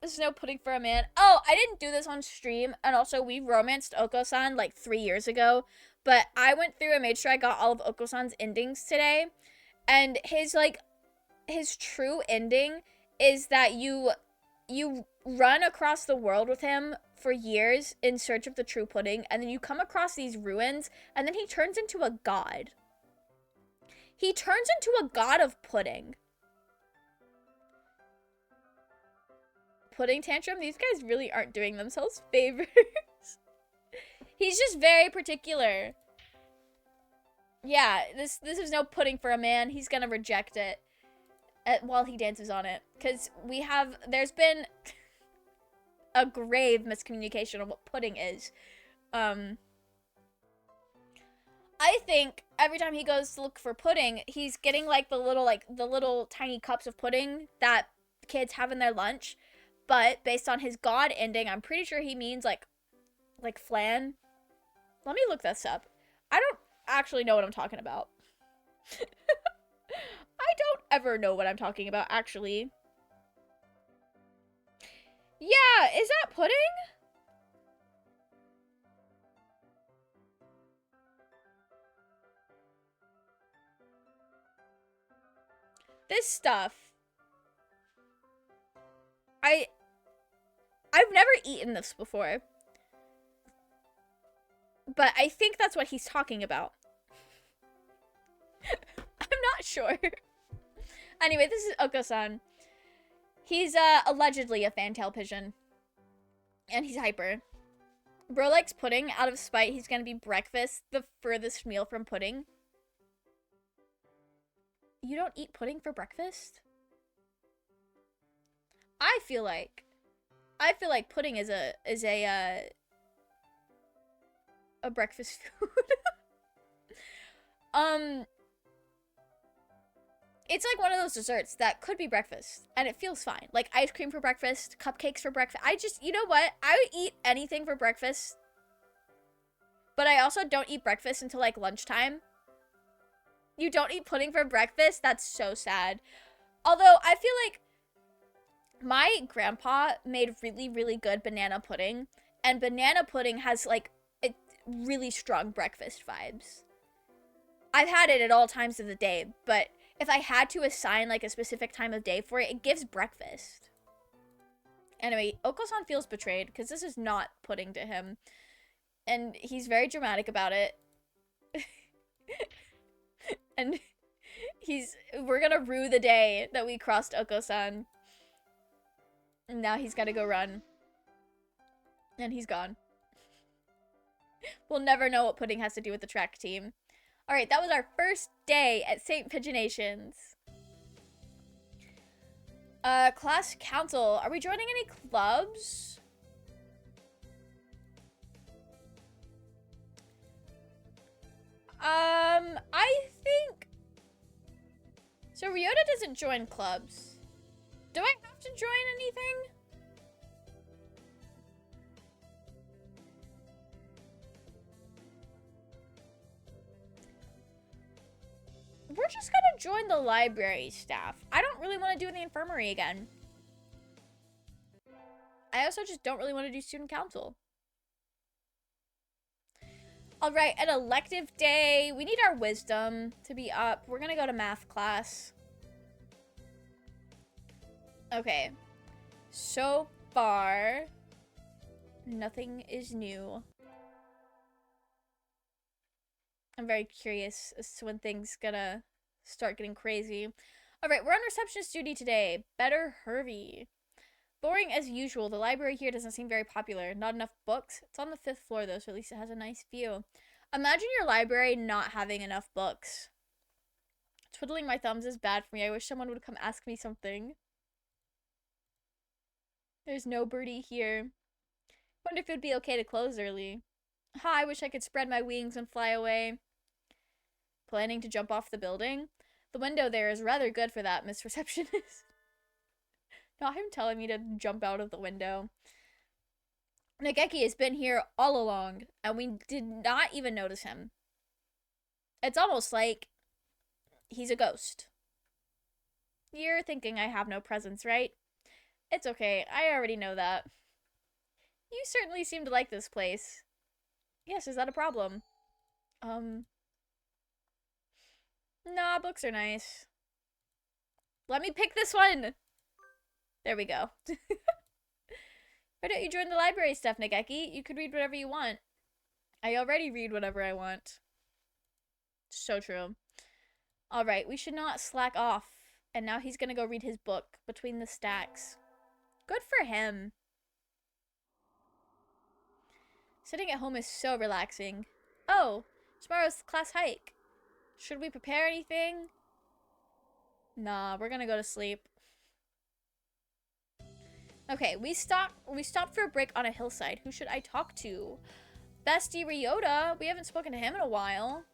There's no pudding for a man. Oh, I didn't do this on stream, and also we romanced Oko-san like 3 years ago, but I went through and made sure I got all of Oko-san's endings today, and his true ending is that you run across the world with him for years in search of the true pudding, and then you come across these ruins, and then he turns into a god. He turns into a god of pudding. Pudding tantrum? These guys really aren't doing themselves favors. He's just very particular. Yeah, this is no pudding for a man. He's gonna reject it while he dances on it. Because there's been a grave miscommunication on what pudding is. Um, I think every time he goes to look for pudding, he's getting like the little tiny cups of pudding that kids have in their lunch. But based on his God ending, I'm pretty sure he means like flan. Let me look this up. I don't actually know what I'm talking about. I don't ever know what I'm talking about, actually. Yeah, is that pudding? This stuff. I I've never eaten this before. But I think that's what he's talking about. I'm not sure. Anyway, this is Oko-san. He's allegedly a fantail pigeon. And he's hyper. Bro likes pudding. Out of spite, he's gonna be breakfast, the furthest meal from pudding. You don't eat pudding for breakfast? I feel like pudding is a breakfast food. It's like one of those desserts that could be breakfast and it feels fine. Like ice cream for breakfast, cupcakes for breakfast. You know what? I would eat anything for breakfast. But I also don't eat breakfast until like lunchtime. You don't eat pudding for breakfast? That's so sad. Although I feel like my grandpa made really, really good banana pudding. And banana pudding has like really strong breakfast vibes. I've had it at all times of the day, but if I had to assign like a specific time of day for it, it gives breakfast. Anyway, Oko-san feels betrayed because this is not pudding to him. And he's very dramatic about it. And we're gonna rue the day that we crossed Oko-san. And now he's gotta go run. And he's gone. We'll never know what pudding has to do with the track team. Alright, that was our first day at St. Pigeonations. Class council. Are we joining any clubs? I think... So Ryota doesn't join clubs. Do I have to join anything? We're just gonna join the library staff. I don't really want to do the infirmary again. I also just don't really want to do student council. All right, an elective day. We need our wisdom to be up. We're gonna go to math class. Okay. So far, nothing is new. I'm very curious as to when things gonna start getting crazy. All right, we're on receptionist duty today. Better Hervey. Boring as usual. The library here doesn't seem very popular. Not enough books. It's on the 5th floor though, so at least it has a nice view. Imagine your library not having enough books. Twiddling my thumbs is bad for me. I wish someone would come ask me something. There's no birdie here. Wonder if it would be okay to close early. Ha, I wish I could spread my wings and fly away. Planning to jump off the building? The window there is rather good for that, Miss Receptionist. Not him telling me to jump out of the window. Nageki has been here all along, and we did not even notice him. It's almost like he's a ghost. You're thinking I have no presence, right? It's okay, I already know that. You certainly seem to like this place. Yes, is that a problem? Nah, books are nice. Let me pick this one! There we go. Why don't you join the library stuff, Nageki? You could read whatever you want. I already read whatever I want. So true. Alright, we should not slack off. And now he's gonna go read his book, Between the Stacks. Good for him. Sitting at home is so relaxing. Oh, tomorrow's class hike. Should we prepare anything? Nah, we're gonna go to sleep. Okay, we stopped for a break on a hillside. Who should I talk to? Bestie Ryota. We haven't spoken to him in a while.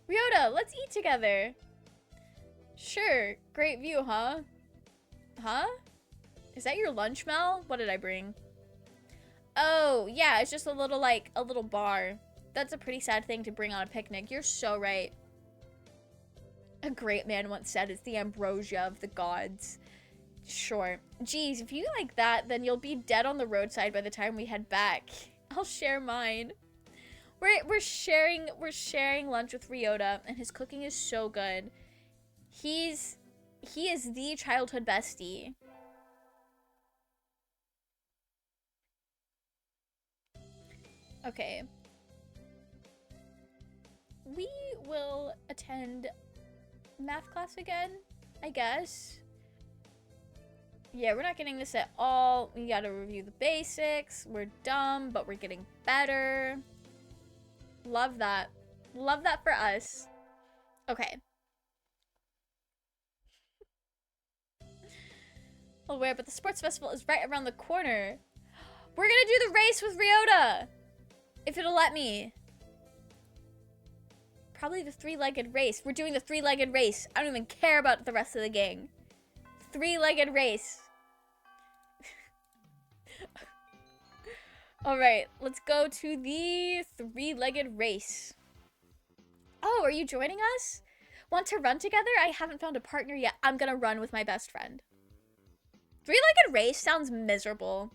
Ryota, let's eat together. Sure. Great view, huh? Huh? Is that your lunch, Mel? What did I bring? Oh, yeah, it's just a little, like, a little bar. That's a pretty sad thing to bring on a picnic. You're so right. A great man once said it's the ambrosia of the gods. Sure. Geez, if you like that, then you'll be dead on the roadside by the time we head back. I'll share mine. We're sharing lunch with Ryota, and his cooking is so good. He is the childhood bestie. Okay. We will attend math class again, I guess. Yeah, we're not getting this at all. We gotta review the basics. We're dumb, but we're getting better. Love that. Love that for us. Okay. Aware, but the sports festival is right around the corner. We're gonna do the race with Ryota! If it'll let me. Probably the three-legged race. We're doing the three-legged race. I don't even care about the rest of the gang. Three-legged race. Alright, let's go to the three-legged race. Oh, are you joining us? Want to run together? I haven't found a partner yet. I'm gonna run with my best friend. Three-legged race sounds miserable.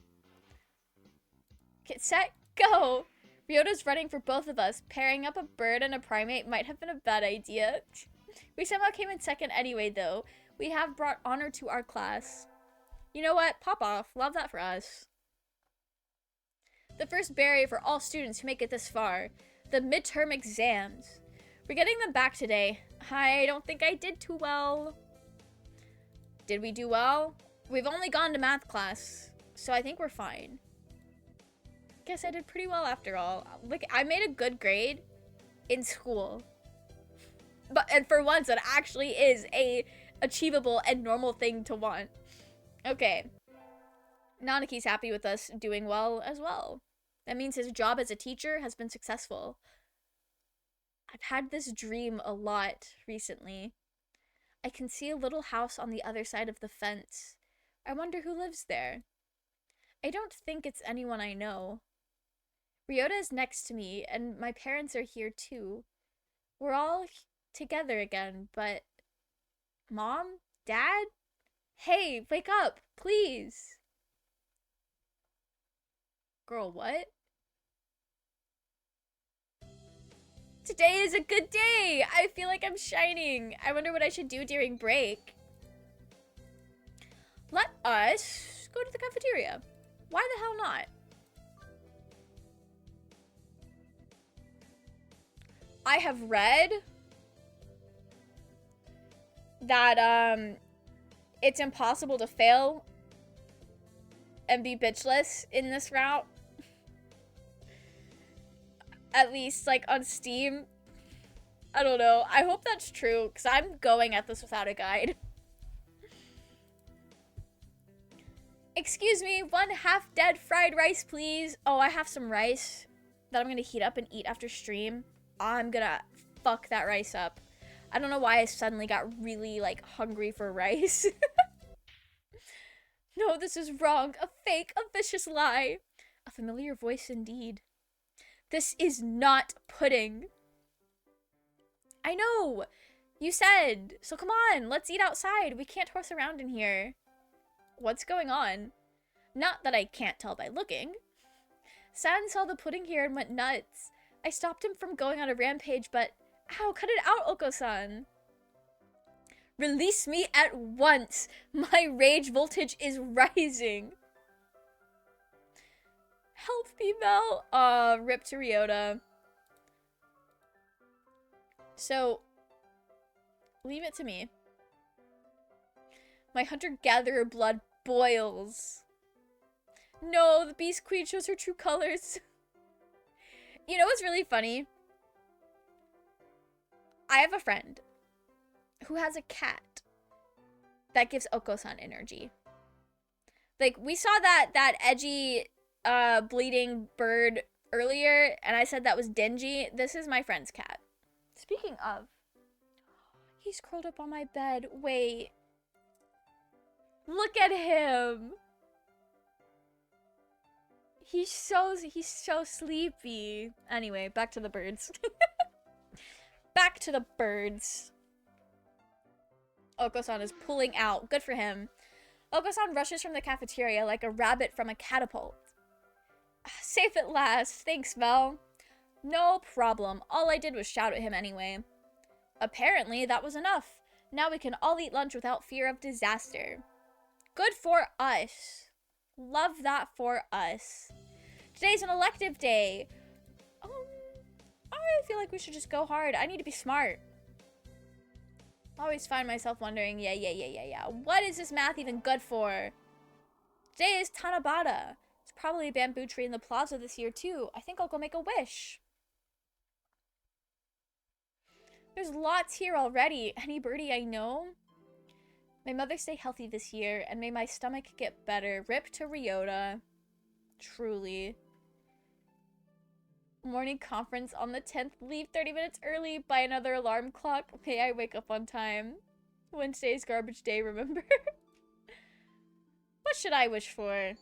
Get set, go! Ryota's running for both of us. Pairing up a bird and a primate might have been a bad idea. We somehow came in second anyway, though. We have brought honor to our class. You know what? Pop off. Love that for us. The first barrier for all students who make it this far. The midterm exams. We're getting them back today. I don't think I did too well. Did we do well? We've only gone to math class, so I think we're fine. Guess I did pretty well after all. Look, I made a good grade in school. And for once, that actually is a achievable and normal thing to want. Okay. Nanaki's happy with us doing well as well. That means his job as a teacher has been successful. I've had this dream a lot recently. I can see a little house on the other side of the fence. I wonder who lives there. I don't think it's anyone I know. Ryota is next to me, and my parents are here too. We're all together again, but... Mom? Dad? Hey, wake up, please! Girl, what? Today is a good day! I feel like I'm shining. I wonder what I should do during break. Let us go to the cafeteria. Why the hell not? I have read that it's impossible to fail and be bitchless in this route. At least, like, on Steam. I don't know. I hope that's true, because I'm going at this without a guide. Excuse me, 1 half-dead fried rice, please. Oh, I have some rice that I'm going to heat up and eat after stream. I'm going to fuck that rice up. I don't know why I suddenly got really, like, hungry for rice. No, this is wrong. A fake, a vicious lie. A familiar voice indeed. This is not pudding. I know. You said. So come on, let's eat outside. We can't horse around in here. What's going on? Not that I can't tell by looking. San saw the pudding here and went nuts. I stopped him from going on a rampage, but... Ow, cut it out, Oko-san. Release me at once. My rage voltage is rising. Help me, Mel. Rip to Ryota. So, leave it to me. My hunter-gatherer blood boils. No, the Beast Queen shows her true colors. You know what's really funny? I have a friend who has a cat that gives Oko-san energy. Like, we saw that edgy, bleeding bird earlier, and I said that was dingy. This is my friend's cat. Speaking of, he's curled up on my bed. Wait. Look at him. He's so sleepy. Anyway, back to the birds. Back to the birds. Oko-san is pulling out. Good for him. Oko-san rushes from the cafeteria like a rabbit from a catapult. Safe at last. Thanks, Vel. No problem. All I did was shout at him anyway. Apparently, that was enough. Now we can all eat lunch without fear of disaster. Good for us. Love that for us. Today's an elective day. I feel like we should just go hard. I need to be smart. I always find myself wondering, yeah. What is this math even good for? Today is Tanabata. It's probably a bamboo tree in the plaza this year, too. I think I'll go make a wish. There's lots here already. Any birdie I know? May mother stay healthy this year, and may my stomach get better. Rip to Ryota. Truly. Morning conference on the 10th. Leave 30 minutes early. Buy another alarm clock. May I wake up on time. Wednesday's garbage day, remember? What should I wish for?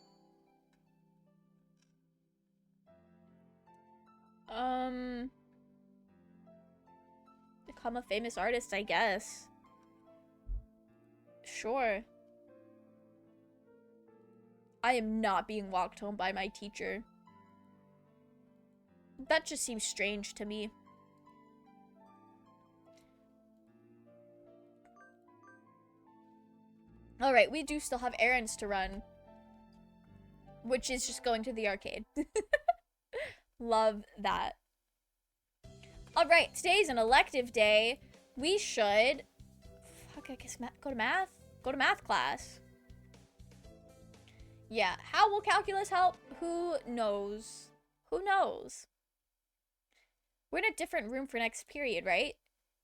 Become a famous artist, I guess. Sure. I am not being walked home by my teacher. That just seems strange to me. Alright, we do still have errands to run. Which is just going to the arcade. Love that. Alright, today's an elective day. We should... Fuck, I guess go to math? Go to math class. Yeah, how will calculus help? Who knows? Who knows? We're in a different room for next period, right?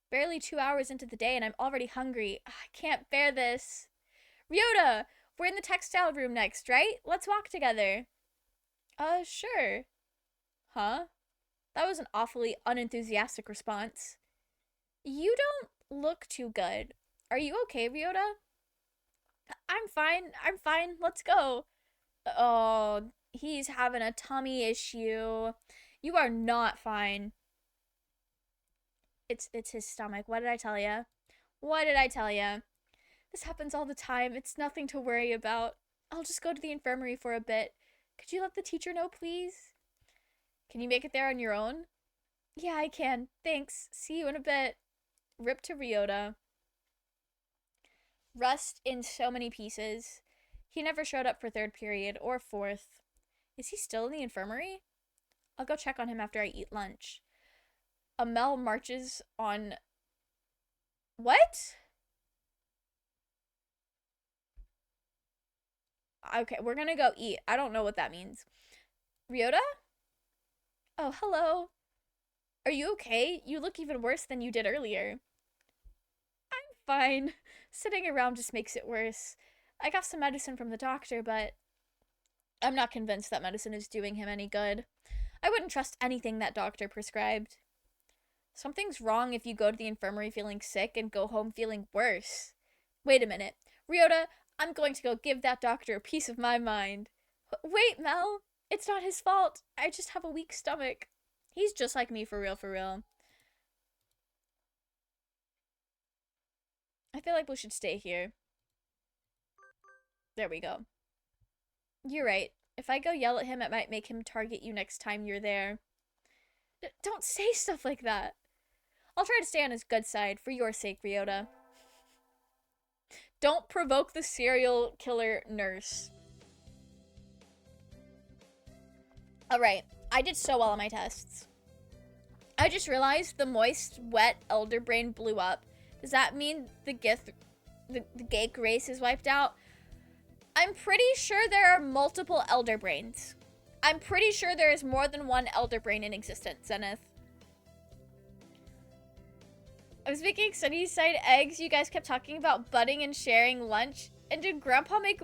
Barely 2 hours into the day and I'm already hungry. I can't bear this. Ryota, we're in the textile room next, right? Let's walk together. Sure. Huh? That was an awfully unenthusiastic response. You don't look too good. Are you okay, Ryota? I'm fine. Let's go. Oh, he's having a tummy issue. You are not fine. It's his stomach. What did I tell you? What did I tell you? This happens all the time. It's nothing to worry about. I'll just go to the infirmary for a bit. Could you let the teacher know, please? Can you make it there on your own? Yeah, I can. Thanks. See you in a bit. Rip to Ryota. Rust in so many pieces. He never showed up for third period or fourth. Is he still in the infirmary? I'll go check on him after I eat lunch. Amel marches on... What? Okay, we're gonna go eat. I don't know what that means. Ryota? Oh, hello. Are you okay? You look even worse than you did earlier. I'm fine. Sitting around just makes it worse. I got some medicine from the doctor, but I'm not convinced that medicine is doing him any good. I wouldn't trust anything that doctor prescribed. Something's wrong if you go to the infirmary feeling sick and go home feeling worse. Wait a minute. Ryota, I'm going to go give that doctor a piece of my mind. Wait, Mel. It's not his fault. I just have a weak stomach. He's just like me, for real, for real. I feel like we should stay here. There we go. You're right. If I go yell at him, it might make him target you next time you're there. Don't say stuff like that. I'll try to stay on his good side, for your sake, Ryota. Don't provoke the serial killer nurse. Alright, I did so well on my tests. I just realized the moist, wet elder brain blew up. Does that mean the Geik race is wiped out? I'm pretty sure there are multiple elder brains. I'm pretty sure there is more than one elder brain in existence, Zenith. I was making Sunnyside eggs. You guys kept talking about budding and sharing lunch. And did Grandpa make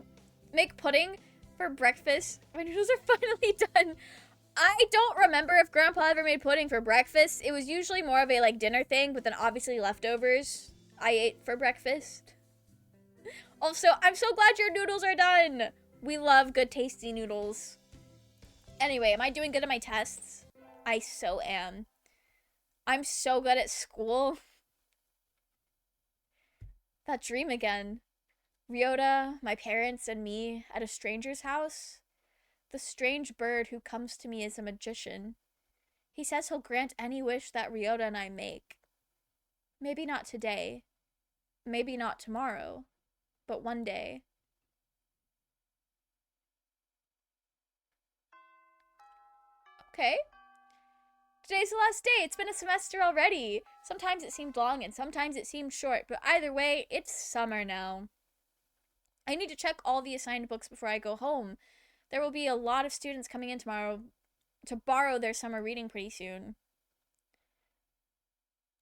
make pudding for breakfast. My noodles are finally done. I don't remember if Grandpa ever made pudding for breakfast. It was usually more of a like dinner thing, but then obviously leftovers I ate for breakfast. Also, I'm so glad your noodles are done. We love good tasty noodles. Anyway, am I doing good at my tests? I so am. I'm so good at school. That dream again. Ryota, my parents, and me at a stranger's house. The strange bird who comes to me as a magician. He says he'll grant any wish that Ryota and I make. Maybe not today. Maybe not tomorrow. But one day. Okay. Today's the last day. It's been a semester already. Sometimes it seemed long and sometimes it seemed short, but either way, it's summer now. I need to check all the assigned books before I go home. There will be a lot of students coming in tomorrow to borrow their summer reading pretty soon.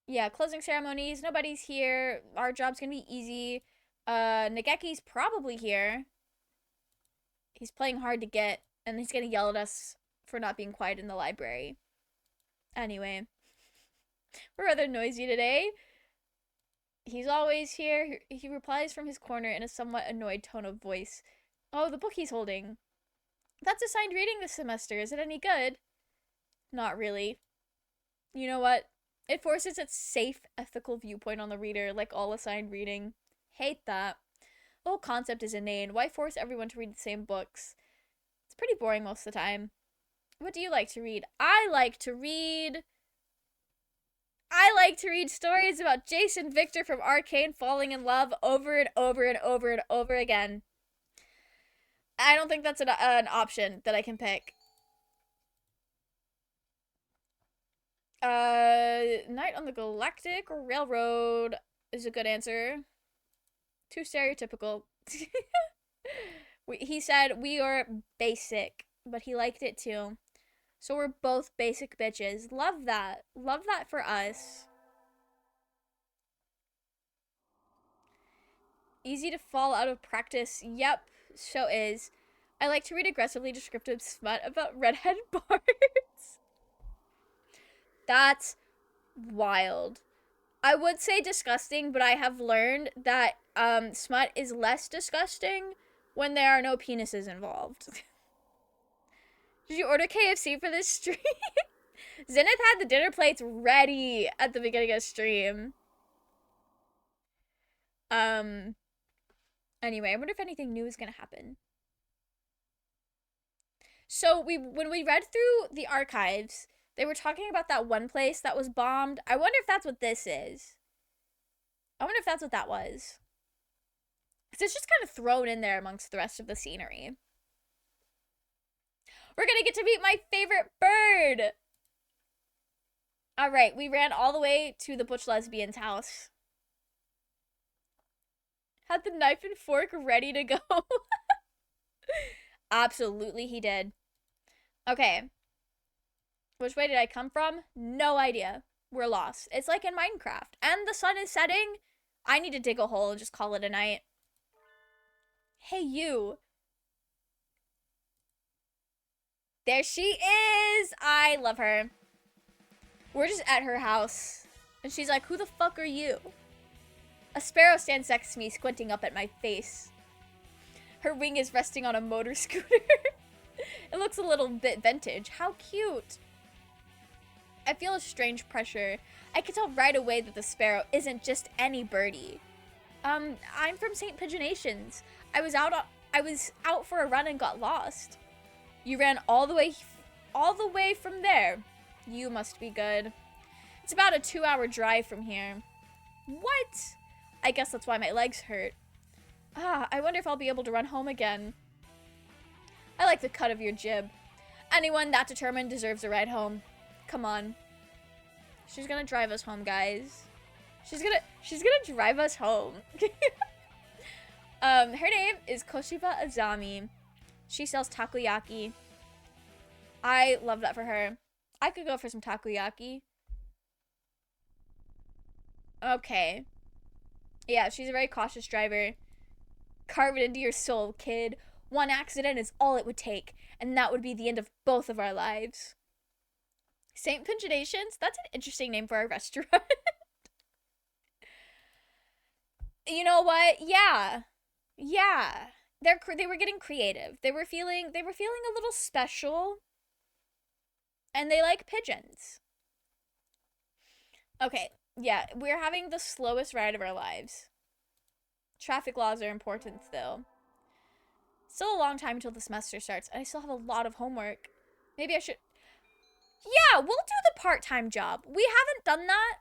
Yeah, closing ceremonies. Nobody's here. Our job's gonna be easy. Nageki's probably here. He's playing hard to get, and he's gonna yell at us for not being quiet in the library. Anyway, we're rather noisy today. He's always here. He replies from his corner in a somewhat annoyed tone of voice. Oh, the book he's holding. That's assigned reading this semester. Is it any good? Not really. You know what? It forces its safe, ethical viewpoint on the reader, like all assigned reading. Hate that. The whole concept is inane. Why force everyone to read the same books? It's pretty boring most of the time. What do you like to read? I like to read stories about Jason Victor from Arcane falling in love over and over and over and over again. I don't think that's an option that I can pick. Night on the Galactic Railroad is a good answer. Too stereotypical. He said we are basic, but he liked it too. So we're both basic bitches. Love that. Love that for us. Easy to fall out of practice. Yep, so is. I like to read aggressively descriptive smut about redhead bards. That's wild. I would say disgusting, but I have learned that smut is less disgusting when there are no penises involved. Did you order KFC for this stream? Zenith had the dinner plates ready at the beginning of stream. Anyway, I wonder if anything new is gonna happen. So when we read through the archives, they were talking about that one place that was bombed. I wonder if that's what this is. I wonder if that's what that was. Because it's just kind of thrown in there amongst the rest of the scenery. We're gonna get to meet my favorite bird! Alright, we ran all the way to the butch lesbian's house. Had the knife and fork ready to go. Absolutely he did. Okay. Which way did I come from? No idea. We're lost. It's like in Minecraft. And the sun is setting. I need to dig a hole and just call it a night. Hey, you. There she is. I love her. We're just at her house. And she's like, who the fuck are you? A sparrow stands next to me, squinting up at my face. Her wing is resting on a motor scooter. It looks a little bit vintage. How cute. I feel a strange pressure. I can tell right away that the sparrow isn't just any birdie. I'm from St. Pigeonations. I was out for a run and got lost. You ran all the way from there. You must be good. It's about a 2-hour drive from here. What? I guess that's why my legs hurt. I wonder if I'll be able to run home again. I like the cut of your jib. Anyone that determined deserves a ride home. Come on. She's gonna drive us home, guys. She's gonna drive us home. Her name is Koshiba Azami. She sells takoyaki. I love that for her. I could go for some takoyaki. Okay. Yeah, she's a very cautious driver. Carve it into your soul, kid. One accident is all it would take, and that would be the end of both of our lives. St. Pigeonations? That's an interesting name for our restaurant. You know what? Yeah. Yeah. They were getting creative. They were feeling a little special, and they like pigeons. Okay. Yeah, we're having the slowest ride of our lives. Traffic laws are important though. Still a long time until the semester starts, and I still have a lot of homework. Maybe I should... Yeah, we'll do the part-time job. We haven't done that.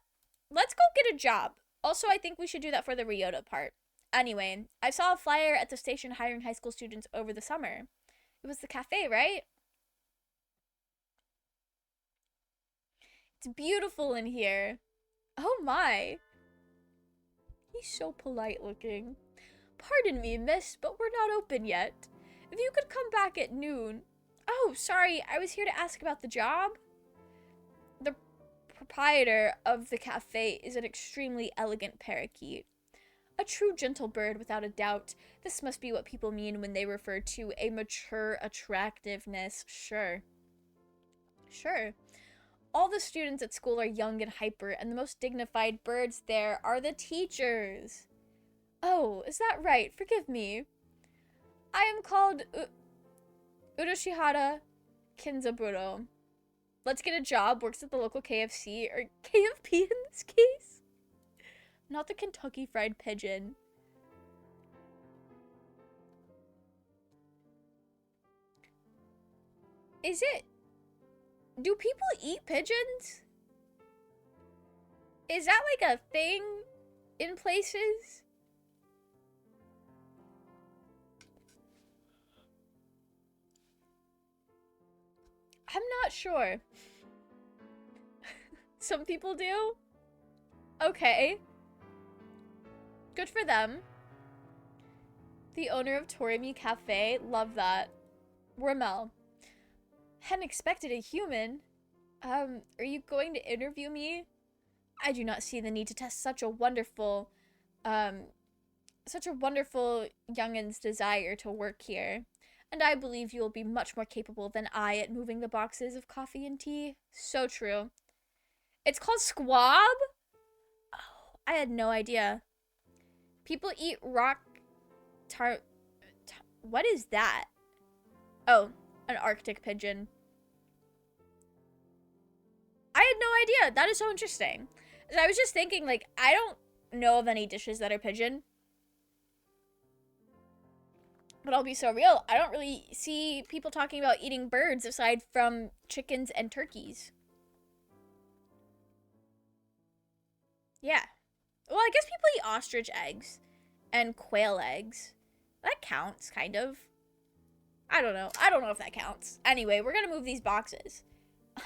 Let's go get a job. Also, I think we should do that for the Ryota part. Anyway, I saw a flyer at the station hiring high school students over the summer. It was the cafe, right? It's beautiful in here. Oh my. He's so polite looking. Pardon me, miss, but we're not open yet. If you could come back at noon. Oh, sorry, I was here to ask about the job. The proprietor of the cafe is an extremely elegant parakeet. A true gentle bird, without a doubt. This must be what people mean when they refer to a mature attractiveness. Sure. Sure. All the students at school are young and hyper, and the most dignified birds there are the teachers. Oh, is that right? Forgive me. I am called Uroshihara Kinzaburo. Let's get a job, works at the local KFC, or KFP in this case. Not the Kentucky Fried Pigeon. Is it? Do people eat pigeons? Is that like a thing in places? I'm not sure. Some people do? Okay. Good for them. The owner of Torimi Cafe. Love that. Ramel. Hadn't expected a human. Are you going to interview me? I do not see the need to test such a wonderful youngin's desire to work here. And I believe you will be much more capable than I at moving the boxes of coffee and tea. So true. It's called squab? Oh, I had no idea. People eat what is that? Oh, an Arctic pigeon. I had no idea. That is so interesting. I was just thinking, like, I don't know of any dishes that are pigeon. But I'll be so real, I don't really see people talking about eating birds aside from chickens and turkeys. Yeah. Well, I guess people eat ostrich eggs and quail eggs. That counts, kind of. I don't know. I don't know if that counts. Anyway, we're gonna move these boxes.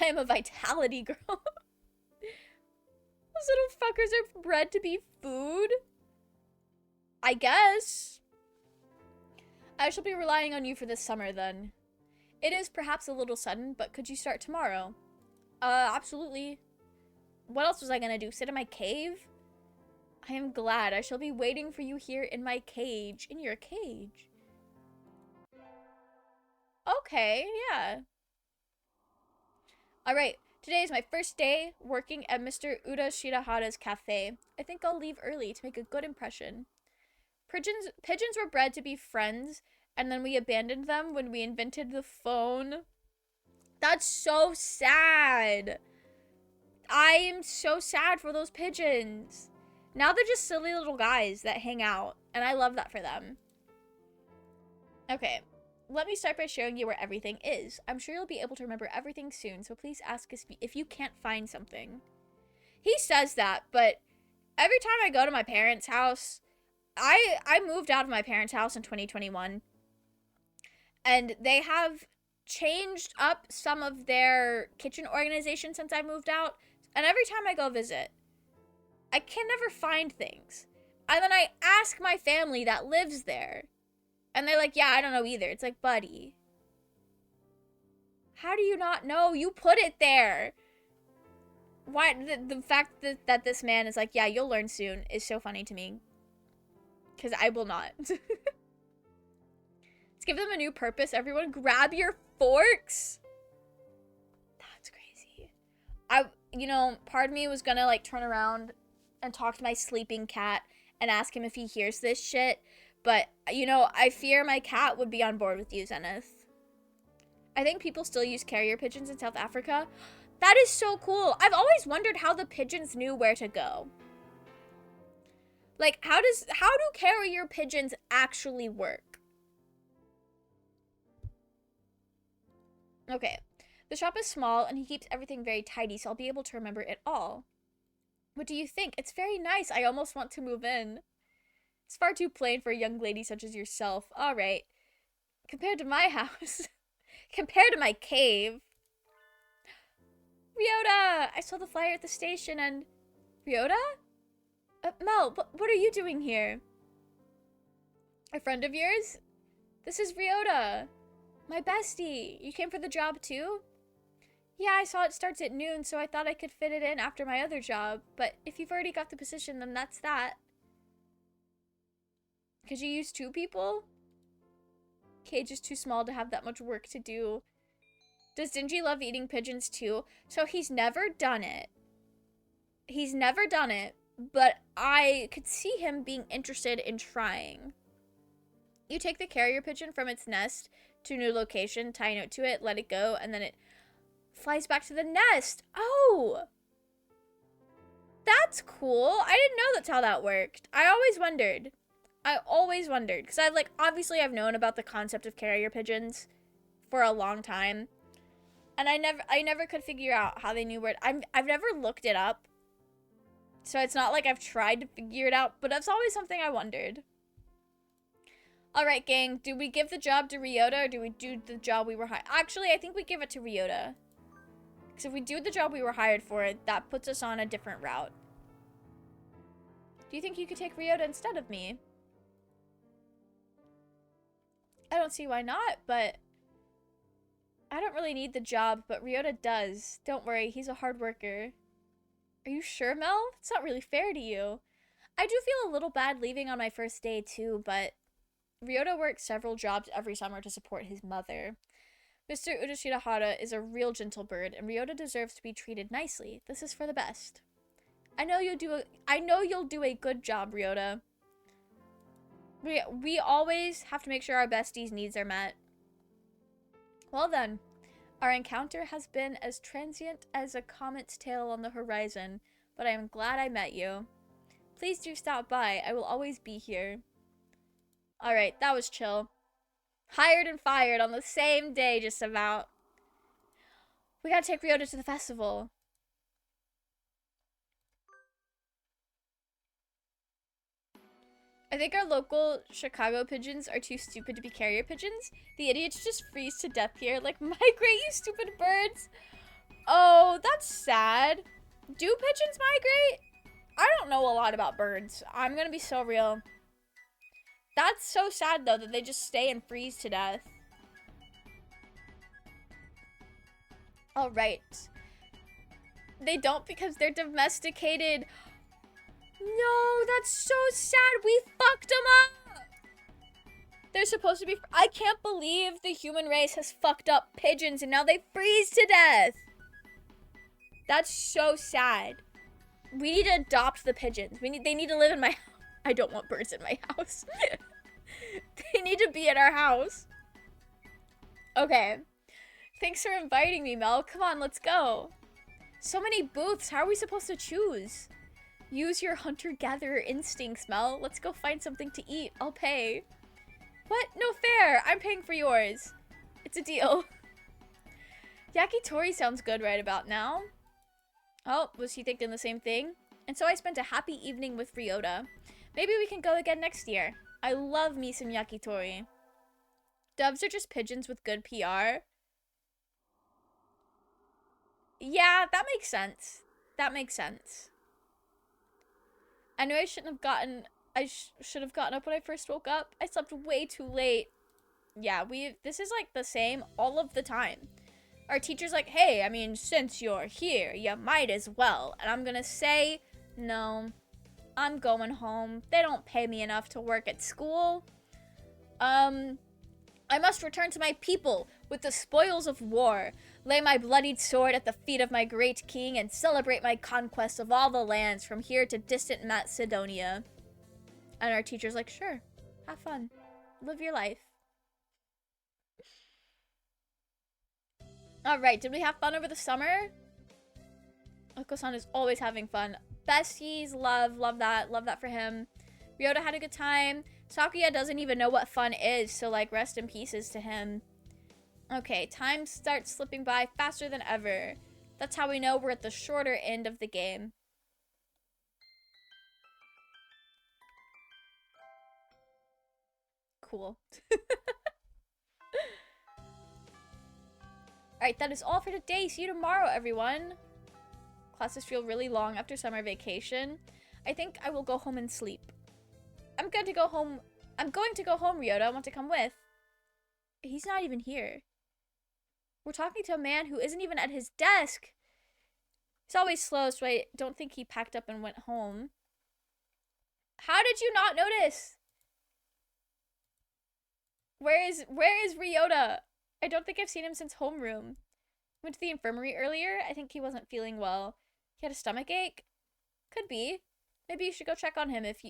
I am a vitality girl. Those little fuckers are bred to be food? I guess. I shall be relying on you for this summer, then. It is perhaps a little sudden, but could you start tomorrow? Absolutely. What else was I gonna do? Sit in my cave? I am glad. I shall be waiting for you here in my cage. In your cage. Okay, yeah. Alright, today is my first day working at Mr. Uda Shirahara's cafe. I think I'll leave early to make a good impression. Pigeons were bred to be friends, and then we abandoned them when we invented the phone. That's so sad. I am so sad for those pigeons. Now they're just silly little guys that hang out, and I love that for them. Okay, let me start by showing you where everything is. I'm sure you'll be able to remember everything soon, so please ask us if you can't find something. He says that, but every time I go to my parents' house, I moved out of my parents' house in 2021, and they have changed up some of their kitchen organization since I moved out, and every time I go visit, I can never find things. And then I ask my family that lives there, and they're like, yeah, I don't know either. It's like, buddy, how do you not know? You put it there. Why? The fact that this man is like, yeah, you'll learn soon is so funny to me. Because I will not. It's Give them a new purpose. Everyone grab your forks. That's crazy. Part of me was gonna like turn around and talk to my sleeping cat and ask him if he hears this shit. But, I fear my cat would be on board with you, Zenith. I think people still use carrier pigeons in South Africa. That is so cool. I've always wondered how the pigeons knew where to go. Like, how do carrier pigeons actually work? Okay. The shop is small, and he keeps everything very tidy, so I'll be able to remember it all. What do you think? It's very nice. I almost want to move in. It's far too plain for a young lady such as yourself. All right. Compared to my house. Compared to my cave. Ryota! I saw the flyer at the station and... Ryota? Mel, what are you doing here? A friend of yours? This is Ryota. My bestie. You came for the job too? Yeah, I saw it starts at noon, so I thought I could fit it in after my other job. But if you've already got the position, then that's that. Could you use 2 people? Cage is too small to have that much work to do. Does Dingy love eating pigeons too? So he's never done it. He's never done it, but I could see him being interested in trying. You take the carrier pigeon from its nest to a new location, tie a note to it, let it go, and then it flies back to the nest. Oh! That's cool. I didn't know that's how that worked. I always wondered, because I've known about the concept of carrier pigeons for a long time. And I never could figure out how they knew where I've never looked it up. So it's not like I've tried to figure it out, but that's always something I wondered. Alright, gang, do we give the job to Ryota or do we do the job we were hired? Actually, I think we give it to Ryota. Because if we do the job we were hired for, that puts us on a different route. Do you think you could take Ryota instead of me? I don't see why not, but I don't really need the job, but Ryota does. Don't worry, he's a hard worker. Are you sure, Mel? It's not really fair to you. I do feel a little bad leaving on my first day too, but Ryota works several jobs every summer to support his mother. Mr. Udashirahara is a real gentle bird, and Ryota deserves to be treated nicely. This is for the best. I know you'll do a good job, Ryota. We always have to make sure our besties' needs are met. Well then, our encounter has been as transient as a comet's tail on the horizon, but I am glad I met you. Please do stop by. I will always be here. Alright, that was chill. Hired and fired on the same day, just about. We gotta take Ryota to the festival. I think our local Chicago pigeons are too stupid to be carrier pigeons. The idiots just freeze to death here. Like, migrate, you stupid birds. Oh, that's sad. Do pigeons migrate? I don't know a lot about birds. I'm gonna be so real. That's so sad, though, that they just stay and freeze to death. Alright. They don't because they're domesticated. No, that's so sad. We fucked them up. They're supposed to be... I can't believe the human race has fucked up pigeons and now they freeze to death. That's so sad. We need to adopt the pigeons. They need to live in my house. I don't want birds in my house. They need to be at our house. Okay. Thanks for inviting me, Mel. Come on, let's go. So many booths. How are we supposed to choose? Use your hunter-gatherer instincts, Mel. Let's go find something to eat. I'll pay. What? No fair. I'm paying for yours. It's a deal. Yakitori sounds good right about now. Oh, was he thinking the same thing? And so I spent a happy evening with Ryota. Maybe we can go again next year. I love me some yakitori. Doves are just pigeons with good PR. Yeah, that makes sense. That makes sense. I know I shouldn't have gotten... I should have gotten up when I first woke up. I slept way too late. Yeah, this is like the same all of the time. Our teacher's like, hey, I mean, since you're here, you might as well. And I'm gonna say, no, I'm going home. They don't pay me enough to work at school. I must return to my people with the spoils of war, lay my bloodied sword at the feet of my great king, and celebrate my conquest of all the lands from here to distant Macedonia. And our teacher's like, sure, have fun. Live your life. Alright, did we have fun over the summer? Oko-san is always having fun. Besties, love that for him. Ryota had a good time. Sakuya doesn't even know what fun is, so like rest in pieces to him. Okay, time starts slipping by faster than ever. That's how we know we're at the shorter end of the game. Cool. Alright, that is all for today. See you tomorrow, everyone. Classes feel really long after summer vacation. I think I will go home and sleep. I'm going to go home, Ryota. Want to come with? He's not even here. We're talking to a man who isn't even at his desk. He's always slow, so I don't think he packed up and went home. How did you not notice? Where is Ryota? I don't think I've seen him since homeroom. Went to the infirmary earlier. I think he wasn't feeling well. He had a stomach ache? Could be. Maybe you should go check on him if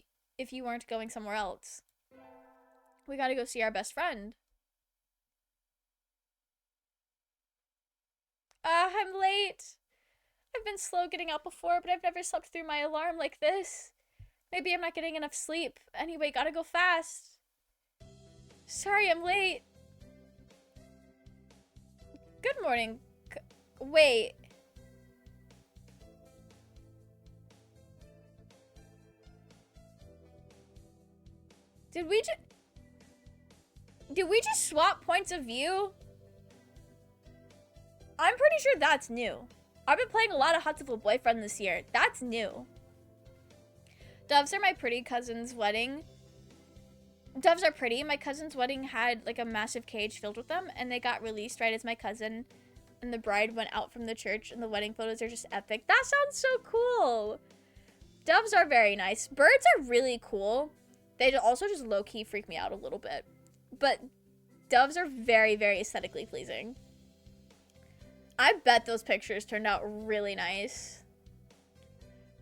you weren't going somewhere else. We gotta go see our best friend. I'm late. I've been slow getting up before, but I've never slept through my alarm like this. Maybe I'm not getting enough sleep. Anyway, gotta go fast. Sorry, I'm late. Good morning. Wait. Did we just swap points of view? I'm pretty sure that's new. I've been playing a lot of Hatsufu Boyfriend this year. That's new. Doves are my pretty cousin's wedding. Doves are pretty. My cousin's wedding had like a massive cage filled with them, and they got released right as my cousin and the bride went out from the church, and the wedding photos are just epic. That sounds so cool. Doves are very nice. Birds are really cool. They also just low-key freak me out a little bit. But doves are very, very aesthetically pleasing. I bet those pictures turned out really nice.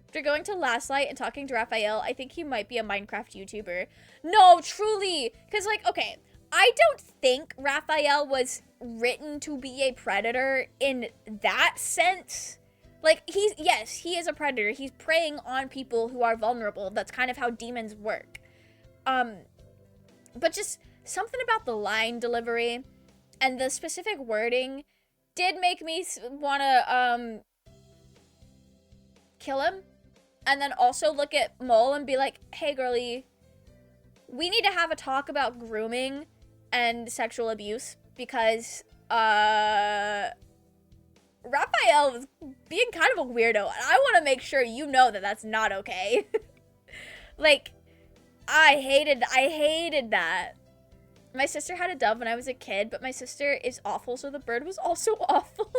After going to Last Light and talking to Raphael, I think he might be a Minecraft YouTuber. No, truly. Because, like, okay, I don't think Raphael was written to be a predator in that sense. Like, yes, he is a predator. He's preying on people who are vulnerable. That's kind of how demons work. But just something about the line delivery and the specific wording did make me want to, kill him. And then also look at Mole and be like, hey, girlie, we need to have a talk about grooming and sexual abuse because, Raphael was being kind of a weirdo. And I want to make sure you know that that's not okay. Like, I hated that. My sister had a dove when I was a kid, but my sister is awful, so the bird was also awful.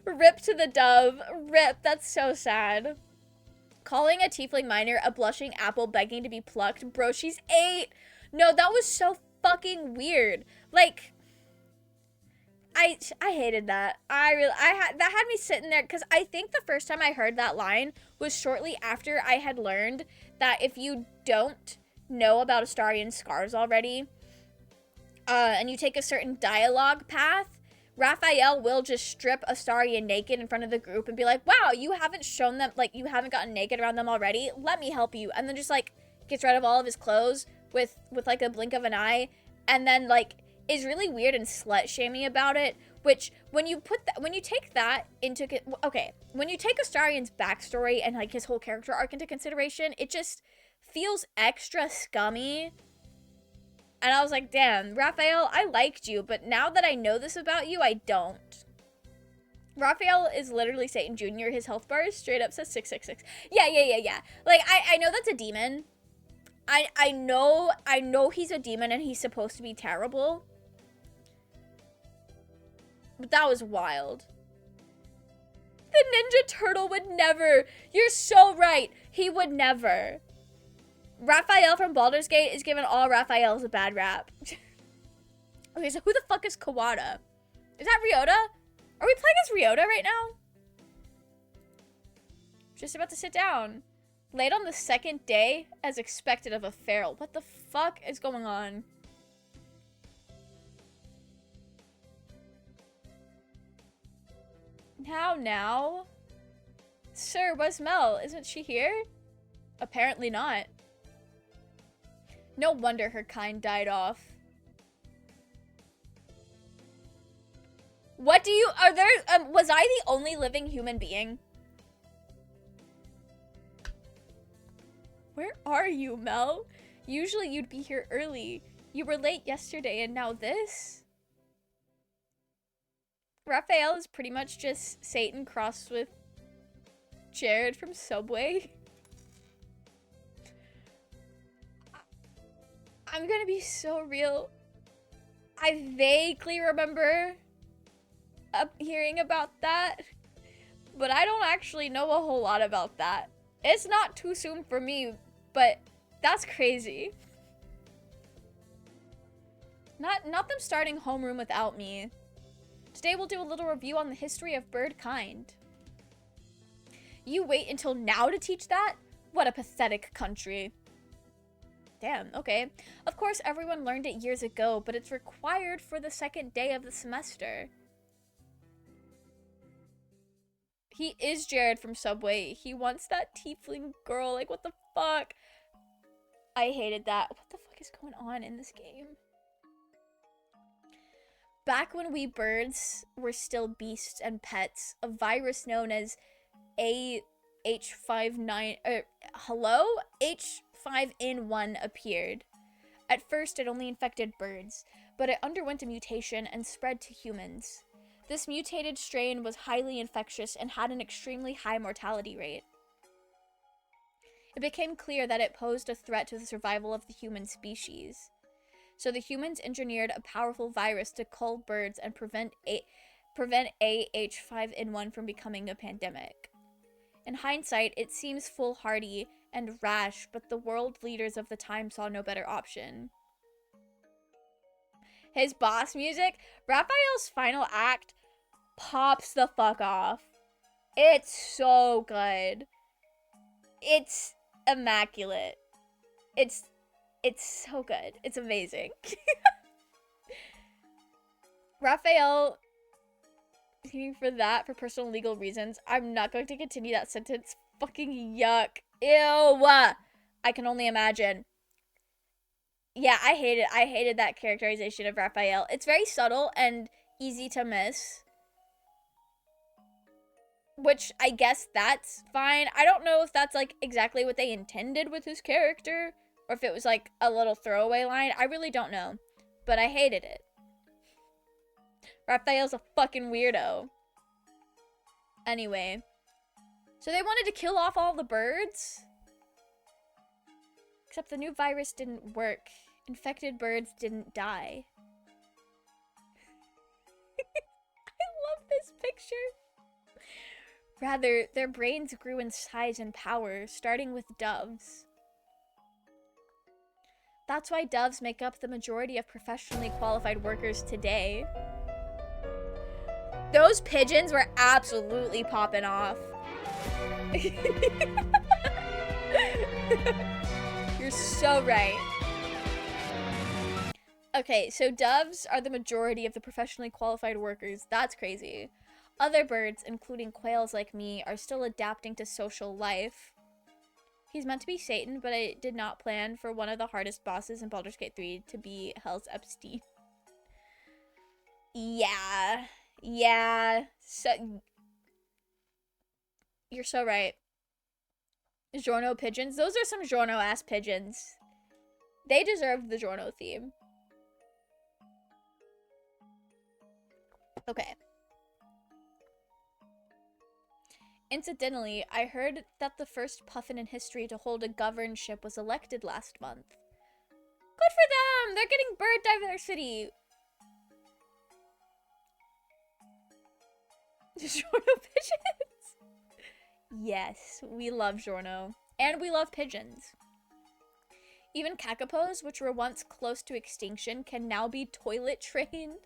Rip to the dove. Rip. That's so sad. Calling a tiefling minor a blushing apple begging to be plucked. Bro, she's 8. No, that was so fucking weird. Like, I hated that. That had me sitting there, because I think the first time I heard that line was shortly after I had learned that if you don't know about Astarion scars already, and you take a certain dialogue path, Raphael will just strip Astarion naked in front of the group and be like, wow, you haven't shown them, like, you haven't gotten naked around them already? Let me help you. And then just, like, gets rid of all of his clothes with like, a blink of an eye, and then, like, is really weird and slut-shaming about it, which, when you take Astarion's backstory and, like, his whole character arc into consideration, it just feels extra scummy. And I was like, damn, Raphael, I liked you, but now that I know this about you, I don't. Raphael is literally Satan Jr. His health bar is straight up says 666. Yeah. Like, I know that's a demon. I know he's a demon and he's supposed to be terrible. But that was wild. The Ninja Turtle would never. You're so right. He would never. Raphael from Baldur's Gate is giving all Raphaels a bad rap. Okay, so who the fuck is Kawada? Is that Ryota? Are we playing as Ryota right now? Just about to sit down. Late on the second day, as expected of a feral. What the fuck is going on? How now? Sir, where's Mel? Isn't she here? Apparently not. No wonder her kind died off. What do you, are there, was I the only living human being? Where are you, Mel? Usually you'd be here early. You were late yesterday and now this? Raphael is pretty much just Satan crossed with Jared from Subway. I'm gonna be so real. I vaguely remember hearing about that, but I don't actually know a whole lot about that. It's not too soon for me, but that's crazy. Not them starting homeroom without me. Today we'll do a little review on the history of bird kind. You wait until now to teach that? What a pathetic country. Damn, okay. Of course everyone learned it years ago, but it's required for the second day of the semester. He is Jared from Subway. He wants that tiefling girl. Like, what the fuck? I hated that. What the fuck is going on in this game? Back when we birds were still beasts and pets, a virus known as H5N1 appeared. At first, it only infected birds, but it underwent a mutation and spread to humans. This mutated strain was highly infectious and had an extremely high mortality rate. It became clear that it posed a threat to the survival of the human species. So the humans engineered a powerful virus to cull birds and prevent AH5N1 from becoming a pandemic. In hindsight, it seems foolhardy and rash, but the world leaders of the time saw no better option. His boss music, Raphael's final act, pops the fuck off. It's so good. It's immaculate. It's so good. It's amazing. Raphael, for that, for personal legal reasons, I'm not going to continue that sentence. Fucking yuck. Ew. I can only imagine. Yeah, I hate it. I hated that characterization of Raphael. It's very subtle and easy to miss. Which, I guess that's fine. I don't know if that's, like, exactly what they intended with his character. Or if it was, like, a little throwaway line. I really don't know. But I hated it. Raphael's a fucking weirdo. Anyway. So they wanted to kill off all the birds? Except the new virus didn't work. Infected birds didn't die. I love this picture. Rather, their brains grew in size and power, starting with doves. That's why doves make up the majority of professionally qualified workers today. Those pigeons were absolutely popping off. You're so right. Okay, so doves are the majority of the professionally qualified workers. That's crazy. Other birds, including quails like me, are still adapting to social life. He's meant to be Satan, but I did not plan for one of the hardest bosses in Baldur's Gate 3 to be Hell's Epstein. Yeah. Yeah. So, you're so right. Giorno pigeons. Those are some Giorno-ass pigeons. They deserve the Giorno theme. Okay. Incidentally, I heard that the first puffin in history to hold a governorship was elected last month. Good for them! They're getting bird diversity! Giorno pigeons? Yes, we love Giorno. And we love pigeons. Even kakapos, which were once close to extinction, can now be toilet trained.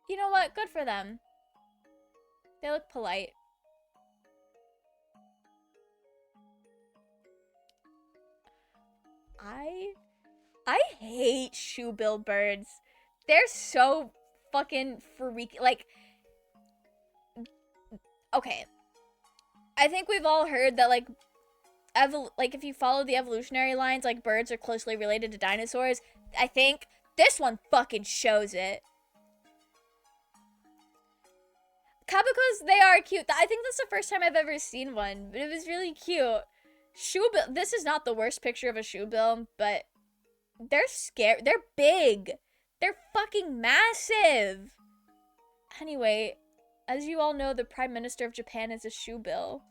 You know what? Good for them. They look polite. I hate shoebill birds. They're so fucking freaky. Like, okay. I think we've all heard that, like, if you follow the evolutionary lines, like, birds are closely related to dinosaurs. I think this one fucking shows it. Kabakos, they are cute. I think that's the first time I've ever seen one, but it was really cute. Shoebill, this is not the worst picture of a shoebill, but they're scary. They're big. They're fucking massive. Anyway, as you all know, the Prime Minister of Japan is a shoebill.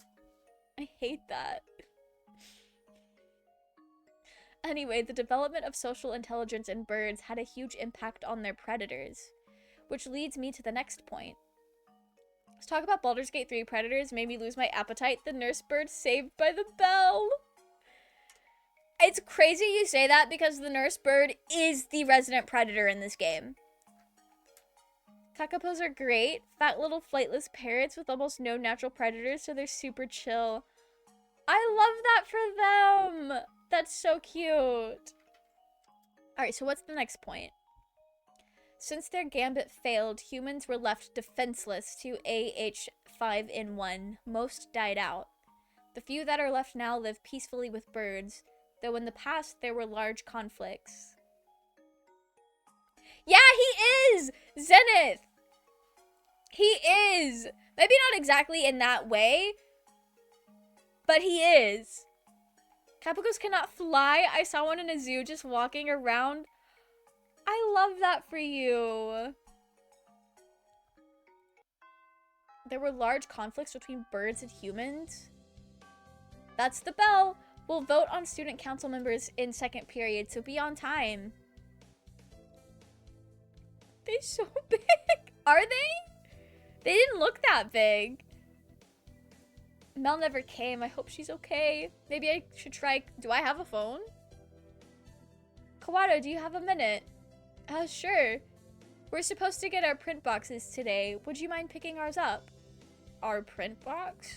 I hate that. Anyway, the development of social intelligence in birds had a huge impact on their predators, which leads me to the next point. Let's talk about Baldur's Gate 3 predators made me lose my appetite. The nurse bird saved by the bell. It's crazy you say that because the nurse bird is the resident predator in this game. Kakapos are great. Fat little flightless parrots with almost no natural predators, so they're super chill. I love that for them. That's so cute. Alright, so what's the next point? Since their gambit failed, humans were left defenseless to AH5N1. Most died out. The few that are left now live peacefully with birds, though in the past there were large conflicts. Yeah, he is! Zenith! He is! Maybe not exactly in that way, but he is. Capicos cannot fly. I saw one in a zoo just walking around. I love that for you. There were large conflicts between birds and humans. That's the bell. We'll vote on student council members in second period, so be on time. They're so big. Are they? They didn't look that big. Mel never came. I hope she's okay. Maybe I should try. Do I have a phone? Kawato, do you have a minute? Sure. We're supposed to get our print boxes today. Would you mind picking ours up? Our print box?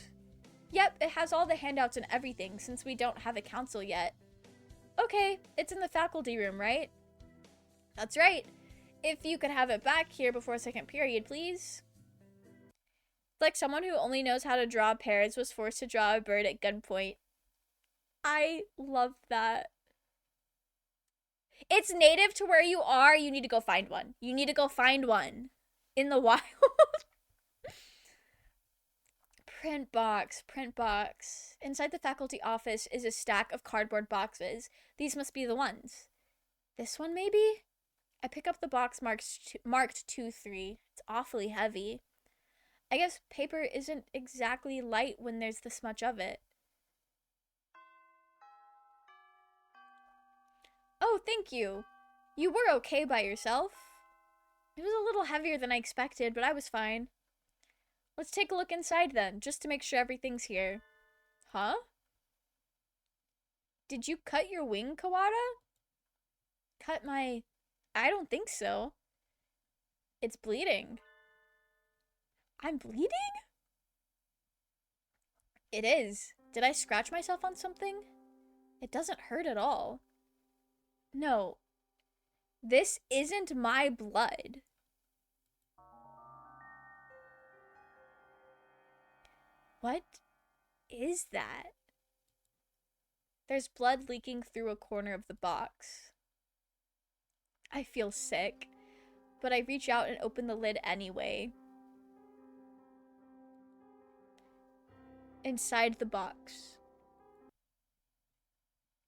Yep, it has all the handouts and everything since we don't have a council yet. Okay, it's in the faculty room, right? That's right. If you could have it back here before second period, please. Like someone who only knows how to draw parrots was forced to draw a bird at gunpoint. I love that. It's native to where you are. You need to go find one. You need to go find one in the wild. Print box, print box. Inside the faculty office is a stack of cardboard boxes. These must be the ones. This one, maybe? I pick up the box marked 2-3. It's awfully heavy. I guess paper isn't exactly light when there's this much of it. Oh, thank you. You were okay by yourself. It was a little heavier than I expected, but I was fine. Let's take a look inside then, just to make sure everything's here. Huh? Did you cut your wing, Kawada? Cut my... I don't think so. It's bleeding. I'm bleeding? It is. Did I scratch myself on something? It doesn't hurt at all. No. This isn't my blood. What is that? There's blood leaking through a corner of the box. I feel sick, but I reach out and open the lid anyway. Inside the box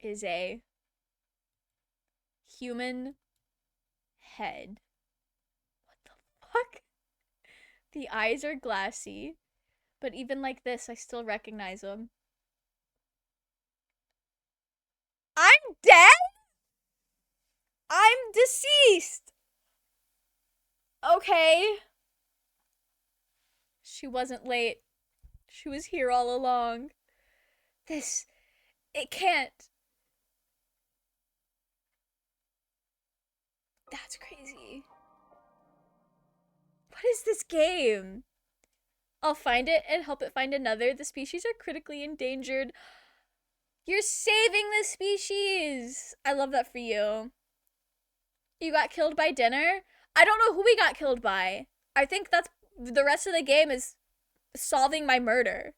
is a human head. What the fuck? The eyes are glassy, but even like this, I still recognize them. I'm dead? I'm deceased! Okay. She wasn't late. She was here all along. It can't. That's crazy. What is this game? I'll find it and help it find another. The species are critically endangered. You're saving the species. I love that for you. You got killed by dinner? I don't know who we got killed by. I think that's the rest of the game is solving my murder.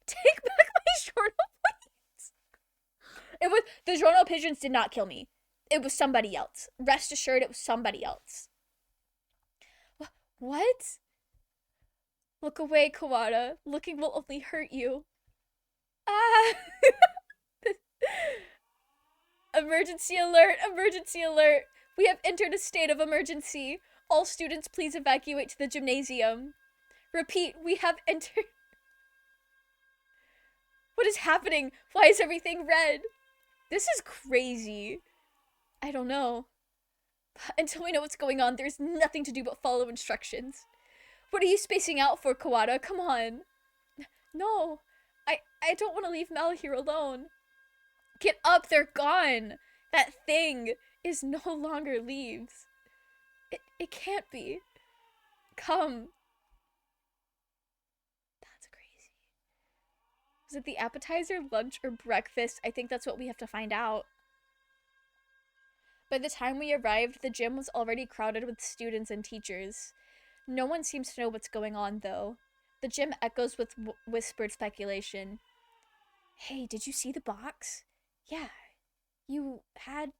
Take back my Giorno plates. It was the Giorno pigeons did not kill me. It was somebody else. Rest assured, it was somebody else. What? Look away, Kawada. Looking will only hurt you. Ah! Emergency alert! Emergency alert! We have entered a state of emergency. All students, please evacuate to the gymnasium. Repeat, we have entered. What is happening? Why is everything red? This is crazy. I don't know. Until we know what's going on, there's nothing to do but follow instructions. What are you spacing out for, Kawada? Come on. No. I don't want to leave Mal here alone. Get up, they're gone. That thing is no longer leaves. It can't be. Come. That's crazy. Was it the appetizer, lunch, or breakfast? I think that's what we have to find out. By the time we arrived, the gym was already crowded with students and teachers. No one seems to know what's going on, though. The gym echoes with whispered speculation. Hey, did you see the box? Yeah. You had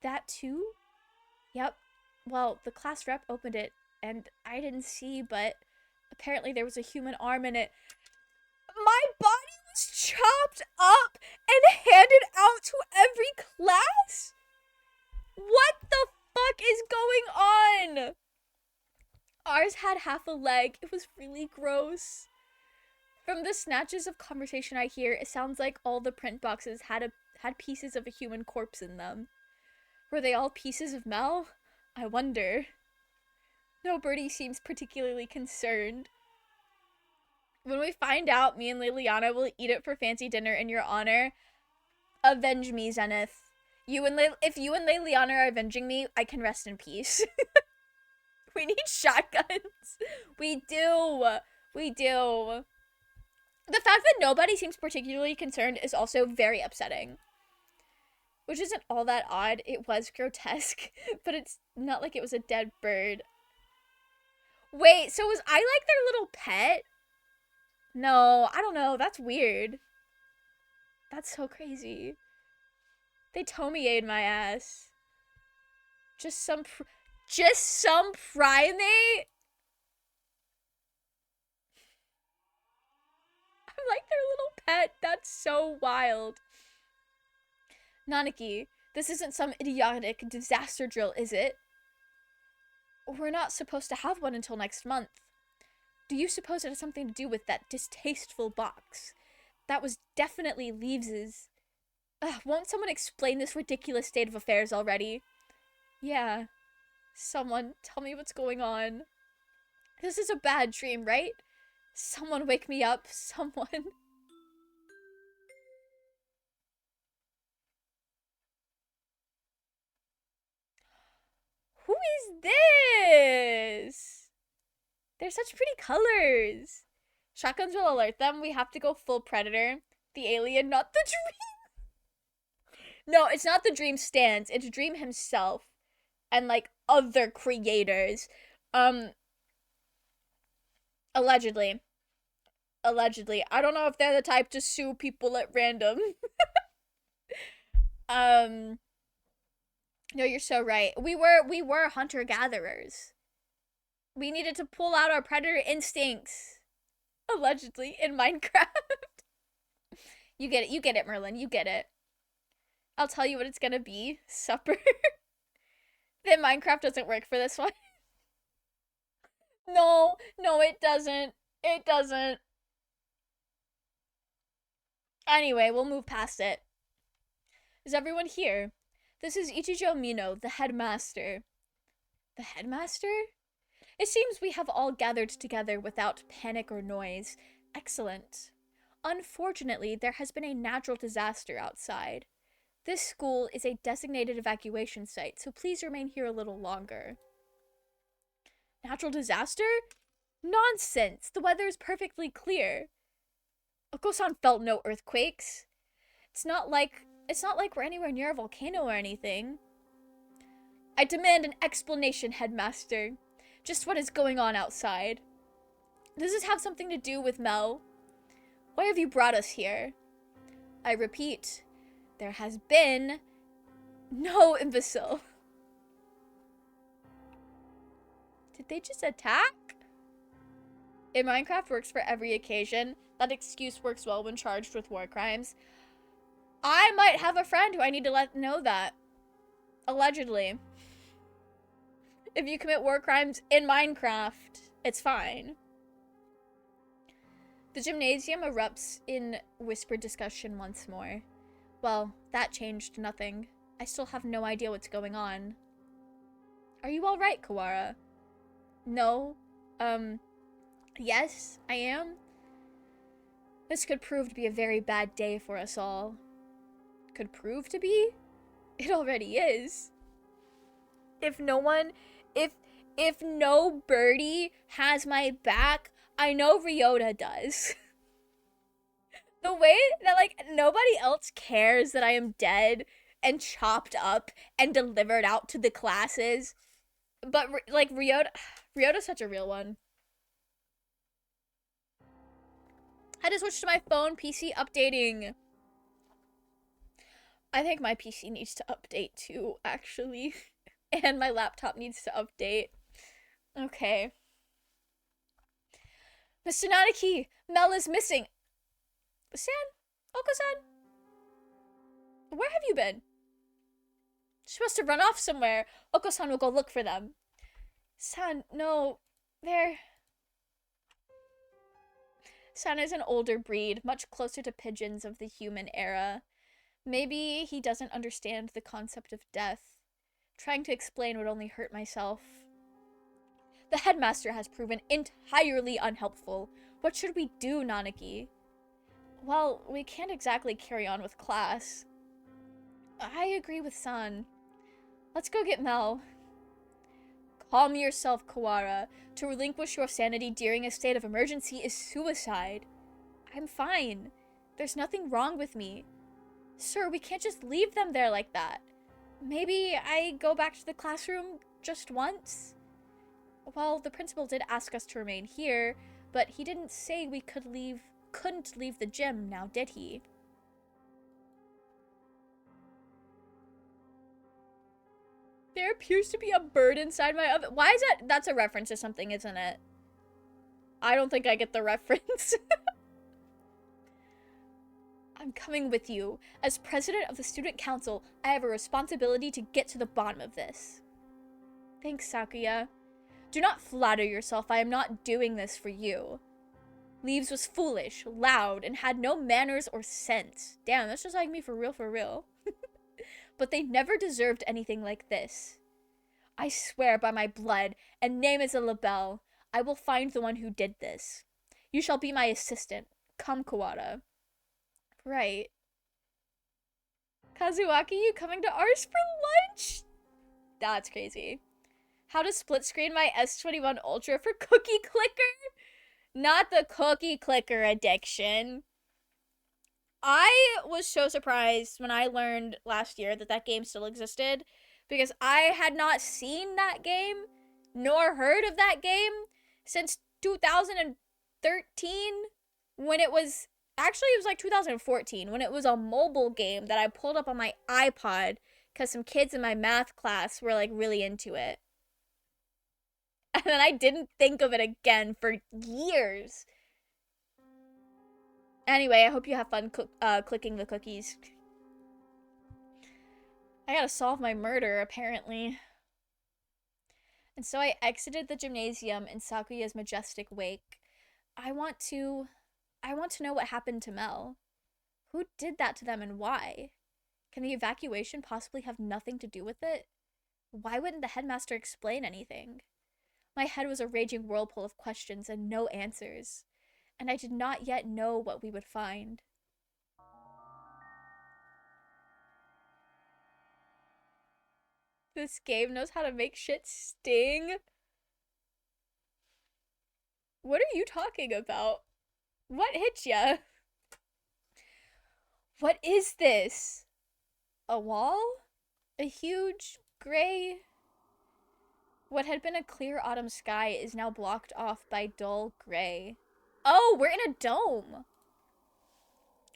that too? Yep. Well, the class rep opened it, and I didn't see, but apparently there was a human arm in it. My body was chopped up and handed out to every class? What the fuck is going on? Ours had half a leg. It was really gross. From the snatches of conversation I hear, it sounds like all the print boxes had pieces of a human corpse in them. Were they all pieces of Mel? I wonder. Nobody seems particularly concerned. When we find out, me and Liliana will eat it for fancy dinner in your honor. Avenge me, Zenith. If you and Liliana are avenging me, I can rest in peace. We need shotguns. We do. We do. The fact that nobody seems particularly concerned is also very upsetting. Which isn't all that odd. It was grotesque, but it's not like it was a dead bird. Wait, so was I like their little pet? No, I don't know. That's weird. That's so crazy. They Tomied my ass. Just some primate? I'm like their little pet. That's so wild. Nanaki, this isn't some idiotic disaster drill, is it? We're not supposed to have one until next month. Do you suppose it has something to do with that distasteful box? That was definitely Leaves's. Won't someone explain this ridiculous state of affairs already? Yeah. Someone, tell me what's going on. This is a bad dream, right? Someone wake me up. Someone. Who is this? They're such pretty colors. Shotguns will alert them. We have to go full predator. The alien, not the dream. No, it's not the dream stands. It's Dream himself. And, like, other creators. Allegedly. Allegedly. I don't know if they're the type to sue people at random. No, you're so right. We were hunter-gatherers. We needed to pull out our predator instincts. Allegedly, in Minecraft. You get it, Merlin, you get it. I'll tell you what it's gonna be. Supper. Then Minecraft doesn't work for this one. No, it doesn't. It doesn't. Anyway, we'll move past it. Is everyone here? This is Ichijo Mino, the headmaster. The headmaster? It seems we have all gathered together without panic or noise. Excellent. Unfortunately, there has been a natural disaster outside. This school is a designated evacuation site, so please remain here a little longer. Natural disaster? Nonsense! The weather is perfectly clear. Oko-san felt no earthquakes. It's not like we're anywhere near a volcano or anything. I demand an explanation, headmaster. Just what is going on outside? Does this have something to do with Mel? Why have you brought us here? I repeat, there has been no imbecile. Did they just attack? In Minecraft works for every occasion. That excuse works well when charged with war crimes. I might have a friend who I need to let know that. Allegedly. If you commit war crimes in Minecraft, it's fine. The gymnasium erupts in whispered discussion once more. Well, that changed nothing. I still have no idea what's going on. Are you alright, Kawara? No. Yes, I am. This could prove to be a very bad day for us all. Could prove to be? It already is. If no birdie has my back, I know Ryota does. The way that, like, nobody else cares that I am dead and chopped up and delivered out to the classes. But, like, Ryota's such a real one. I just switched to my phone, PC updating. I think my PC needs to update too, actually. And my laptop needs to update. Okay. Mr. Nanaki, Mel is missing. San? Oko-san? Where have you been? She must have run off somewhere. Oko-san will go look for them. San, no. They're... San is an older breed, much closer to pigeons of the human era. Maybe he doesn't understand the concept of death. Trying to explain would only hurt myself. The headmaster has proven entirely unhelpful. What should we do, Nanaki? Well, we can't exactly carry on with class. I agree with San. Let's go get Mel. Calm yourself, Kawara. To relinquish your sanity during a state of emergency is suicide. I'm fine. There's nothing wrong with me. Sir, we can't just leave them there like that. Maybe I go back to the classroom just once? Well, the principal did ask us to remain here, but he didn't say we couldn't leave the gym now, did he? There appears to be a bird inside my oven. Why is that? That's a reference to something, isn't it? I don't think I get the reference. I'm coming with you. As president of the student council, I have a responsibility to get to the bottom of this. Thanks, Sakuya. Do not flatter yourself. I am not doing this for you. Leaves was foolish, loud, and had no manners or sense. Damn, that's just like me for real, for real. But they never deserved anything like this. I swear by my blood, and name is a label, I will find the one who did this. You shall be my assistant. Come, Kawada. Right. Kazuaki, you coming to ours for lunch? That's crazy. How to split screen my S21 Ultra for Cookie Clicker? Not the Cookie Clicker addiction. I was so surprised when I learned last year that that game still existed, because I had not seen that game nor heard of that game since 2013, when it was, actually it was like 2014, when it was a mobile game that I pulled up on my iPod because some kids in my math class were like really into it. And then I didn't think of it again for years. Anyway, I hope you have fun clicking the cookies. I gotta solve my murder, apparently. And so I exited the gymnasium in Sakuya's majestic wake. I want to know what happened to Mel. Who did that to them and why? Can the evacuation possibly have nothing to do with it? Why wouldn't the headmaster explain anything? My head was a raging whirlpool of questions and no answers, and I did not yet know what we would find. This game knows how to make shit sting. What are you talking about? What hit ya? What is this? A wall? A huge gray. What had been a clear autumn sky is now blocked off by dull gray. Oh, we're in a dome.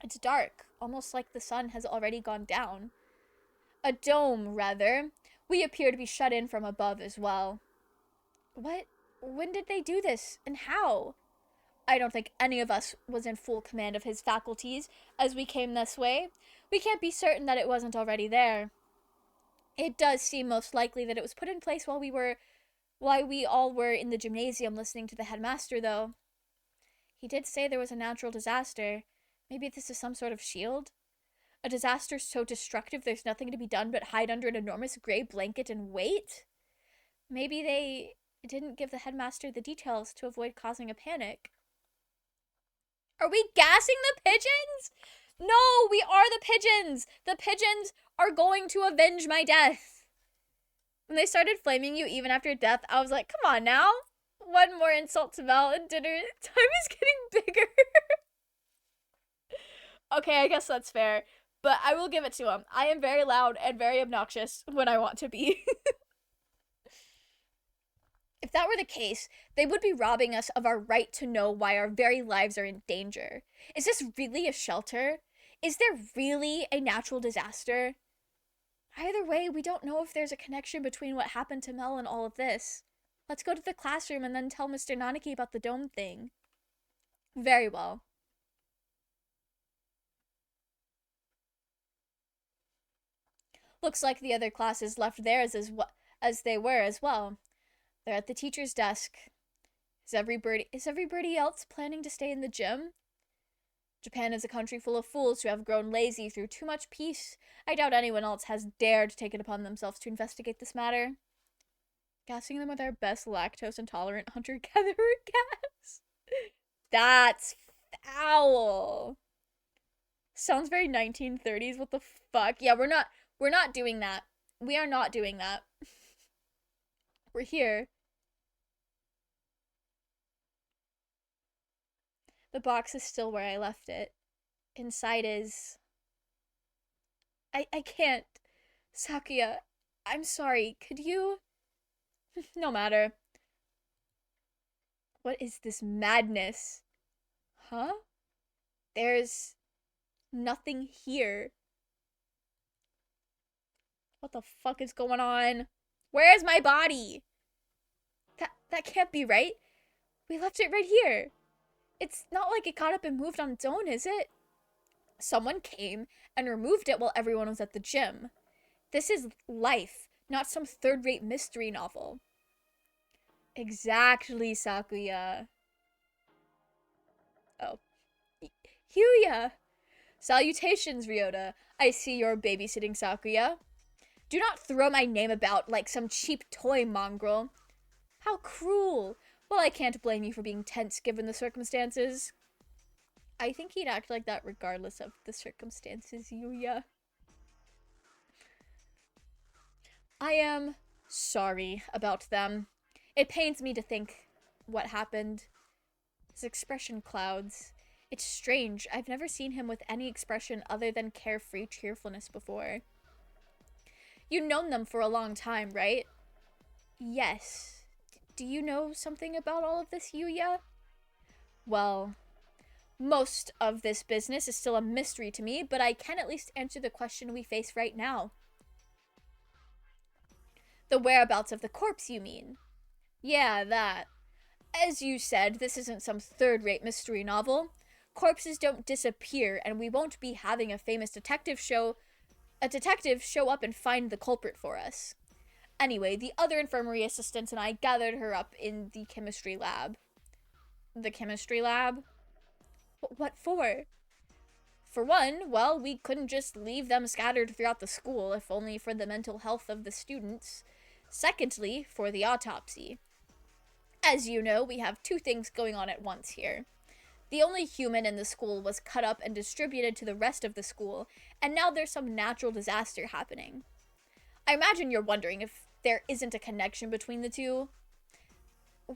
It's dark, almost like the sun has already gone down. A dome, rather. We appear to be shut in from above as well. What? When did they do this? And how? I don't think any of us was in full command of his faculties as we came this way. We can't be certain that it wasn't already there. It does seem most likely that it was put in place while we all were in the gymnasium listening to the headmaster, though. He did say there was a natural disaster. Maybe this is some sort of shield? A disaster so destructive there's nothing to be done but hide under an enormous gray blanket and wait? Maybe they didn't give the headmaster the details to avoid causing a panic. Are we gassing the pigeons? No, we are the pigeons! The pigeons are going to avenge my death. When they started flaming you even after death, I was like, come on now. One more insult to Mel and dinner time is getting bigger. Okay, I guess that's fair. But I will give it to him. I am very loud and very obnoxious when I want to be. If that were the case, they would be robbing us of our right to know why our very lives are in danger. Is this really a shelter? Is there really a natural disaster? Either way, we don't know if there's a connection between what happened to Mel and all of this. Let's go to the classroom and then tell Mr. Nanaki about the dome thing. Very well. Looks like the other classes left theirs as they were as well. They're at the teacher's desk. Is everybody else planning to stay in the gym? Japan is a country full of fools who have grown lazy through too much peace. I doubt anyone else has dared take it upon themselves to investigate this matter. Gassing them with our best lactose-intolerant hunter-gatherer gas. That's foul. Sounds very 1930s. What the fuck? Yeah, we're not doing that. We are not doing that. We're here. The box is still where I left it. Inside is... I can't. Sakuya, I'm sorry. Could you... No matter. What is this madness? Huh? There's nothing here. What the fuck is going on? Where is my body? That can't be right. We left it right here. It's not like it got up and moved on its own, is it? Someone came and removed it while everyone was at the gym. This is life, not some third-rate mystery novel. Exactly, Sakuya. Oh. Hyuya! Salutations, Ryota. I see you're babysitting Sakuya. Do not throw my name about like some cheap toy mongrel. How cruel. Well, I can't blame you for being tense given the circumstances. I think he'd act like that regardless of the circumstances, Yuya. I am sorry about them. It pains me to think what happened. His expression clouds. It's strange. I've never seen him with any expression other than carefree cheerfulness before. You've known them for a long time, right? Yes. Do you know something about all of this, Yuya? Well, most of this business is still a mystery to me, but I can at least answer the question we face right now. The whereabouts of the corpse, you mean? Yeah, that. As you said, this isn't some third-rate mystery novel. Corpses don't disappear, and we won't be having a famous detective show up and find the culprit for us. Anyway, the other infirmary assistants and I gathered her up in the chemistry lab. The chemistry lab? What for? For one, well, we couldn't just leave them scattered throughout the school, if only for the mental health of the students. Secondly, for the autopsy. As you know, we have two things going on at once here. The only human in the school was cut up and distributed to the rest of the school, and now there's some natural disaster happening. I imagine you're wondering if there isn't a connection between the two.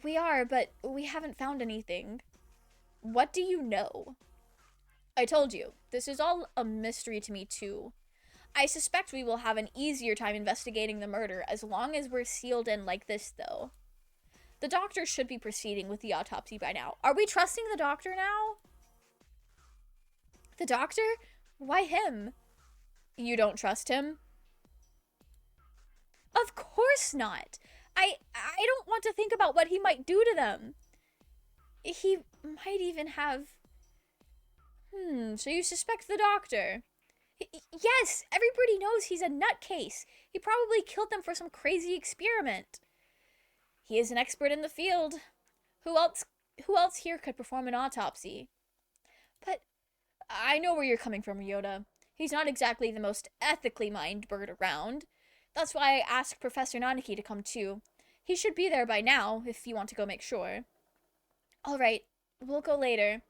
We are, but we haven't found anything. What do you know? I told you, this is all a mystery to me too. I suspect we will have an easier time investigating the murder as long as we're sealed in like this, though. The doctor should be proceeding with the autopsy by now. Are we trusting the doctor now? The doctor? Why him? You don't trust him? Of course not. I don't want to think about what he might do to them. He might even have... so you suspect the doctor? Yes, everybody knows he's a nutcase. He probably killed them for some crazy experiment. He is an expert in the field. Who else here could perform an autopsy? But I know where you're coming from, Ryota. He's not exactly the most ethically minded bird around. That's why I asked Professor Nanaki to come too. He should be there by now, if you want to go make sure. Alright, we'll go later.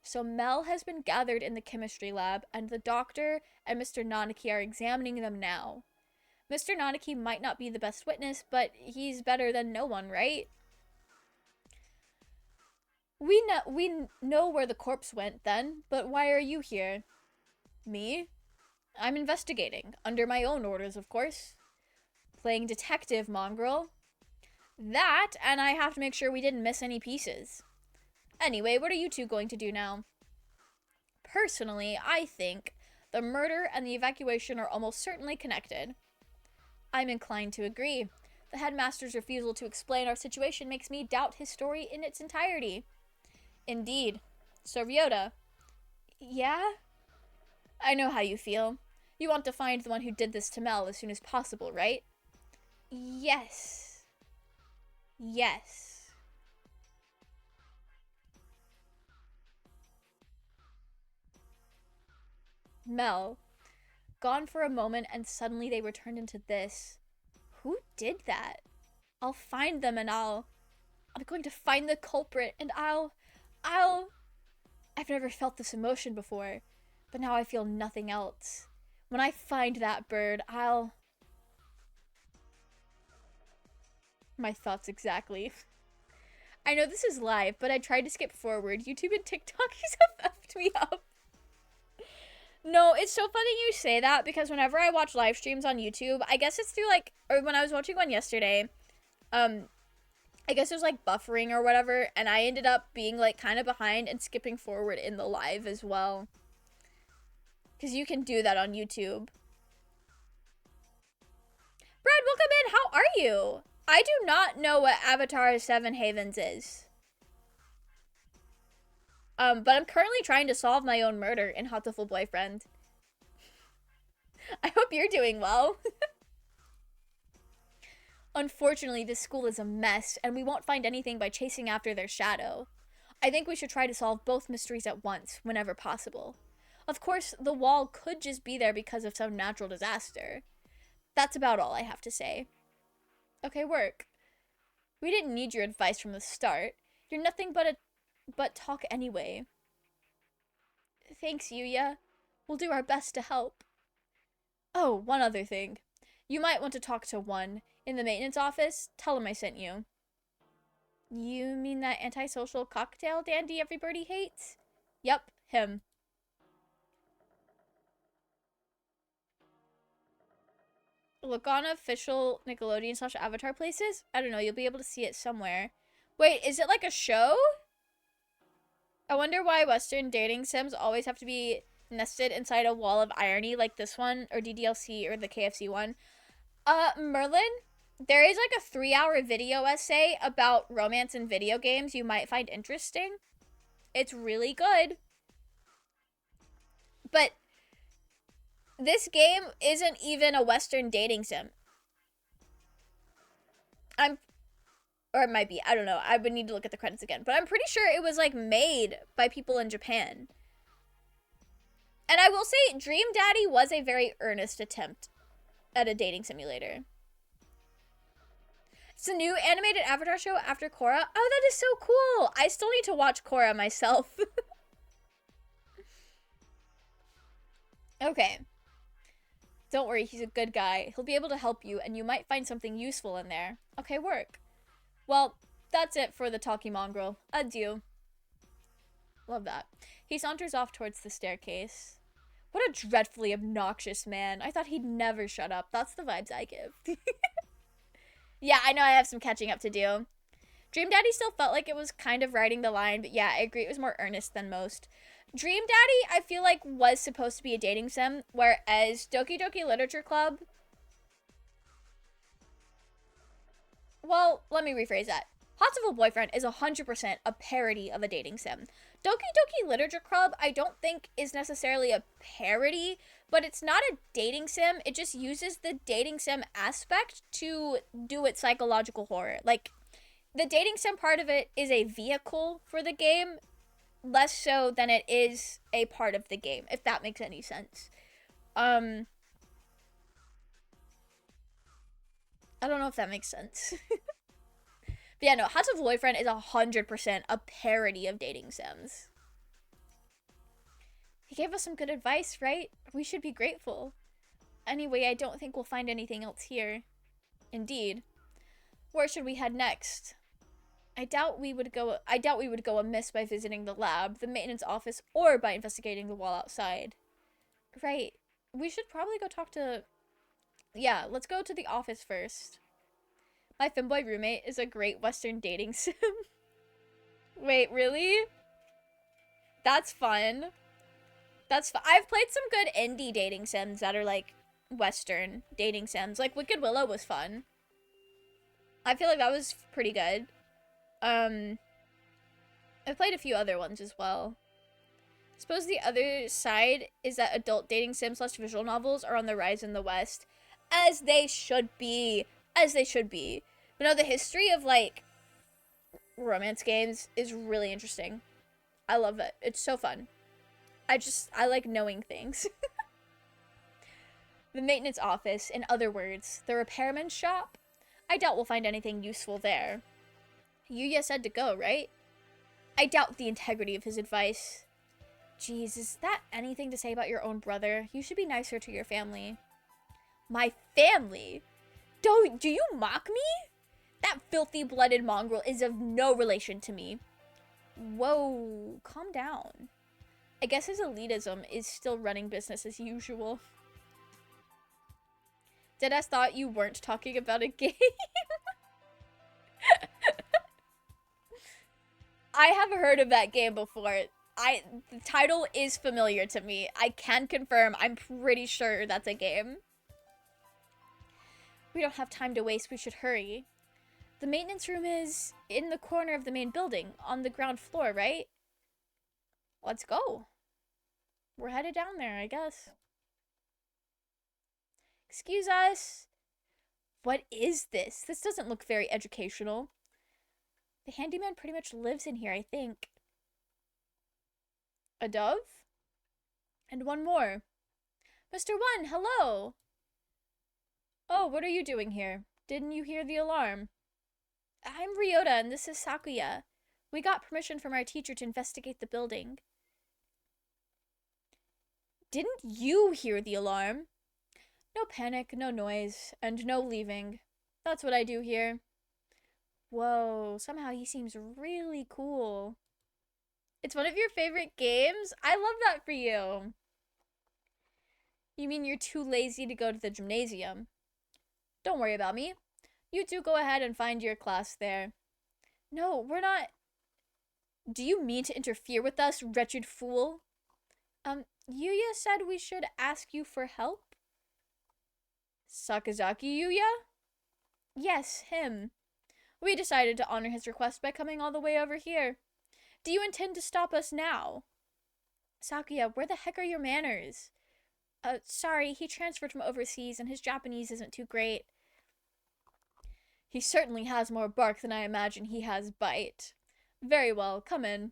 So Mel has been gathered in the chemistry lab, and the doctor and Mr. Nanaki are examining them now. Mr. Nanaki might not be the best witness, but he's better than no one, right? We know where the corpse went then, but why are you here? Me? I'm investigating, under my own orders, of course. Playing detective, mongrel. That, and I have to make sure we didn't miss any pieces. Anyway, what are you two going to do now? Personally, I think the murder and the evacuation are almost certainly connected. I'm inclined to agree. The headmaster's refusal to explain our situation makes me doubt his story in its entirety. Indeed. So, Ryota. Yeah? I know how you feel. You want to find the one who did this to Mel as soon as possible, right? Yes. Yes. Mel. Gone for a moment and suddenly they returned into this. Who did that? I'll find them and I'm going to find the culprit and I've never felt this emotion before, but now I feel nothing else. When I find that bird, My thoughts exactly. I know this is live, but I tried to skip forward. YouTube and TikTok have effed me up. No, it's so funny you say that because whenever I watch live streams on YouTube, I guess it's through or when I was watching one yesterday, I guess it was buffering or whatever, and I ended up being kind of behind and skipping forward in the live as well. Because you can do that on YouTube. Brad, welcome in. How are you? I do not know what Avatar 7 Havens is. But I'm currently trying to solve my own murder in Hatoful Boyfriend. I hope you're doing well. Unfortunately, this school is a mess, and we won't find anything by chasing after their shadow. I think we should try to solve both mysteries at once, whenever possible. Of course, the wall could just be there because of some natural disaster. That's about all I have to say. Okay, work. We didn't need your advice from the start. You're nothing but talk anyway. Thanks, Yuya. We'll do our best to help. Oh, one other thing. You might want to talk to one in the maintenance office. Tell him I sent you. You mean that antisocial cocktail dandy everybody hates? Yep, him. Look on official Nickelodeon/Avatar places. I don't know, you'll be able to see it somewhere. Wait, is it like a show? I wonder why Western dating sims always have to be nested inside a wall of irony like this one, or DDLC, or the KFC one. Merlin, there is a 3-hour video essay about romance in video games you might find interesting. It's really good. But this game isn't even a Western dating sim. Or it might be, I don't know. I would need to look at the credits again. But I'm pretty sure it was made by people in Japan. And I will say Dream Daddy was a very earnest attempt at a dating simulator. It's a new animated Avatar show after Korra. Oh, that is so cool. I still need to watch Korra myself. Okay. Don't worry, he's a good guy. He'll be able to help you, and you might find something useful in there. Okay, work. Well, that's it for the talkie mongrel. Adieu. Love that. He saunters off towards the staircase. What a dreadfully obnoxious man. I thought he'd never shut up. That's the vibes I give. Yeah, I know I have some catching up to do. Dream Daddy still felt like it was kind of riding the line, but yeah, I agree it was more earnest than most. Dream Daddy, I feel like, was supposed to be a dating sim, whereas Doki Doki Literature Club... Well, let me rephrase that. Hotsville Boyfriend is 100% a parody of a dating sim. Doki Doki Literature Club, I don't think is necessarily a parody, but it's not a dating sim. It just uses the dating sim aspect to do its psychological horror. Like, the dating sim part of it is a vehicle for the game, less so than it is a part of the game, if that makes any sense. I don't know if that makes sense. But yeah, no, Hots of Boyfriend is 100% a parody of dating sims. He gave us some good advice, right? We should be grateful. Anyway, I don't think we'll find anything else here. Indeed. Where should we head next? I doubt we would go amiss by visiting the lab, the maintenance office, or by investigating the wall outside. Right. We should probably go talk to... Yeah, let's go to the office first. My femboy roommate is a great Western dating sim. Wait, really? That's fun. That's fun. I've played some good indie dating sims that are like Western dating sims. Like Wicked Willow was fun. I feel like that was pretty good. I've played a few other ones as well. I suppose the other side is that adult dating sims / visual novels are on the rise in the West. As they should be. As they should be. But no, the history of, like, romance games is really interesting. I love it. It's so fun. I like knowing things. The maintenance office, in other words, the repairman's shop. I doubt we'll find anything useful there. Yuya said to go, right? I doubt the integrity of his advice. Jeez, is that anything to say about your own brother? You should be nicer to your family. My family? Do you mock me? That filthy-blooded mongrel is of no relation to me. Whoa, calm down. I guess his elitism is still running business as usual. Deadass thought you weren't talking about a game. I have heard of that game before. The title is familiar to me. I can confirm. I'm pretty sure that's a game. We don't have time to waste. We should hurry. The maintenance room is in the corner of the main building, on the ground floor, right? Let's go. We're headed down there, I guess. Excuse us. What is this? This doesn't look very educational. The handyman pretty much lives in here, I think. A dove? And one more. Mr. One, hello! Oh, what are you doing here? Didn't you hear the alarm? I'm Ryota, and this is Sakuya. We got permission from our teacher to investigate the building. Didn't you hear the alarm? No panic, no noise, and no leaving. That's what I do here. Whoa, somehow he seems really cool. It's one of your favorite games? I love that for you. You mean you're too lazy to go to the gymnasium? Don't worry about me. You two go ahead and find your class there. No, we're not... Do you mean to interfere with us, wretched fool? Yuya said we should ask you for help? Sakazaki Yuya? Yes, him. We decided to honor his request by coming all the way over here. Do you intend to stop us now? Sakuya, where the heck are your manners? Sorry, he transferred from overseas and his Japanese isn't too great. He certainly has more bark than I imagine he has bite. Very well, come in.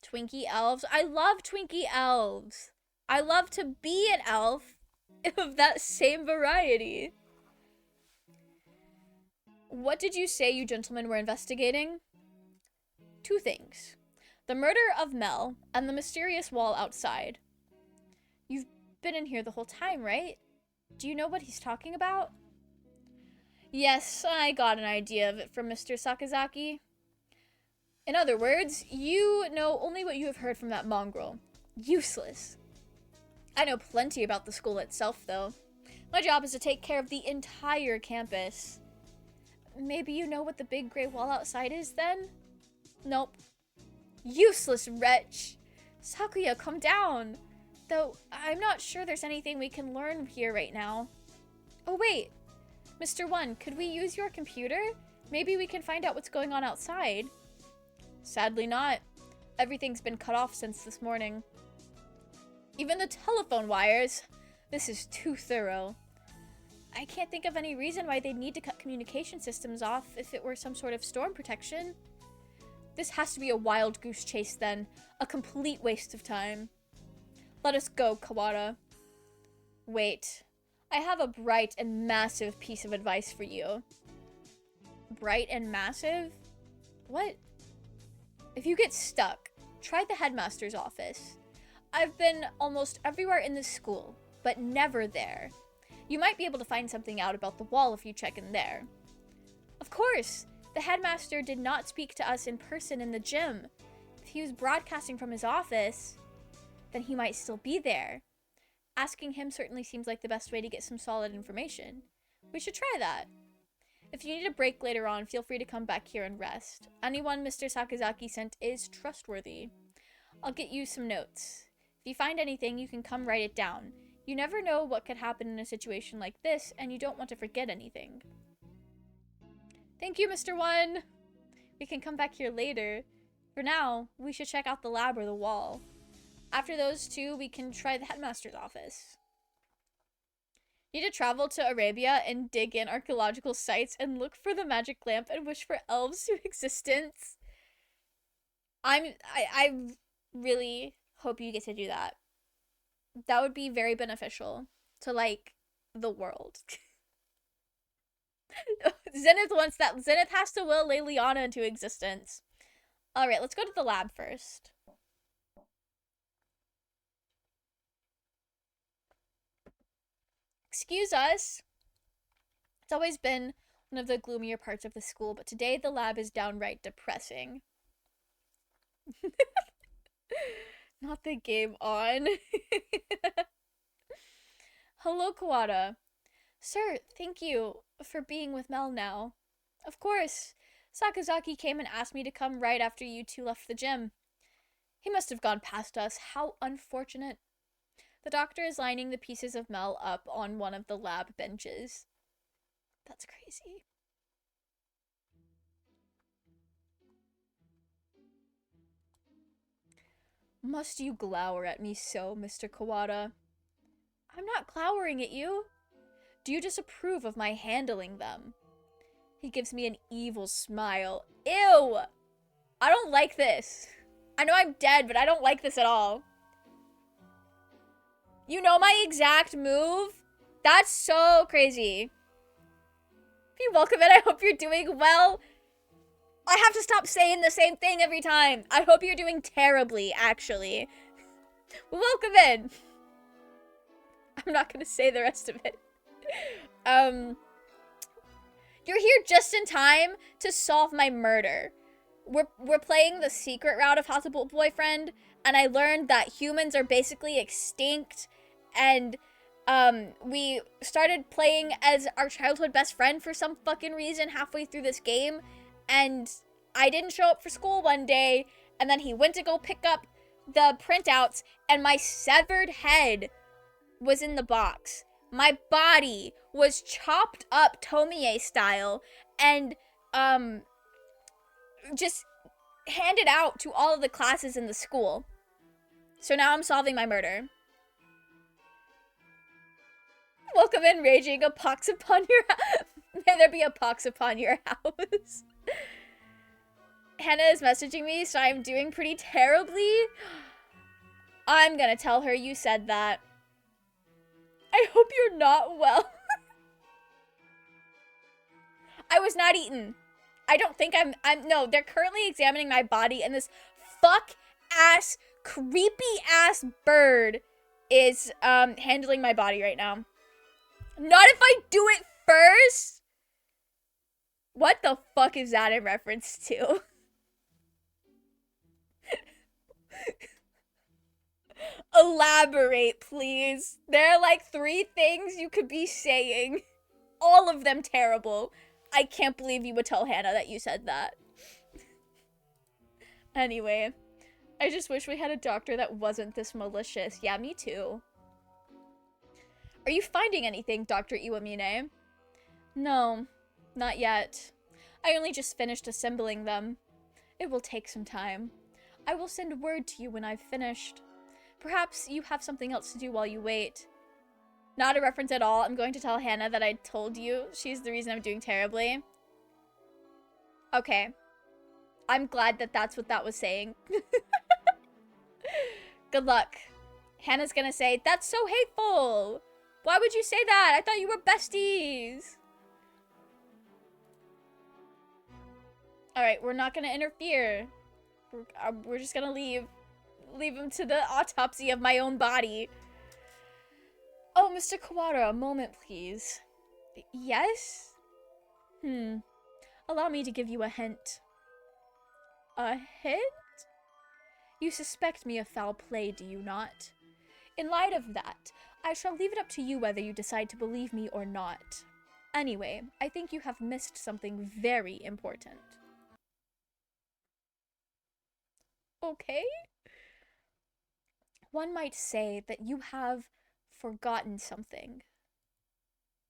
Twinkie elves? I love Twinkie elves. I love to be an elf of that same variety. What did you say you gentlemen were investigating? Two things. The murder of Mel and the mysterious wall outside. You've been in here the whole time, right? Do you know what he's talking about? Yes, I got an idea of it from Mr. Sakazaki. In other words, you know only what you have heard from that mongrel. Useless. I know plenty about the school itself, though. My job is to take care of the entire campus. Maybe you know what the big gray wall outside is, then? Nope. Useless wretch! Sakuya, calm down! Though, I'm not sure there's anything we can learn here right now. Oh wait! Mr. One, could we use your computer? Maybe we can find out what's going on outside. Sadly not. Everything's been cut off since this morning. Even the telephone wires. This is too thorough. I can't think of any reason why they'd need to cut communication systems off if it were some sort of storm protection. This has to be a wild goose chase then. A complete waste of time. Let us go, Kawada. Wait. I have a bright and massive piece of advice for you. Bright and massive? What? If you get stuck, try the headmaster's office. I've been almost everywhere in this school, but never there. You might be able to find something out about the wall if you check in there. Of course! The headmaster did not speak to us in person in the gym. If he was broadcasting from his office, then he might still be there. Asking him certainly seems like the best way to get some solid information. We should try that. If you need a break later on, feel free to come back here and rest. Anyone Mr. Sakazaki sent is trustworthy. I'll get you some notes. If you find anything, you can come write it down. You never know what could happen in a situation like this, and you don't want to forget anything. Thank you, Mr. One. We can come back here later. For now, we should check out the lab or the wall. After those two, we can try the headmaster's office. Need to travel to Arabia and dig in archaeological sites and look for the magic lamp and wish for elves to existence. I really hope you get to do that. That would be very beneficial to, like, the world. Zenith wants that. Zenith has to will Leliana into existence. Alright, let's go to the lab first. Excuse us. It's always been one of the gloomier parts of the school, but today the lab is downright depressing. Not the game on. Hello, Kawada. Sir, thank you for being with Mel now. Of course. Sakazaki came and asked me to come right after you two left the gym. He must have gone past us. How unfortunate. The doctor is lining the pieces of Mel up on one of the lab benches. That's crazy. Must you glower at me so, Mr. Kawada? I'm not glowering at you. Do you disapprove of my handling them? He gives me an evil smile. Ew! I don't like this. I know I'm dead, but I don't like this at all. You know my exact move? That's so crazy. You're welcome in. I hope you're doing well. I have to stop saying the same thing every time. I hope you're doing terribly, actually. Welcome in. I'm not gonna say the rest of it. You're here just in time to solve my murder. We're playing the secret route of Possible Boyfriend, and I learned that humans are basically extinct, and we started playing as our childhood best friend for some fucking reason halfway through this game, and I didn't show up for school one day, and then he went to go pick up the printouts, and my severed head was in the box. My body was chopped up Tomie style and just handed out to all of the classes in the school. So now I'm solving my murder. Welcome in, raging. A pox upon your house. May there be a pox upon your house. Hannah is messaging me, so I'm doing pretty terribly. I'm gonna tell her you said that. I hope you're not well. I was not eaten. I don't think no, they're currently examining my body, and this fuck-ass, creepy-ass bird is handling my body right now. Not if I do it first. What the fuck is that in reference to? Elaborate, please. There are like 3 things you could be saying. All of them terrible. I can't believe you would tell Hannah that you said that. Anyway, I just wish we had a doctor that wasn't this malicious. Yeah, me too. Are you finding anything, Dr. Iwamine? No, not yet. I only just finished assembling them. It will take some time. I will send word to you when I've finished. Perhaps you have something else to do while you wait. Not a reference at all. I'm going to tell Hannah that I told you. She's the reason I'm doing terribly. Okay. I'm glad that that's what that was saying. Good luck. Hannah's gonna say, that's so hateful. Why would you say that? I thought you were besties. Alright, we're not gonna interfere. We're just gonna leave him to the autopsy of my own body. Oh, Mr. Kawara, a moment, please. Yes? Allow me to give you a hint. A hint? You suspect me of foul play, do you not? In light of that, I shall leave it up to you whether you decide to believe me or not. Anyway, I think you have missed something very important. Okay? One might say that you have forgotten something.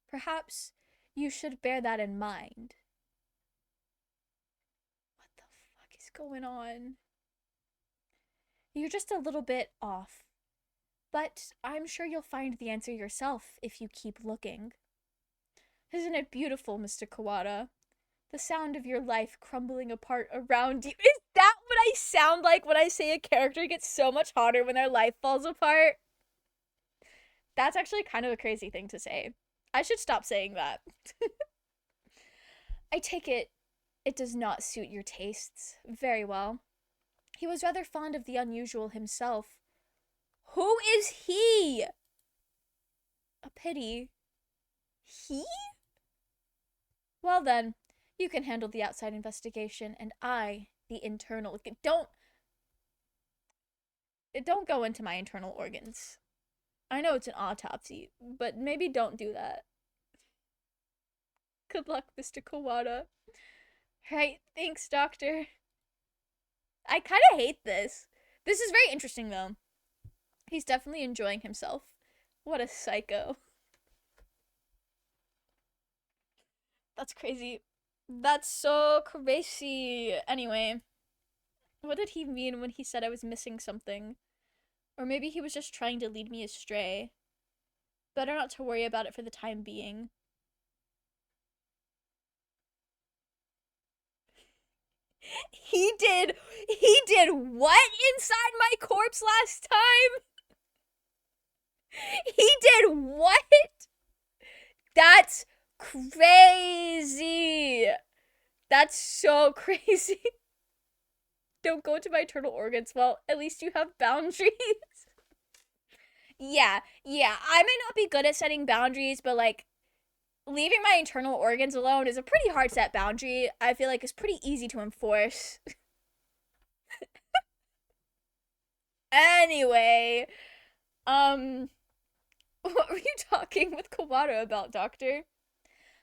Perhaps you should bear that in mind. What the fuck is going on? You're just a little bit off. But I'm sure you'll find the answer yourself if you keep looking. Isn't it beautiful, Mr. Kawada? The sound of your life crumbling apart around you. Is that what I sound like when I say a character gets so much hotter when their life falls apart? That's actually kind of a crazy thing to say. I should stop saying that. I take it does not suit your tastes. Very well. He was rather fond of the unusual himself. Who is he? A pity. He? Well then, you can handle the outside investigation, and I, the internal. Don't go into my internal organs. I know it's an autopsy, but maybe don't do that. Good luck, Mr. Kawada. Right, thanks, doctor. I kind of hate this. This is very interesting, though. He's definitely enjoying himself. What a psycho. That's crazy. That's so crazy. Anyway, what did he mean when he said I was missing something? Or maybe he was just trying to lead me astray. Better not to worry about it for the time being. He did what inside my corpse last time? He did what? That's crazy. That's so crazy. Don't go to my internal organs. Well, at least you have boundaries. Yeah, I may not be good at setting boundaries, but like, leaving my internal organs alone is a pretty hard set boundary. I feel like it's pretty easy to enforce. Anyway, what were you talking with Kawada about, Doctor?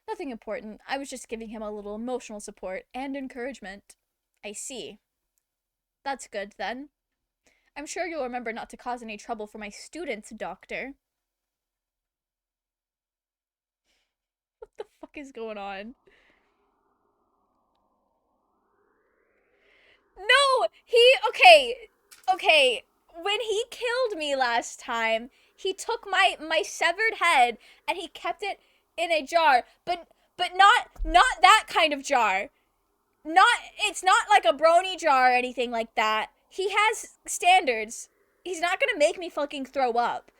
Nothing important. I was just giving him a little emotional support and encouragement. I see. That's good, then. I'm sure you'll remember not to cause any trouble for my students, Doctor. What the fuck is going on? No! Okay. When he killed me last time, he took my severed head and he kept it in a jar, but not that kind of jar. It's not like a brony jar or anything like that. He has standards. He's not gonna make me fucking throw up.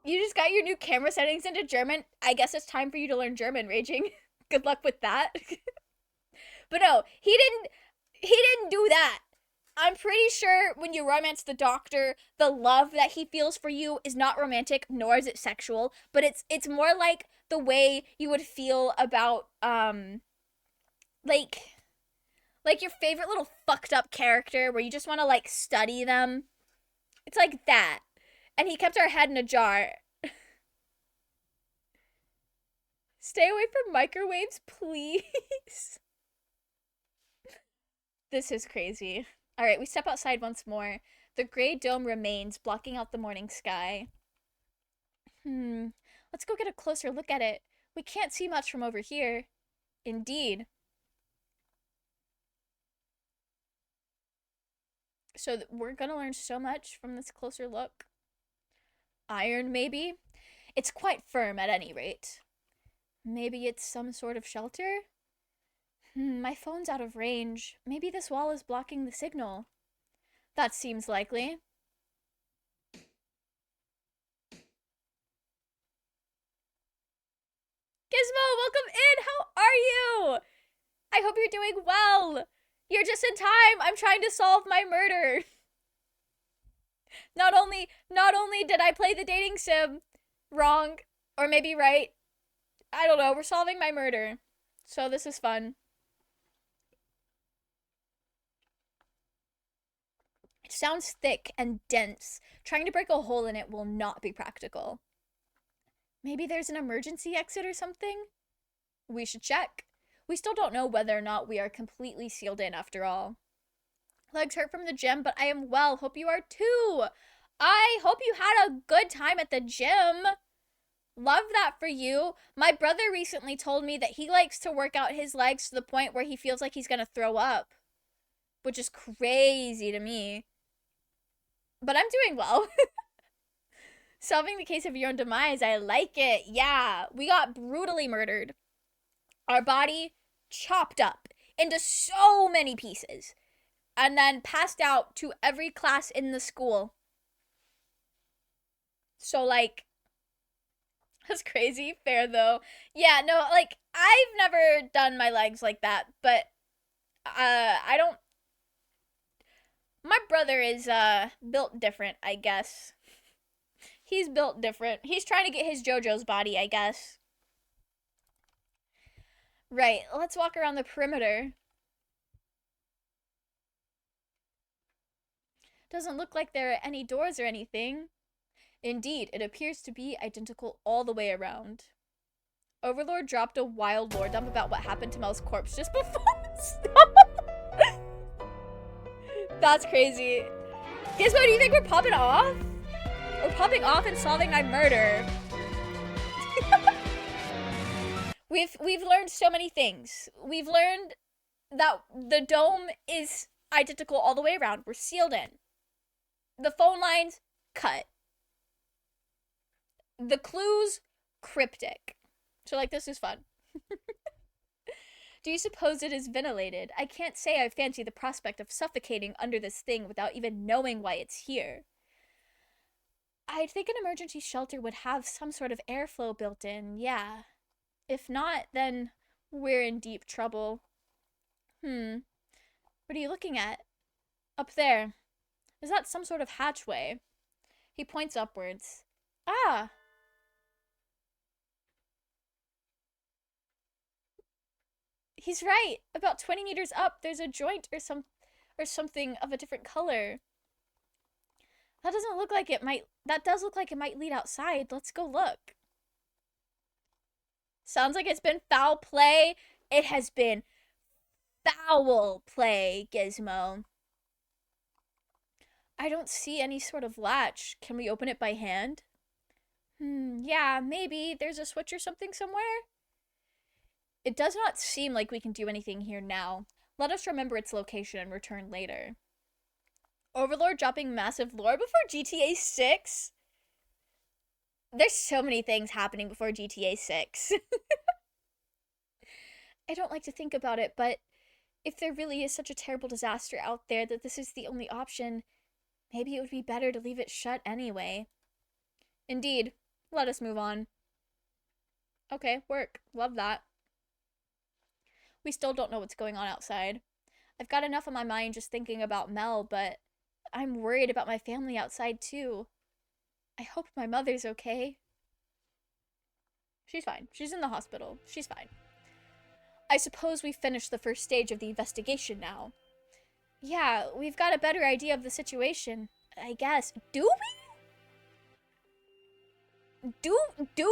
You just got your new camera settings into German. I guess it's time for you to learn German, Raging. Good luck with that. But no, he didn't do that. I'm pretty sure when you romance the doctor, the love that he feels for you is not romantic, nor is it sexual, but it's more like the way you would feel about like your favorite little fucked up character where you just want to like study them. It's like that. And he kept our head in a jar. Stay away from microwaves, please. This is crazy. All right, we step outside once more. The gray dome remains, blocking out the morning sky. Let's go get a closer look at it. We can't see much from over here. Indeed. So we're gonna learn so much from this closer look. Iron, maybe? It's quite firm at any rate. Maybe it's some sort of shelter? My phone's out of range. Maybe this wall is blocking the signal. That seems likely. Gizmo, welcome in! How are you? I hope you're doing well. You're just in time. I'm trying to solve my murder. Not only did I play the dating sim wrong, or maybe right, I don't know, we're solving my murder. So this is fun. It sounds thick and dense. Trying to break a hole in it will not be practical. Maybe there's an emergency exit or something? We should check. We still don't know whether or not we are completely sealed in after all. Legs hurt from the gym, but I am well. Hope you are too. I hope you had a good time at the gym. Love that for you. My brother recently told me that he likes to work out his legs to the point where he feels like he's gonna throw up, which is crazy to me. But I'm doing well. Solving the case of your own demise, I like it. Yeah, we got brutally murdered. Our body chopped up into so many pieces and then passed out to every class in the school. So, like, that's crazy. Fair, though. Yeah, no, like, I've never done my legs like that, but I don't. My brother is built different, I guess. He's built different. He's trying to get his JoJo's body, I guess. Right, let's walk around the perimeter. Doesn't look like there are any doors or anything. Indeed, it appears to be identical all the way around. Overlord dropped a wild lore dump about what happened to Mel's corpse just before the storm. That's crazy. Gizmo, do you think we're popping off? We're popping off and solving my murder. We've learned so many things. We've learned that the dome is identical all the way around. We're sealed in. The phone lines cut. The clues cryptic. So like this is fun. Do you suppose it is ventilated? I can't say I fancy the prospect of suffocating under this thing without even knowing why it's here. I'd think an emergency shelter would have some sort of airflow built in, yeah. If not, then we're in deep trouble. What are you looking at? Up there. Is that some sort of hatchway? He points upwards. Ah! He's right. About 20 meters up, there's a joint or something of a different color. That doesn't look like it might. That does look like it might lead outside. Let's go look. Sounds like it's been foul play. It has been foul play, Gizmo. I don't see any sort of latch. Can we open it by hand? Yeah, maybe. There's a switch or something somewhere? It does not seem like we can do anything here now. Let us remember its location and return later. Overlord dropping massive lore before GTA 6? There's so many things happening before GTA 6. I don't like to think about it, but if there really is such a terrible disaster out there that this is the only option, maybe it would be better to leave it shut anyway. Indeed. Let us move on. Okay, work. Love that. We still don't know what's going on outside. I've got enough on my mind just thinking about Mel, but I'm worried about my family outside too. I hope my mother's okay. She's fine. She's in the hospital. She's fine. I suppose we've finished the first stage of the investigation now. Yeah, we've got a better idea of the situation, I guess. Do we? Do we?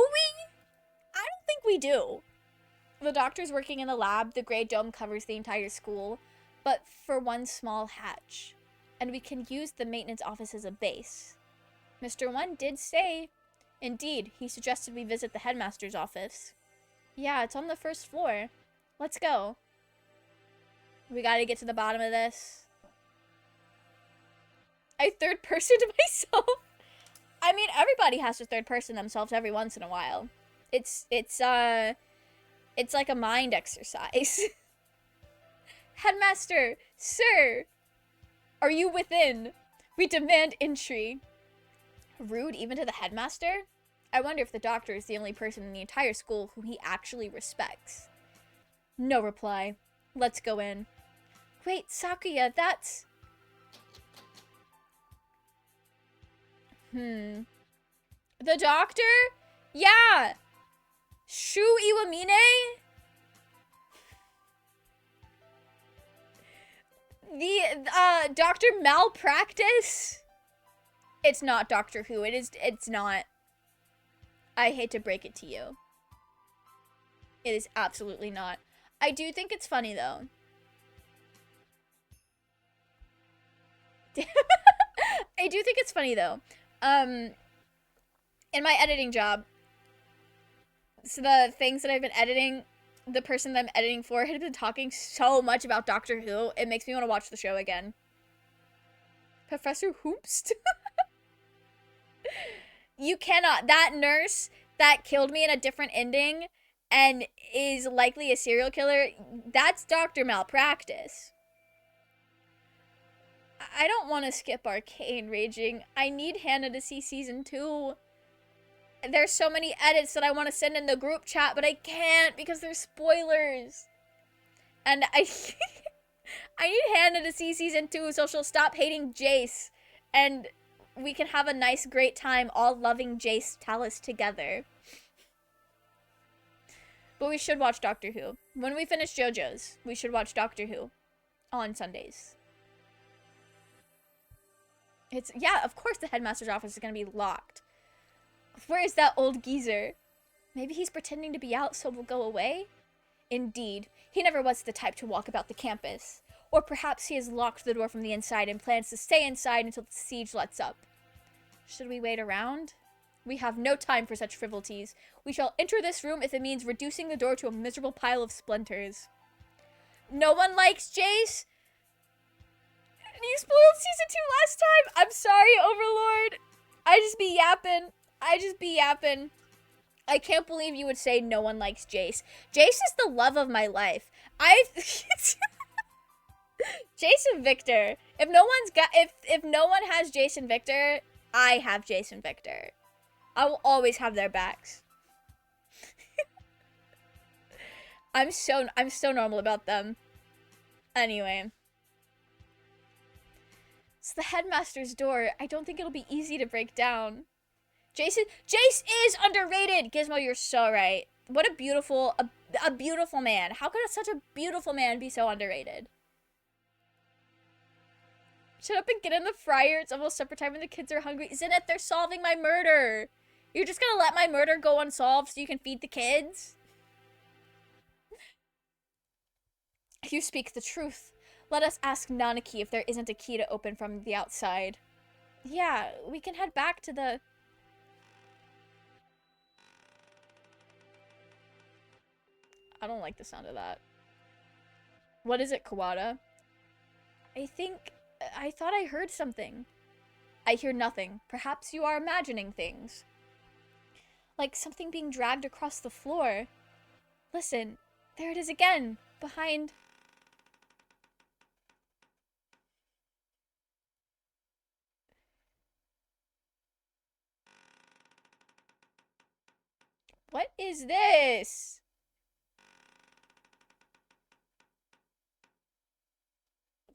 I don't think we do. The doctor's working in the lab. The gray dome covers the entire school, but for one small hatch. And we can use the maintenance office as a base. Mr. One did say, indeed, he suggested we visit the headmaster's office. Yeah, it's on the first floor. Let's go. We gotta get to the bottom of this. I third personed myself. I mean, everybody has to third person themselves every once in a while. It's like a mind exercise. Headmaster, sir, are you within? We demand entry. Rude even to the headmaster? I wonder if the doctor is the only person in the entire school who he actually respects. No reply. Let's go in. Wait, Sakuya, that's... The doctor? Yeah! Shu Iwamine? The, Dr. Malpractice? It's not Doctor Who. It's not. I hate to break it to you. It is absolutely not. I do think it's funny, though. I do think it's funny, though. In my editing job, so the things that I've been editing, the person that I'm editing for had been talking so much about Doctor Who, it makes me want to watch the show again. Professor Hoopst? You cannot. That nurse that killed me in a different ending and is likely a serial killer, that's Dr. Malpractice. I don't want to skip Arcane Raging. I need Hannah to see season 2. There's so many edits that I want to send in the group chat, but I can't because there's spoilers. And I need Hannah to see season 2 so she'll stop hating Jace. And we can have a nice, great time all loving Jace Talus together. But we should watch Doctor Who. When we finish JoJo's, we should watch Doctor Who on Sundays. Yeah, of course the headmaster's office is going to be locked. Where is that old geezer? Maybe he's pretending to be out so we'll go away? Indeed, he never was the type to walk about the campus. Or perhaps he has locked the door from the inside and plans to stay inside until the siege lets up. Should we wait around? We have no time for such frivolities. We shall enter this room if it means reducing the door to a miserable pile of splinters. No one likes Jace? You spoiled season 2 last time? I'm sorry, Overlord. I just be yapping. I can't believe you would say no one likes Jace. Jace is the love of my life. Jace and Victor. If no one has Jace and Victor, I have Jace and Victor. I will always have their backs. I'm so normal about them. Anyway. It's the headmaster's door. I don't think it'll be easy to break down. Jace is underrated! Gizmo, you're so right. What a beautiful man. How could such a beautiful man be so underrated? Shut up and get in the fryer. It's almost supper time and the kids are hungry. Zenith, they're solving my murder. You're just gonna let my murder go unsolved so you can feed the kids? You speak the truth. Let us ask Nanaki if there isn't a key to open from the outside. Yeah, we can head back to the... I don't like the sound of that. What is it, Kawada? I thought I heard something. I hear nothing. Perhaps you are imagining things. Like something being dragged across the floor. Listen, there it is again, behind... What is this?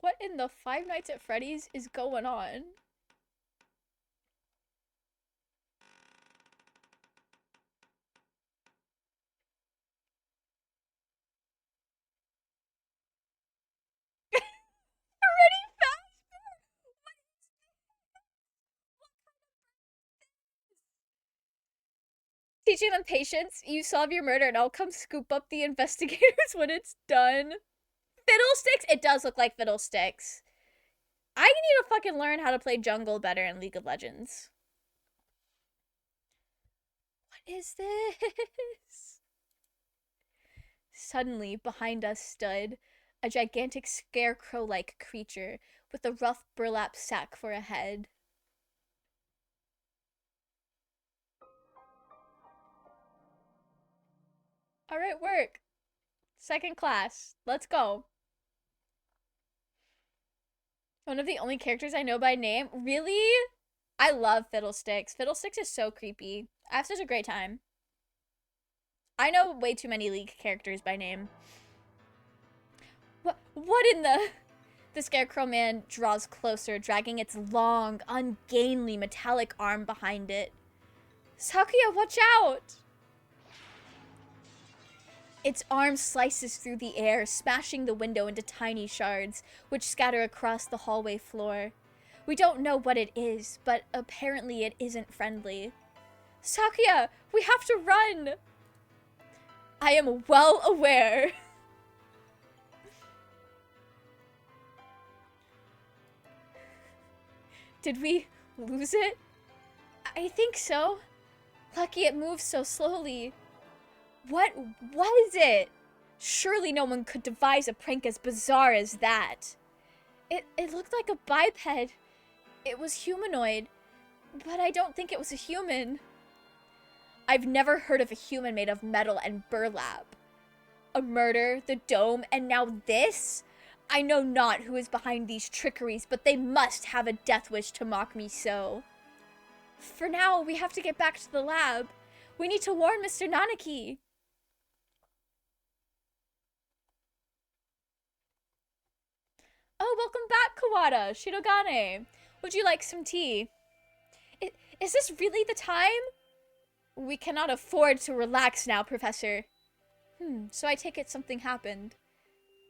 What in the Five Nights at Freddy's is going on? Already faster? Teaching them patience. You solve your murder and I'll come scoop up the investigators when it's done. Fiddlesticks? It does look like Fiddlesticks. I need to fucking learn how to play jungle better in League of Legends. What is this? Suddenly, behind us stood a gigantic scarecrow-like creature with a rough burlap sack for a head. Alright, work. Second class. Let's go. One of the only characters I know by name. Really? I love Fiddlesticks. Fiddlesticks is so creepy. I have such a great time. I know way too many League characters by name. What in the... The Scarecrow Man draws closer, dragging its long, ungainly, metallic arm behind it. Sakuya, watch out! Its arm slices through the air, smashing the window into tiny shards, which scatter across the hallway floor. We don't know what it is, but apparently it isn't friendly. Sakuya, we have to run! I am well aware. Did we lose it? I think so. Lucky it moves so slowly. What was it? Surely no one could devise a prank as bizarre as that. It looked like a biped. It was humanoid, but I don't think it was a human. I've never heard of a human made of metal and burlap. A murder, the dome, and now this? I know not who is behind these trickeries, but they must have a death wish to mock me so. For now, we have to get back to the lab. We need to warn Mr. Nanaki. Oh, welcome back, Kawada. Shirogane. Would you like some tea? Is this really the time? We cannot afford to relax now, Professor. So I take it something happened.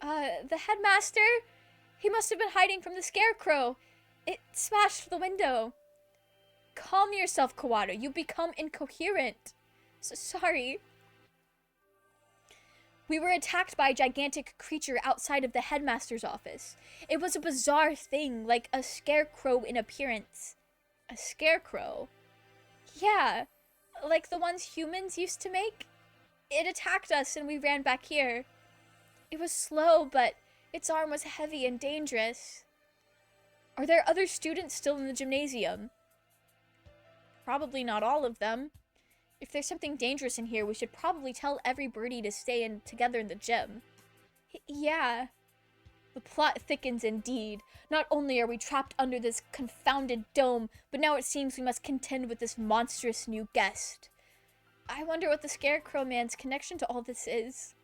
The headmaster? He must have been hiding from the scarecrow. It smashed the window. Calm yourself, Kawada. You become incoherent. Sorry. We were attacked by a gigantic creature outside of the headmaster's office. It was a bizarre thing, like a scarecrow in appearance. A scarecrow? Yeah, like the ones humans used to make. It attacked us and we ran back here. It was slow, but its arm was heavy and dangerous. Are there other students still in the gymnasium? Probably not all of them. If there's something dangerous in here, we should probably tell every birdie to stay together in the gym. Yeah. The plot thickens indeed. Not only are we trapped under this confounded dome, but now it seems we must contend with this monstrous new guest. I wonder what the Scarecrow Man's connection to all this is.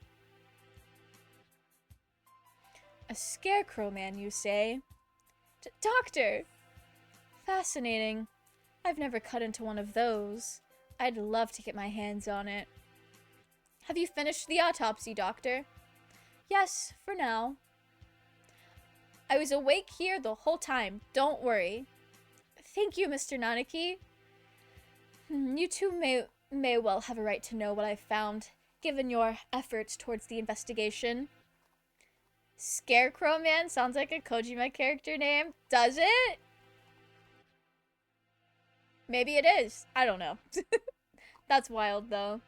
A Scarecrow Man, you say? Doctor! Fascinating. I've never cut into one of those. I'd love to get my hands on it. Have you finished the autopsy, Doctor? Yes, for now. I was awake here the whole time. Don't worry. Thank you, Mr. Nanaki. You two may well have a right to know what I've found, given your efforts towards the investigation. Scarecrow Man sounds like a Kojima character name. Does it? Maybe it is. I don't know. That's wild, though.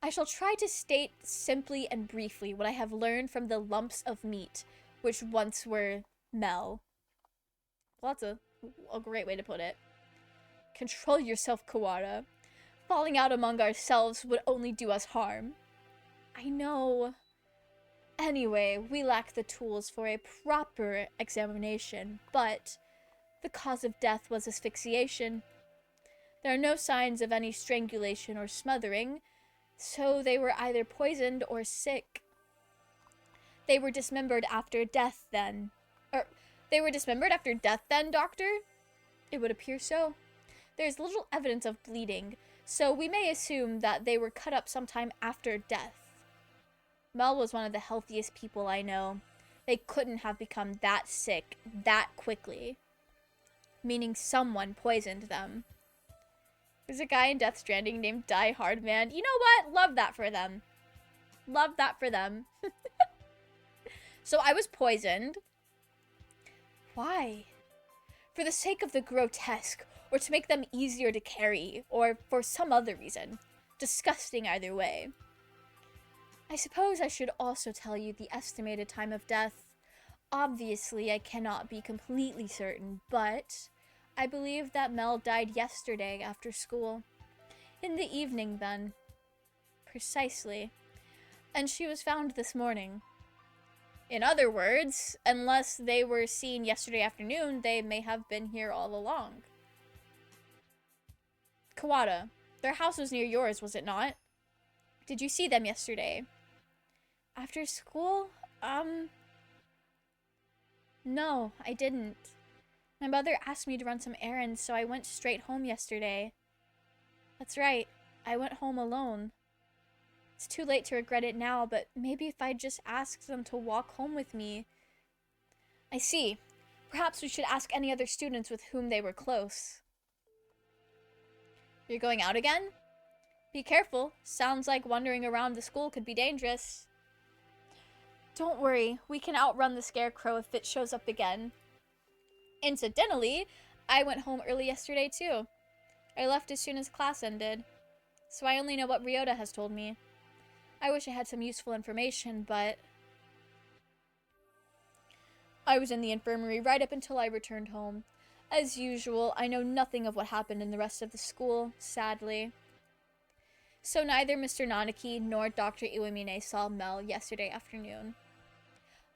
I shall try to state simply and briefly what I have learned from the lumps of meat, which once were Mel. Well, that's a great way to put it. Control yourself, Kawada. Falling out among ourselves would only do us harm. I know. Anyway, we lack the tools for a proper examination, but the cause of death was asphyxiation. There are no signs of any strangulation or smothering, so they were either poisoned or sick. They were dismembered after death then. They were dismembered after death then, Doctor? It would appear so. There's little evidence of bleeding, so we may assume that they were cut up sometime after death. Mel was one of the healthiest people I know. They couldn't have become that sick that quickly. Meaning someone poisoned them. There's a guy in Death Stranding named Die Hard Man. You know what? Love that for them. Love that for them. So I was poisoned. Why? For the sake of the grotesque, or to make them easier to carry, or for some other reason. Disgusting either way. I suppose I should also tell you the estimated time of death. Obviously, I cannot be completely certain, but I believe that Mel died yesterday after school. In the evening, then. Precisely. And she was found this morning. In other words, unless they were seen yesterday afternoon, they may have been here all along. Kawada, their house was near yours, was it not? Did you see them yesterday? After school? No, I didn't. My mother asked me to run some errands, so I went straight home yesterday. That's right, I went home alone. It's too late to regret it now, but maybe if I'd just asked them to walk home with me. I see. Perhaps we should ask any other students with whom they were close. You're going out again? Be careful. Sounds like wandering around the school could be dangerous. Don't worry, we can outrun the scarecrow if it shows up again. Incidentally, I went home early yesterday too. I left as soon as class ended, so I only know what Ryota has told me. I wish I had some useful information, but I was in the infirmary right up until I returned home. As usual, I know nothing of what happened in the rest of the school, sadly. So neither Mr. Nanaki nor Dr. Iwamine saw Mel yesterday afternoon.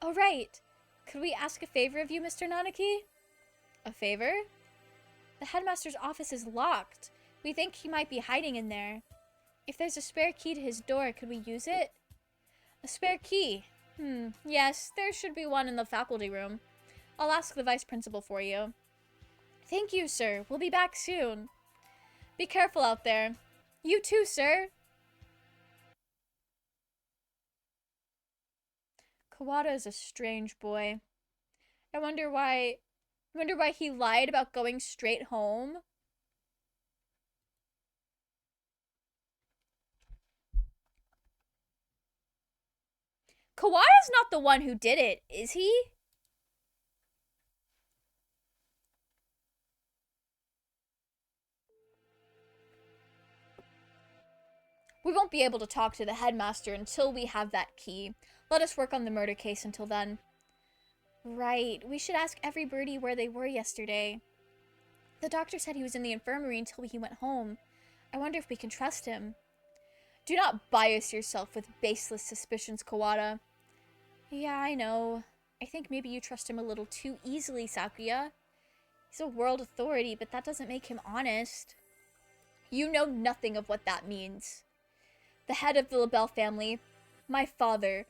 Oh, right. Could we ask a favor of you, Mr. Nanaki? A favor? The headmaster's office is locked. We think he might be hiding in there. If there's a spare key to his door, could we use it? A spare key? Yes, there should be one in the faculty room. I'll ask the vice principal for you. Thank you, sir. We'll be back soon. Be careful out there. You too, sir. Kawada is a strange boy. I wonder why he lied about going straight home. Kawada's not the one who did it, is he? We won't be able to talk to the headmaster until we have that key. Let us work on the murder case until then. Right, we should ask every birdie where they were yesterday. The doctor said he was in the infirmary until he went home. I wonder if we can trust him. Do not bias yourself with baseless suspicions, Kawada. Yeah, I know. I think maybe you trust him a little too easily, Sakuya. He's a world authority, but that doesn't make him honest. You know nothing of what that means. The head of the LaBelle family, my father,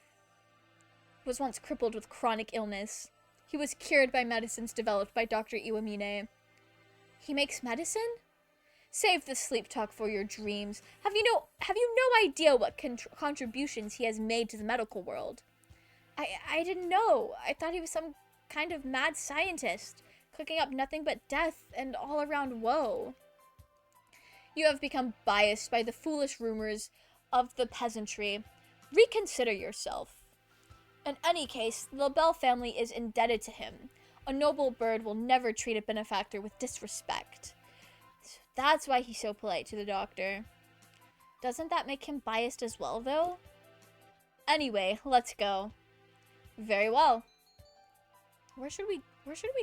was once crippled with chronic illness. He was cured by medicines developed by Dr. Iwamine. He makes medicine? Save the sleep talk for your dreams. Have you no idea what contributions he has made to the medical world? I didn't know. I thought he was some kind of mad scientist, cooking up nothing but death and all-around woe. You have become biased by the foolish rumors of the peasantry. Reconsider yourself. In any case, the LaBelle family is indebted to him. A noble bird will never treat a benefactor with disrespect. That's why he's so polite to the doctor. Doesn't that make him biased as well, though? Anyway, let's go. Very well. Where should we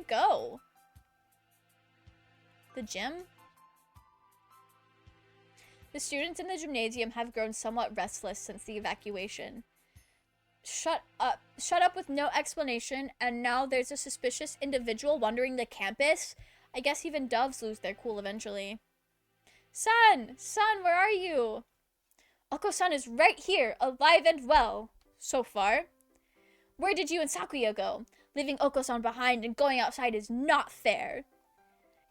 go? The gym? The students in the gymnasium have grown somewhat restless since the evacuation. Shut up with no explanation, and now there's a suspicious individual wandering the campus. I guess even doves lose their cool eventually. Son, where are you? Oko-san is right here, alive and well. So far. Where did you and Sakuya go? Leaving Oko-san behind and going outside is not fair.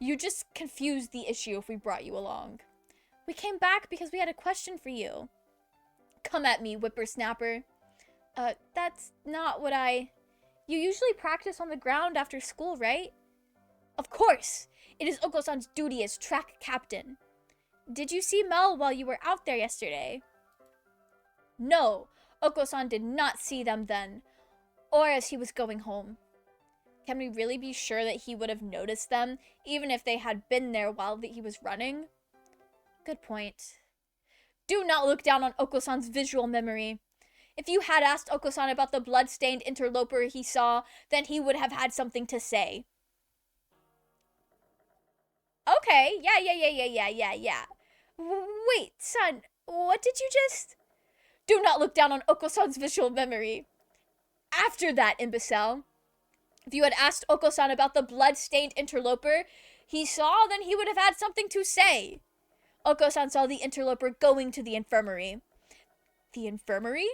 You just confused the issue if we brought you along. We came back because we had a question for you. Come at me, whippersnapper. That's not what You usually practice on the ground after school, right? Of course! It is Oko-san's duty as track captain. Did you see Mel while you were out there yesterday? No, Oko-san did not see them then, or as he was going home. Can we really be sure that he would have noticed them, even if they had been there while he was running? Good point. Do not look down on Oko-san's visual memory. If you had asked Oko-san about the blood-stained interloper he saw, then he would have had something to say. Okay, yeah. Wait, son, what did you just... Do not look down on Oko-san's visual memory. After that, imbecile. If you had asked Oko-san about the blood-stained interloper he saw, then he would have had something to say. Oko-san saw the interloper going to the infirmary. The infirmary?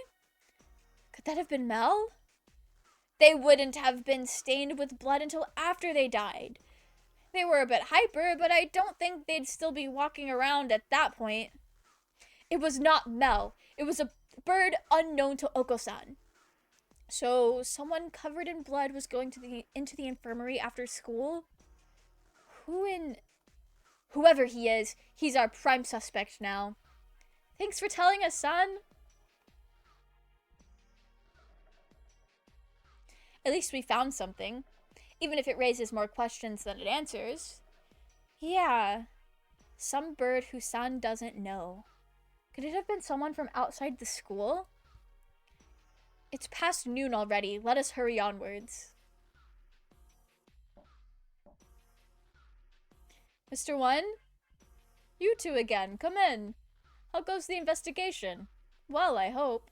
Could that have been Mel? They wouldn't have been stained with blood until after they died. They were a bit hyper, but I don't think they'd still be walking around at that point. It was not Mel. It was a bird unknown to Oko-san. So someone covered in blood was going into the infirmary after school? Whoever he is, he's our prime suspect now. Thanks for telling us, son. At least we found something, even if it raises more questions than it answers. Yeah, some bird who San doesn't know. Could it have been someone from outside the school? It's past noon already. Let us hurry onwards. Mr. One? You two again. Come in. How goes the investigation? Well, I hope.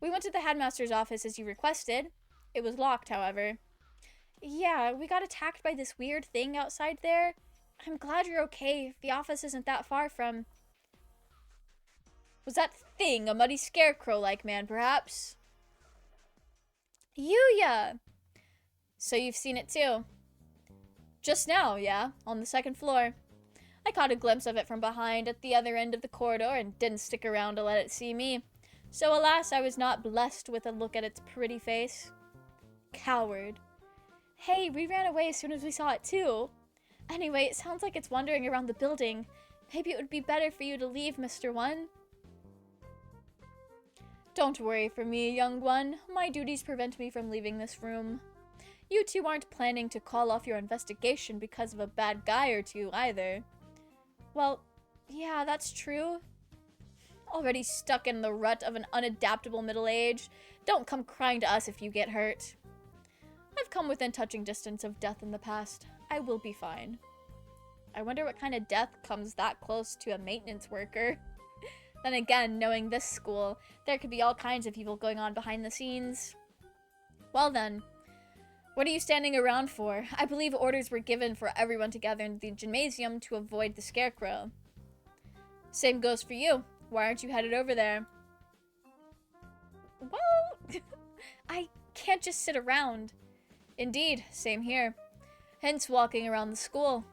We went to the headmaster's office as you requested. It was locked, however. Yeah, we got attacked by this weird thing outside there. I'm glad you're okay. The office isn't that far from... Was that thing a muddy scarecrow-like man, perhaps? Yuya! So you've seen it too? Just now, yeah, on the second floor. I caught a glimpse of it from behind at the other end of the corridor and didn't stick around to let it see me. So alas, I was not blessed with a look at its pretty face. Coward. Hey, we ran away as soon as we saw it too. Anyway, it sounds like it's wandering around the building. Maybe it would be better for you to leave, Mr. One. Don't worry for me, young one. My duties prevent me from leaving this room. You two aren't planning to call off your investigation because of a bad guy or two, either. Well, yeah, that's true. Already stuck in the rut of an unadaptable middle age. Don't come crying to us if you get hurt. I've come within touching distance of death in the past. I will be fine. I wonder what kind of death comes that close to a maintenance worker. Then again, knowing this school, there could be all kinds of evil going on behind the scenes. Well then, what are you standing around for? I believe orders were given for everyone to gather in the gymnasium to avoid the scarecrow. Same goes for you. Why aren't you headed over there? Well, I can't just sit around. Indeed, same here. Hence walking around the school.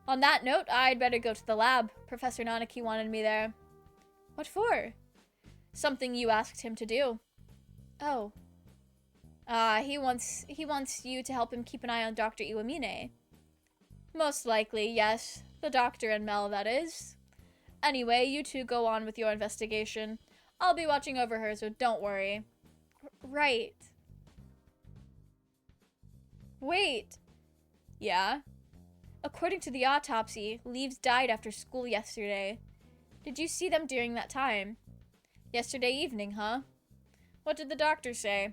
On that note, I'd better go to the lab. Professor Nanaki wanted me there. What for? Something you asked him to do. Oh. He wants you to help him keep an eye on Dr. Iwamine. Most likely, yes. The doctor and Mel, that is. Anyway, you two go on with your investigation. I'll be watching over her, so don't worry. Right. Wait. Yeah? According to the autopsy, Leaves died after school yesterday. Did you see them during that time? Yesterday evening, huh? What did the doctor say?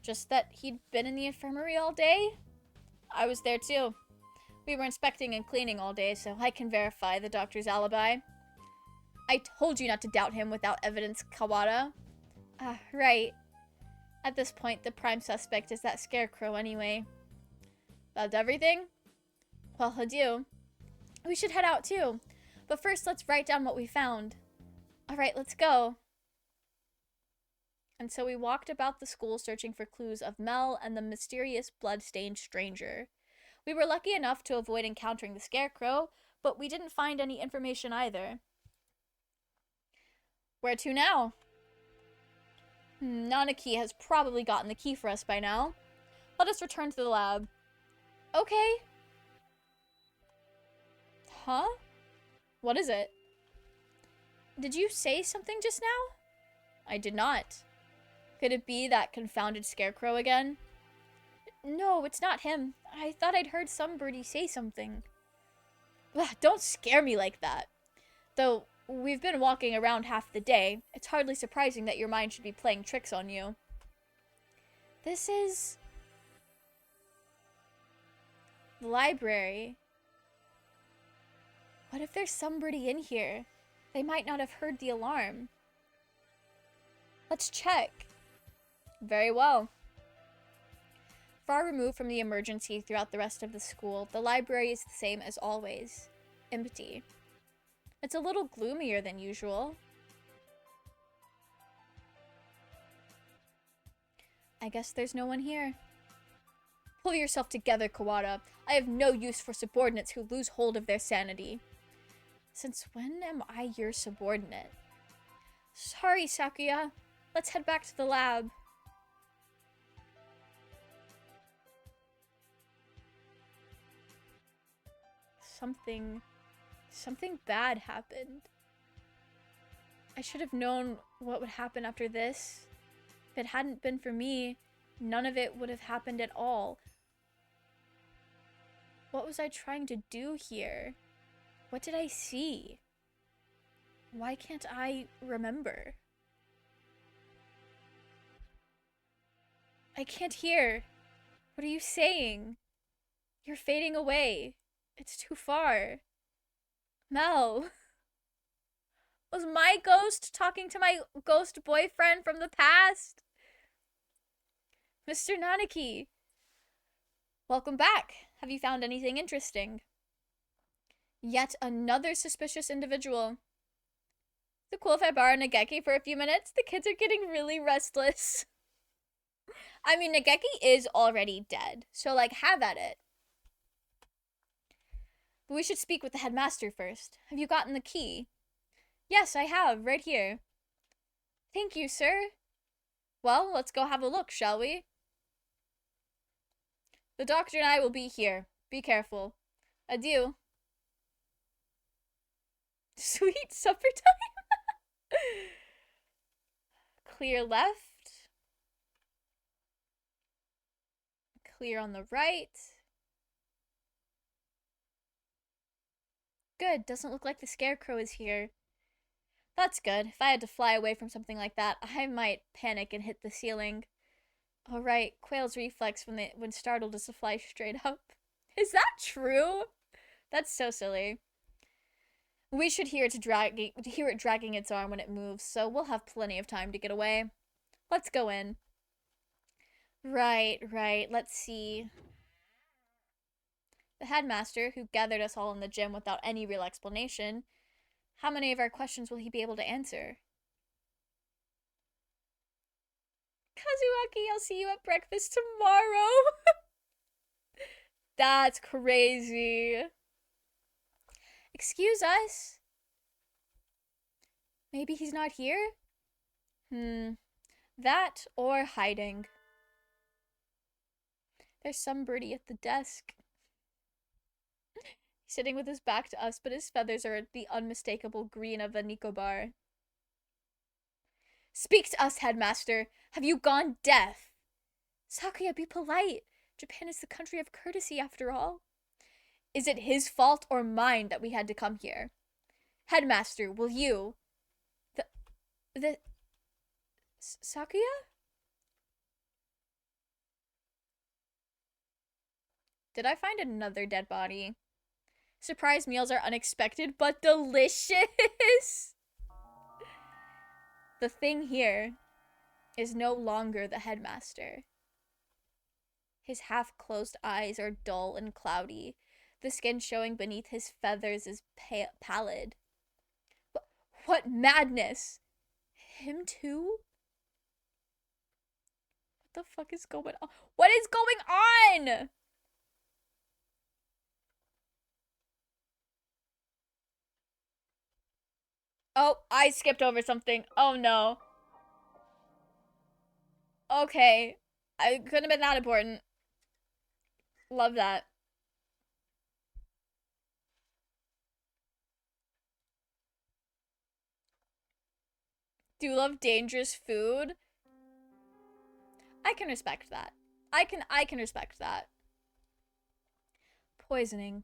Just that he'd been in the infirmary all day? I was there too. We were inspecting and cleaning all day, so I can verify the doctor's alibi. I told you not to doubt him without evidence, Kawada. Right. At this point, the prime suspect is that scarecrow anyway. That's everything? Well, adieu. We should head out too. But first, let's write down what we found. Alright, let's go. And so we walked about the school searching for clues of Mel and the mysterious blood-stained stranger. We were lucky enough to avoid encountering the scarecrow, but we didn't find any information either. Where to now? Nanaki has probably gotten the key for us by now. Let us return to the lab. Okay. Huh? What is it? Did you say something just now? I did not. Could it be that confounded scarecrow again? No, it's not him. I thought I'd heard some birdie say something. Ugh, don't scare me like that. Though, we've been walking around half the day. It's hardly surprising that your mind should be playing tricks on you. This is... the library. What if there's somebody in here? They might not have heard the alarm. Let's check. Very well. Far removed from the emergency throughout the rest of the school, the library is the same as always. Empty. It's a little gloomier than usual. I guess there's no one here. Pull yourself together, Kawada. I have no use for subordinates who lose hold of their sanity. Since when am I your subordinate? Sorry, Sakuya. Let's head back to the lab. Something bad happened. I should have known what would happen after this. If it hadn't been for me, none of it would have happened at all. What was I trying to do here? What did I see? Why can't I remember? I can't hear. What are you saying? You're fading away. It's too far. Mel. Was my ghost talking to my ghost boyfriend from the past? Mr. Nanaki. Welcome back. Have you found anything interesting? Yet another suspicious individual. Is it cool if I borrow Nageki for a few minutes? The kids are getting really restless. I mean, Nageki is already dead, so, like, have at it. But we should speak with the headmaster first. Have you gotten the key? Yes, I have, right here. Thank you, sir. Well, let's go have a look, shall we? The doctor and I will be here. Be careful. Adieu. Sweet supper time. Clear left. Clear on the right. Good, doesn't look like the scarecrow is here. That's good. If I had to fly away from something like that, I might panic and hit the ceiling. Oh right, quail's reflex when startled is to fly straight up. Is that true? That's so silly. We should hear it dragging its arm when it moves, so we'll have plenty of time to get away. Let's go in. Right, let's see. The headmaster, who gathered us all in the gym without any real explanation, how many of our questions will he be able to answer? Kazuaki, I'll see you at breakfast tomorrow. That's crazy. Excuse us. Maybe he's not here? That or hiding. There's some birdie at the desk. He's sitting with his back to us, but his feathers are the unmistakable green of a Nicobar. Speak to us, headmaster. Have you gone deaf? Sakuya, be polite. Japan is the country of courtesy, after all. Is it his fault or mine that we had to come here? Headmaster, will you... Sakuya? Did I find another dead body? Surprise meals are unexpected, but delicious! The thing here is no longer the headmaster. His half-closed eyes are dull and cloudy. The skin showing beneath his feathers is pallid. What madness! Him too? the fuck is going on? What is going on? Oh, I skipped over something. Oh no. Okay. I couldn't have been that important. Love that. Do you love dangerous food? I can respect that. I can respect that. Poisoning.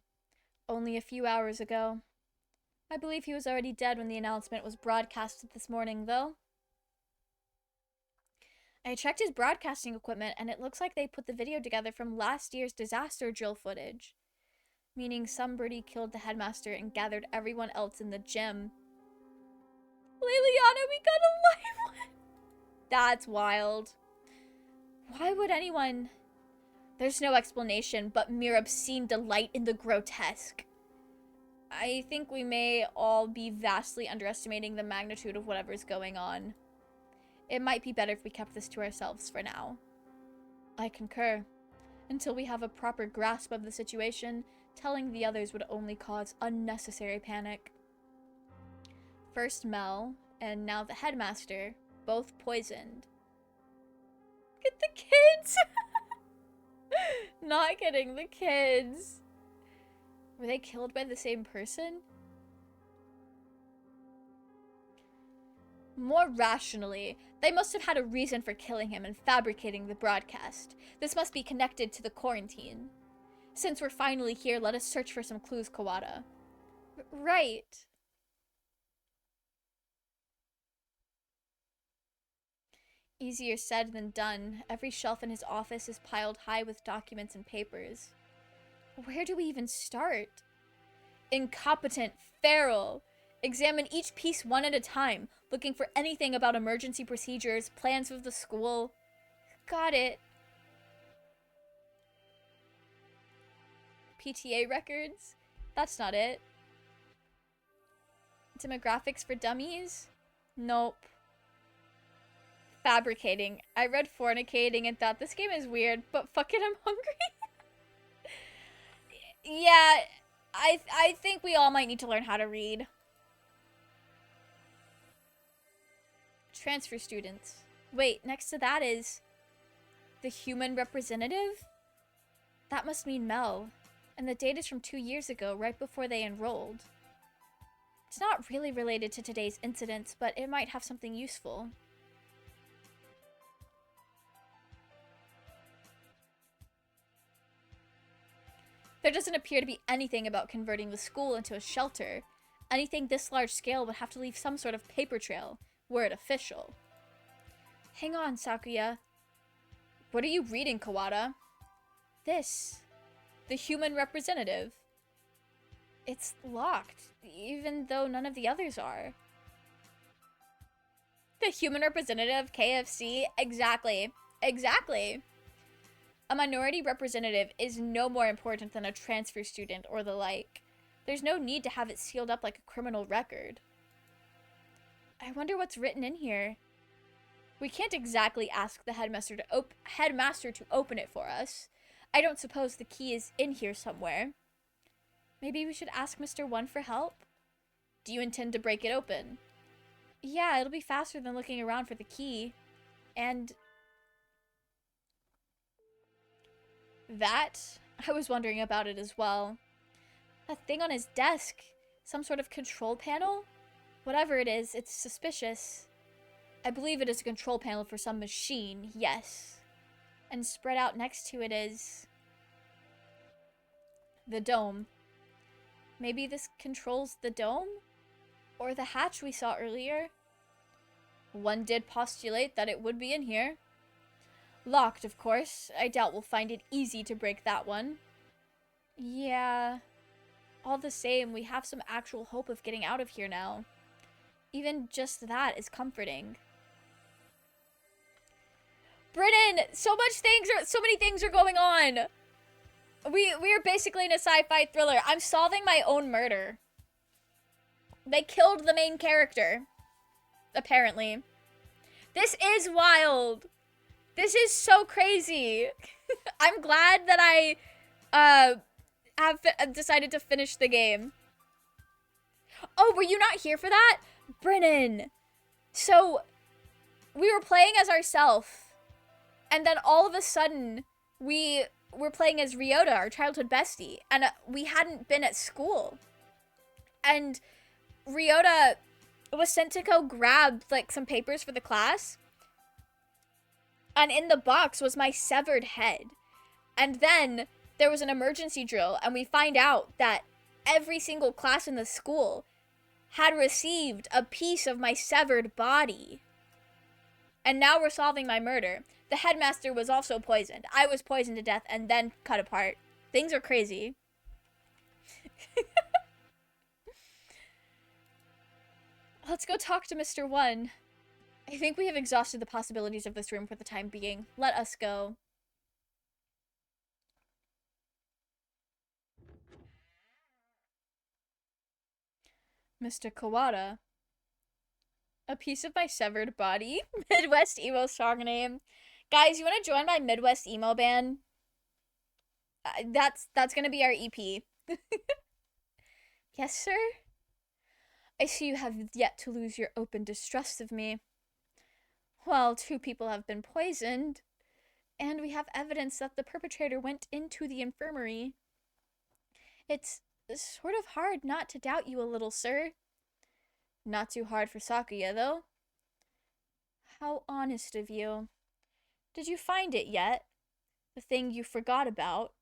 Only a few hours ago. I believe he was already dead when the announcement was broadcasted this morning, though. I checked his broadcasting equipment, and it looks like they put the video together from last year's disaster drill footage. Meaning somebody killed the headmaster and gathered everyone else in the gym. Liliana, we got a live one! That's wild. Why would anyone... There's no explanation, but mere obscene delight in the grotesque. I think we may all be vastly underestimating the magnitude of whatever's going on. It might be better if we kept this to ourselves for now. I concur. Until we have a proper grasp of the situation, telling the others would only cause unnecessary panic. First Mel, and now the headmaster, both poisoned. Look at the kids! Not kidding, the kids. Were they killed by the same person? More rationally, they must have had a reason for killing him and fabricating the broadcast. This must be connected to the quarantine. Since we're finally here, let us search for some clues, Kawada. Right. Easier said than done. Every shelf in his office is piled high with documents and papers. Where do we even start? Incompetent, feral. Examine each piece one at a time, looking for anything about emergency procedures, plans of the school. Got it. PTA records? That's not it. Demographics for dummies? Nope. Fabricating. I read fornicating and thought this game is weird, but fuck it, I'm hungry. Yeah, I think we all might need to learn how to read. Transfer students. Wait, next to that is the human representative? That must mean Mel. And the date is from 2 years ago, right before they enrolled. It's not really related to today's incidents, but it might have something useful. There doesn't appear to be anything about converting the school into a shelter. Anything this large scale would have to leave some sort of paper trail, were it official. Hang on, Sakuya. What are you reading, Kawada? This. The human representative. It's locked, even though none of the others are. The human representative, KFC? Exactly. Exactly. A minority representative is no more important than a transfer student or the like. There's no need to have it sealed up like a criminal record. I wonder what's written in here. We can't exactly ask the headmaster to open it for us. I don't suppose the key is in here somewhere. Maybe we should ask Mr. One for help? Do you intend to break it open? Yeah, it'll be faster than looking around for the key. And... that? I was wondering about it as well. That thing on his desk. Some sort of control panel? Whatever it is, it's suspicious. I believe it is a control panel for some machine, yes. And spread out next to it is... the dome. Maybe this controls the dome? Or the hatch we saw earlier? One did postulate that it would be in here. Locked, of course. I doubt we'll find it easy to break that one. Yeah. All the same, we have some actual hope of getting out of here now. Even just that is comforting. Britton! So many things are going on! We're basically in a sci-fi thriller. I'm solving my own murder. They killed the main character. Apparently. This is wild! This is so crazy. I'm glad that I have decided to finish the game. Oh, were you not here for that? Brennan. So, we were playing as ourselves, and then all of a sudden, we were playing as Ryota, our childhood bestie, and we hadn't been at school. And Ryota was sent to go grab, like, some papers for the class, and in the box was my severed head. And then there was an emergency drill, and we find out that every single class in the school had received a piece of my severed body. And now we're solving my murder. The headmaster was also poisoned. I was poisoned to death and then cut apart. Things are crazy. Let's go talk to Mr. One. I think we have exhausted the possibilities of this room for the time being. Let us go. Mr. Kawada. A piece of my severed body. Midwest emo song name. Guys, you want to join my Midwest emo band? That's gonna be our EP. Yes, sir? I see you have yet to lose your open distrust of me. Well, 2 people have been poisoned, and we have evidence that the perpetrator went into the infirmary. It's sort of hard not to doubt you a little, sir. Not too hard for Sakuya, though. How honest of you. Did you find it yet? The thing you forgot about?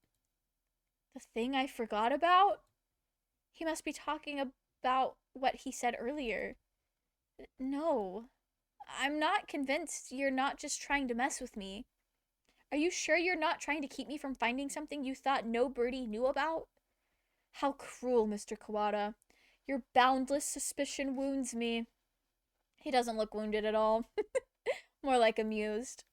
The thing I forgot about? He must be talking about what he said earlier. No. I'm not convinced you're not just trying to mess with me. Are you sure you're not trying to keep me from finding something you thought nobody knew about? How cruel, Mr. Kawada. Your boundless suspicion wounds me. He doesn't look wounded at all. More like amused.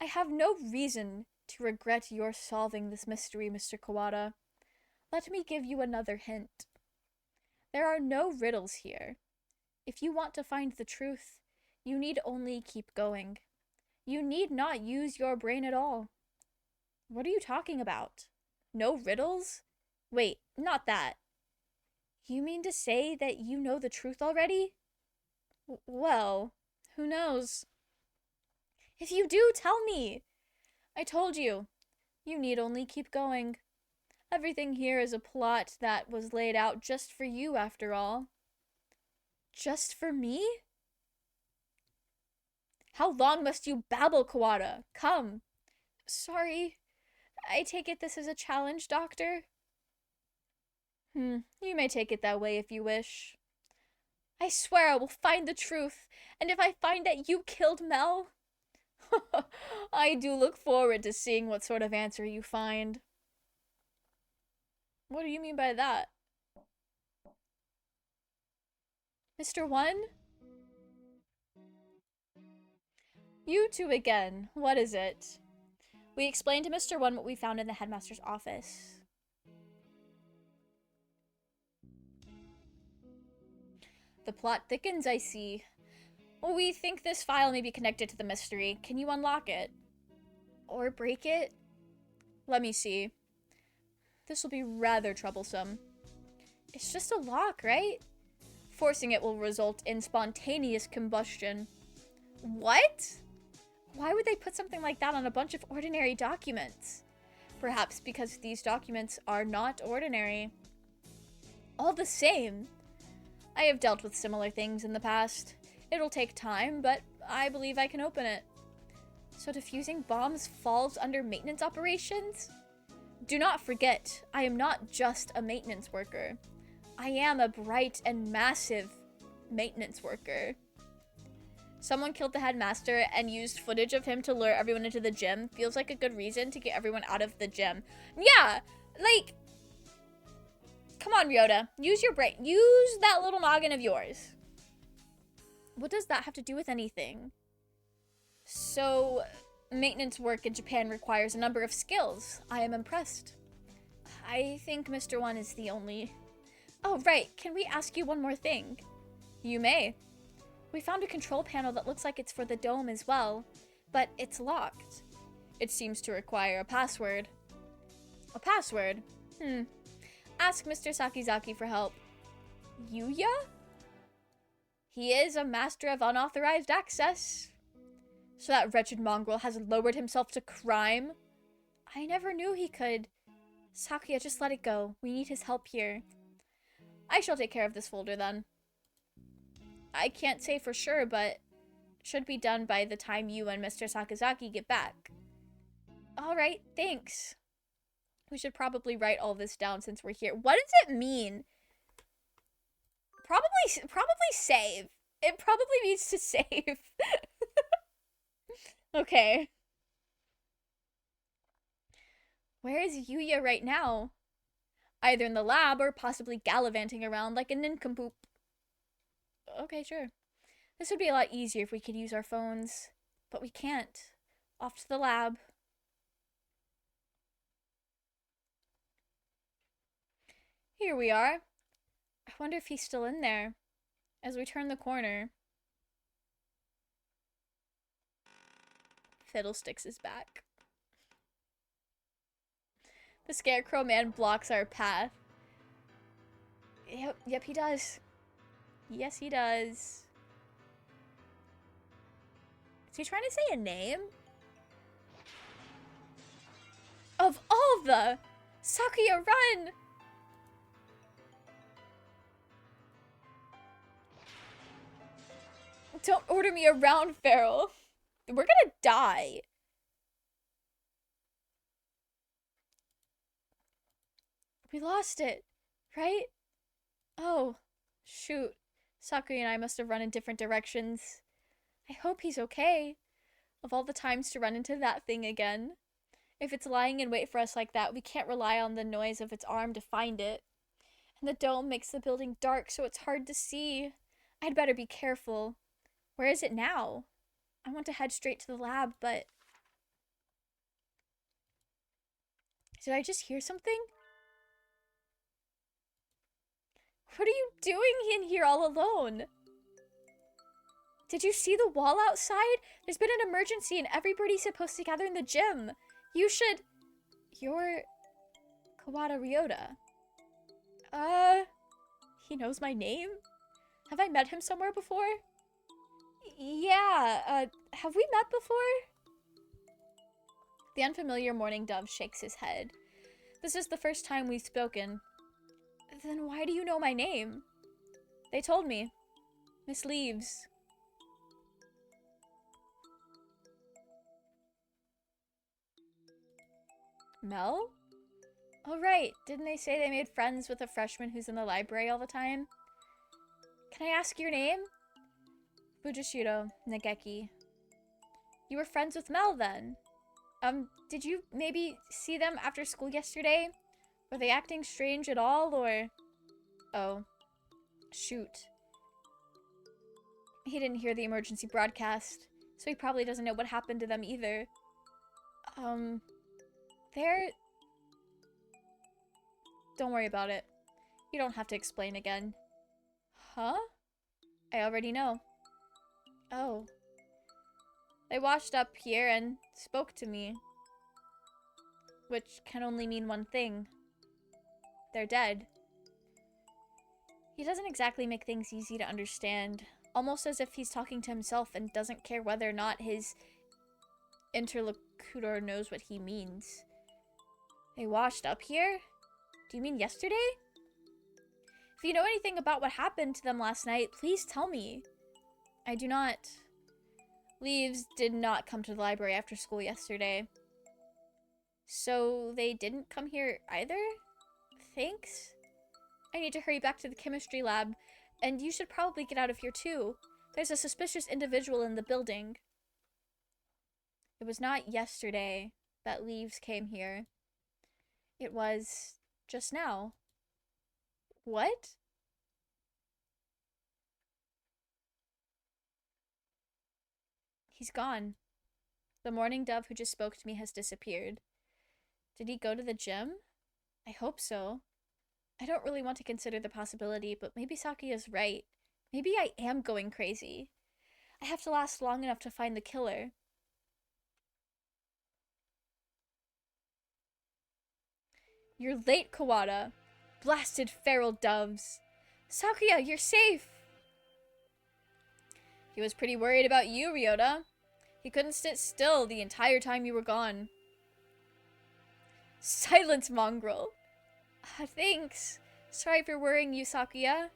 I have no reason to regret your solving this mystery, Mr. Kawada. Let me give you another hint. There are no riddles here. If you want to find the truth, you need only keep going. You need not use your brain at all. What are you talking about? No riddles? Wait, not that. You mean to say that you know the truth already? Well, who knows? If you do, tell me. I told you. You need only keep going. Everything here is a plot that was laid out just for you, after all. Just for me? How long must you babble, Kawada? Come. Sorry. I take it this is a challenge, Doctor? You may take it that way if you wish. I swear I will find the truth, and if I find that you killed Mel, I do look forward to seeing what sort of answer you find. What do you mean by that? Mr. One? You two again. What is it? We explained to Mr. One what we found in the headmaster's office. The plot thickens, I see. Well, we think this file may be connected to the mystery. Can you unlock it? Or break it? Let me see. This will be rather troublesome. It's just a lock, right? Forcing it will result in spontaneous combustion. What? Why would they put something like that on a bunch of ordinary documents? Perhaps because these documents are not ordinary. All the same, I have dealt with similar things in the past. It'll take time, but I believe I can open it. So defusing bombs falls under maintenance operations? Do not forget, I am not just a maintenance worker. I am a bright and massive maintenance worker. Someone killed the headmaster and used footage of him to lure everyone into the gym. Feels like a good reason to get everyone out of the gym. Yeah, like, come on, Ryota. Use your brain. Use that little noggin of yours. What does that have to do with anything? So, maintenance work in Japan requires a number of skills. I am impressed. I think Mr. One is the only... Oh, right. Can we ask you one more thing? You may. We found a control panel that looks like it's for the dome as well. But it's locked. It seems to require a password. A password? Ask Mr. Sakizaki for help. Yuya? He is a master of unauthorized access. So that wretched mongrel has lowered himself to crime? I never knew he could. Sakuya, just let it go. We need his help here. I shall take care of this folder then. I can't say for sure, but it should be done by the time you and Mr. Sakazaki get back. Alright, thanks. We should probably write all this down since we're here. What does it mean? Probably save. It probably means to save. Okay. Where is Yuya right now? Either in the lab or possibly gallivanting around like a nincompoop. Okay, sure. This would be a lot easier if we could use our phones. But we can't. Off to the lab. Here we are. I wonder if he's still in there. As we turn the corner. Fiddlesticks is back. The Scarecrow Man blocks our path. Yep, he does. Yes, he does. Is he trying to say a name? Of all the... Sakuya, run! Don't order me around, Feral. We're gonna die. We lost it, right? Oh, shoot. Sakuya and I must have run in different directions. I hope he's okay. Of all the times to run into that thing again. If it's lying in wait for us like that, we can't rely on the noise of its arm to find it. And the dome makes the building dark, so it's hard to see. I'd better be careful. Where is it now? I want to head straight to the lab, but... Did I just hear something? What are you doing in here all alone? Did you see the wall outside? There's been an emergency and everybody's supposed to gather in the gym. You should... You're... Kawada Ryota. He knows my name? Have I met him somewhere before? Yeah, have we met before? The unfamiliar morning dove shakes his head. This is the first time we've spoken. Then why do you know my name? They told me. Miss Leaves. Mel? Oh right, didn't they say they made friends with a freshman who's in the library all the time? Can I ask your name? Fujishiro Nageki. You were friends with Mel then? Did you maybe see them after school yesterday? Were they acting strange at all, or... Oh. Shoot. He didn't hear the emergency broadcast, so he probably doesn't know what happened to them either. They're... Don't worry about it. You don't have to explain again. Huh? I already know. Oh. They washed up here and spoke to me. Which can only mean one thing. They're dead. He doesn't exactly make things easy to understand. Almost as if he's talking to himself and doesn't care whether or not his interlocutor knows what he means. They washed up here? Do you mean yesterday? If you know anything about what happened to them last night, please tell me. I do not. Leaves did not come to the library after school yesterday. So they didn't come here either? Thanks. I need to hurry back to the chemistry lab, and you should probably get out of here too. There's a suspicious individual in the building. It was not yesterday that Leaves came here. It was just now. What? He's gone. The morning dove who just spoke to me has disappeared. Did he go to the gym? I hope so. I don't really want to consider the possibility, but maybe Sakuya's right. Maybe I am going crazy. I have to last long enough to find the killer. You're late, Kawada. Blasted feral doves. Sakuya, you're safe! He was pretty worried about you, Ryota. He couldn't sit still the entire time you were gone. Silence, mongrel. Thanks. Sorry for worrying you, Sakuya.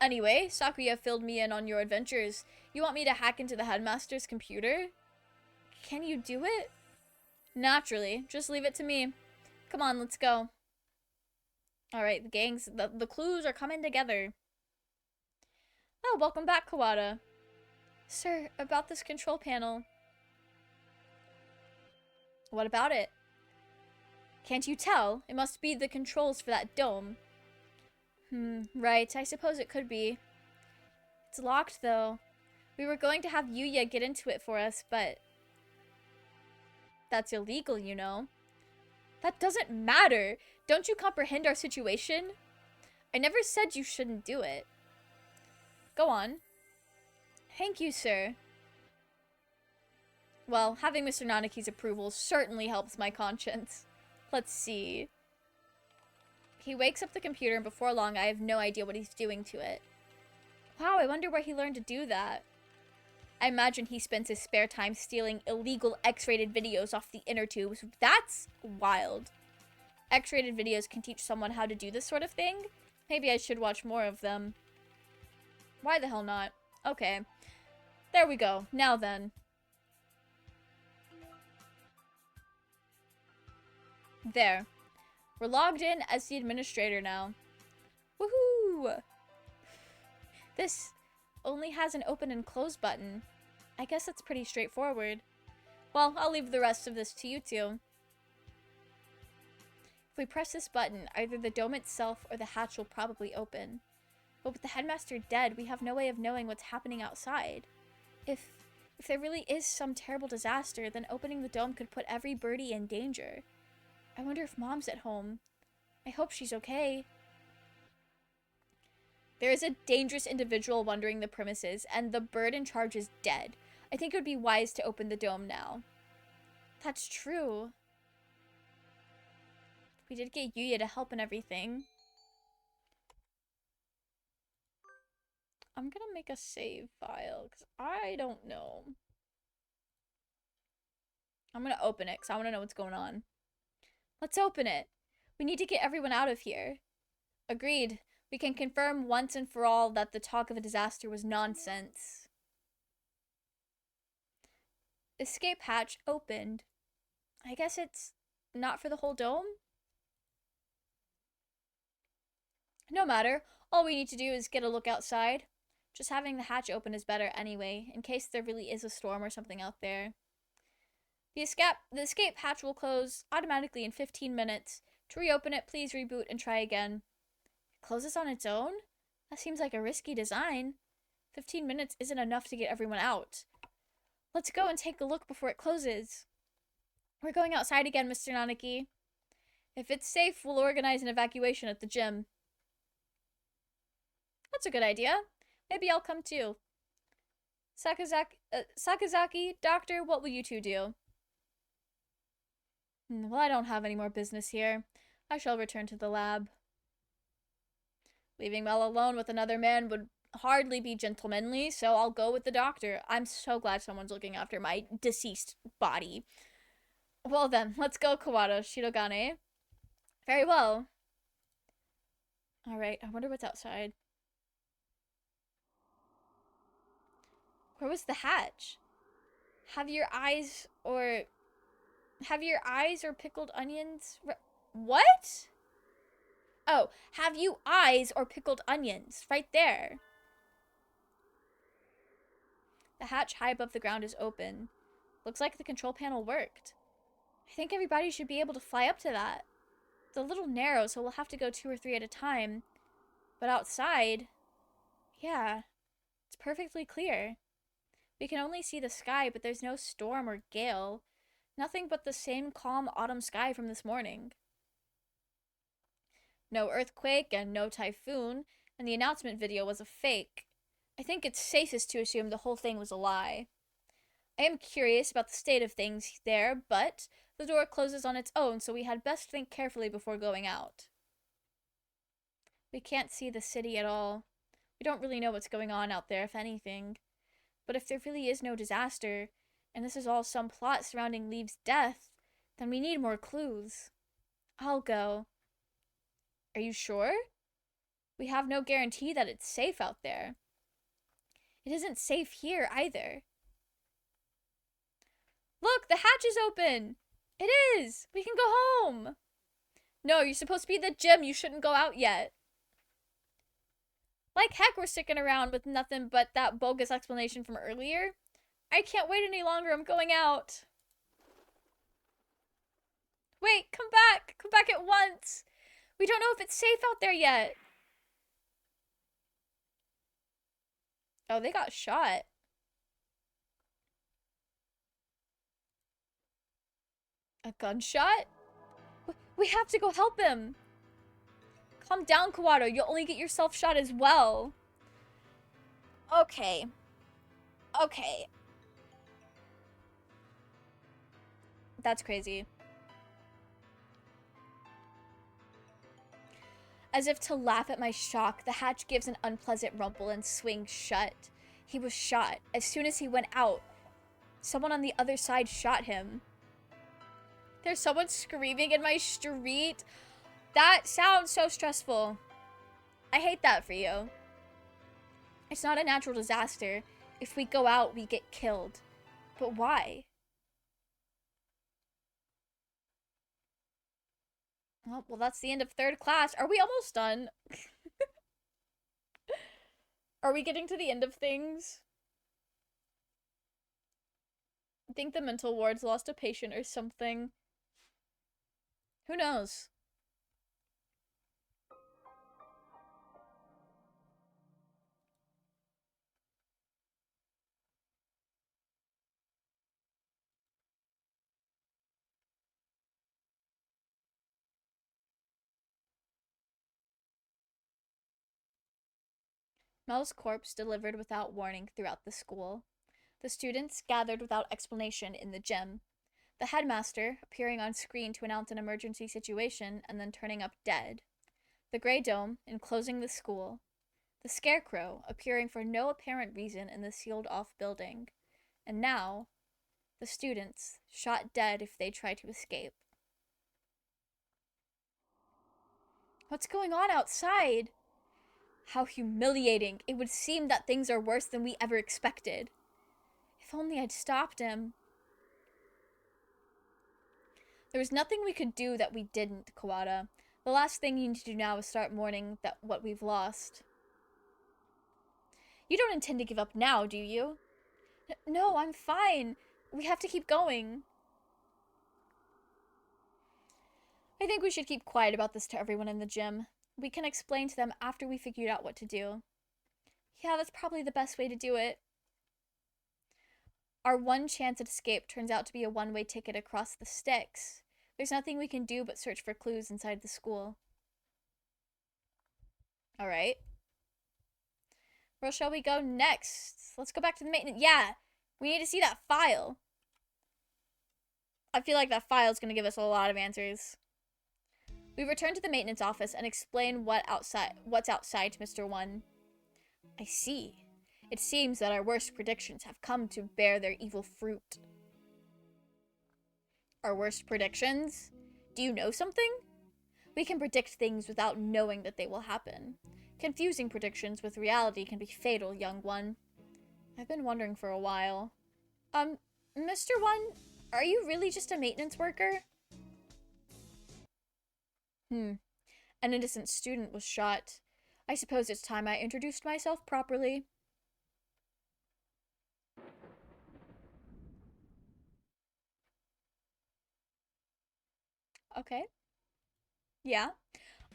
Anyway, Sakuya filled me in on your adventures. You want me to hack into the headmaster's computer? Can you do it? Naturally. Just leave it to me. Come on, let's go. Alright, the gangs, the clues are coming together. Oh, welcome back, Kawada. Sir, about this control panel. What about it? Can't you tell? It must be the controls for that dome. Right. I suppose it could be. It's locked, though. We were going to have Yuya get into it for us, but... That's illegal, you know. That doesn't matter. Don't you comprehend our situation? I never said you shouldn't do it. Go on. Thank you, sir. Well, having Mr. Nanaki's approval certainly helps my conscience. Let's see. He wakes up the computer, and before long, I have no idea what he's doing to it. Wow, I wonder where he learned to do that. I imagine he spends his spare time stealing illegal X-rated videos off the inner tubes. That's wild. X-rated videos can teach someone how to do this sort of thing? Maybe I should watch more of them. Why the hell not? Okay. There we go. Now then. There. We're logged in as the administrator now. Woohoo! This only has an open and close button. I guess that's pretty straightforward. Well, I'll leave the rest of this to you two. If we press this button, either the dome itself or the hatch will probably open. But with the headmaster dead, we have no way of knowing what's happening outside. If there really is some terrible disaster, then opening the dome could put every birdie in danger. I wonder if Mom's at home. I hope she's okay. There is a dangerous individual wandering the premises, and the bird in charge is dead. I think it would be wise to open the dome now. That's true. We did get Yuya to help and everything. I'm gonna make a save file, because I don't know. I'm gonna open it, because I want to know what's going on. Let's open it. We need to get everyone out of here. Agreed. We can confirm once and for all that the talk of a disaster was nonsense. Escape hatch opened. I guess it's not for the whole dome? No matter. All we need to do is get a look outside. Just having the hatch open is better anyway, in case there really is a storm or something out there. The escape hatch will close automatically in 15 minutes. To reopen it, please reboot and try again. It closes on its own? That seems like a risky design. 15 minutes isn't enough to get everyone out. Let's go and take a look before it closes. We're going outside again, Mr. Nanaki. If it's safe, we'll organize an evacuation at the gym. That's a good idea. Maybe I'll come too. Sakazaki, Doctor, what will you two do? Well, I don't have any more business here. I shall return to the lab. Leaving Mel alone with another man would hardly be gentlemanly, so I'll go with the doctor. I'm so glad someone's looking after my deceased body. Well then, let's go, Kawada Shirogane. Very well. Alright, I wonder what's outside. Where was the hatch? Have your eyes or pickled onions? What? Oh, have you eyes or pickled onions? Right there. The hatch high above the ground is open. Looks like the control panel worked. I think everybody should be able to fly up to that. It's a little narrow, so we'll have to go 2 or 3 at a time. But outside, yeah, it's perfectly clear. We can only see the sky, but there's no storm or gale. Nothing but the same calm autumn sky from this morning. No earthquake and no typhoon, and the announcement video was a fake. I think it's safest to assume the whole thing was a lie. I am curious about the state of things there, but The door closes on its own, so we had best think carefully before going out. We can't see the city at all. We don't really know what's going on out there, if anything. But if there really is no disaster, and this is all some plot surrounding Leave's death, then we need more clues. I'll go. Are you sure? We have no guarantee that it's safe out there. It isn't safe here either. Look, the hatch is open! It is! We can go home! No, you're supposed to be at the gym. You shouldn't go out yet. Like heck, we're sticking around with nothing but that bogus explanation from earlier. I can't wait any longer. I'm going out. Wait, come back. Come back at once. We don't know if it's safe out there yet. Oh, they got shot. A gunshot? We have to go help him. Calm down, Kawato. You'll only get yourself shot as well. Okay. Okay. That's crazy. As if to laugh at my shock, the hatch gives an unpleasant rumble and swings shut. He was shot. As soon as he went out, someone on the other side shot him. There's someone screaming in my street. That sounds so stressful. I hate that for you. It's not a natural disaster. If we go out, we get killed. But why? Oh, well, that's the end of third class. Are we almost done? Are we getting to the end of things? I think the mental ward's lost a patient or something. Who knows? Mel's corpse delivered without warning throughout the school. The students gathered without explanation in the gym. The headmaster appearing on screen to announce an emergency situation and then turning up dead. The gray dome enclosing the school. The scarecrow appearing for no apparent reason in the sealed-off building. And now, the students shot dead if they try to escape. What's going on outside? How humiliating. It would seem that things are worse than we ever expected. If only I'd stopped him. There was nothing we could do that we didn't, Kawada. The last thing you need to do now is start mourning what we've lost. You don't intend to give up now, do you? No, I'm fine. We have to keep going. I think we should keep quiet about this to everyone in the gym. We can explain to them after we figured out what to do. Yeah, that's probably the best way to do it. Our one chance at escape turns out to be a one-way ticket across the sticks. There's nothing we can do but search for clues inside the school. Alright. Where shall we go next? Let's go back to the maintenance. Yeah, we need to see that file. I feel like that file is going to give us a lot of answers. We return to the maintenance office and explain what's outside to Mr. 1. I see. It seems that our worst predictions have come to bear their evil fruit. Our worst predictions? Do you know something? We can predict things without knowing that they will happen. Confusing predictions with reality can be fatal, young one. I've been wondering for a while. Mr. 1, are you really just a maintenance worker? An innocent student was shot. I suppose it's time I introduced myself properly. Okay. Yeah.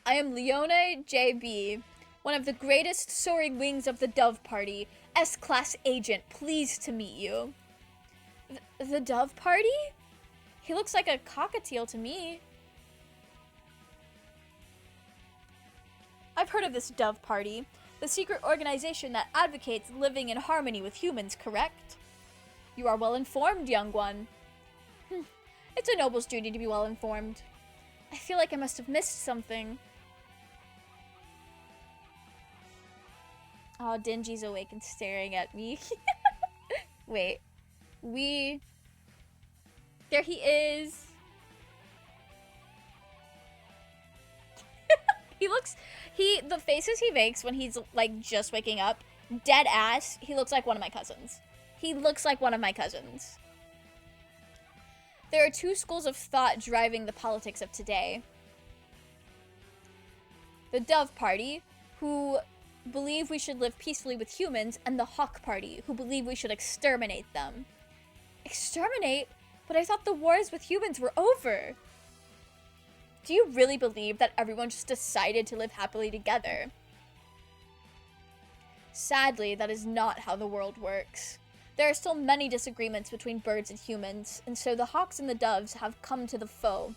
I am Leone JB, one of the greatest soaring wings of the Dove Party, S-Class agent. Pleased to meet you. The Dove Party? He looks like a cockatiel to me. I've heard of this Dove Party, the secret organization that advocates living in harmony with humans, correct? You are well informed, young one. It's a noble's duty to be well informed. I feel like I must have missed something. Oh, Dingy's awake and staring at me. Wait. There he is. The faces he makes when he's like just waking up, dead ass, he looks like one of my cousins. He looks like one of my cousins. There are two schools of thought driving the politics of today. The Dove Party, who believe we should live peacefully with humans, and the Hawk Party, who believe we should exterminate them. Exterminate? But I thought the wars with humans were over. Do you really believe that everyone just decided to live happily together? Sadly, that is not how the world works. There are still many disagreements between birds and humans, and so the hawks and the doves have come to the foe.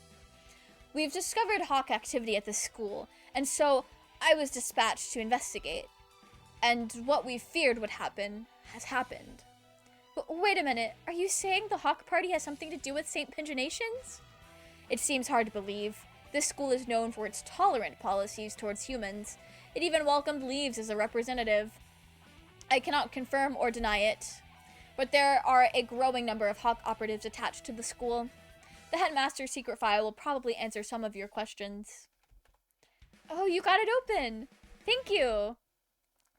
We've discovered hawk activity at this school, and so I was dispatched to investigate. And what we feared would happen has happened. But wait a minute, are you saying the Hawk Party has something to do with St. Pinginations? It seems hard to believe. This school is known for its tolerant policies towards humans. It even welcomed Leaves as a representative. I cannot confirm or deny it, but there are a growing number of Hawk operatives attached to the school. The headmaster's secret file will probably answer some of your questions. Oh, you got it open! Thank you!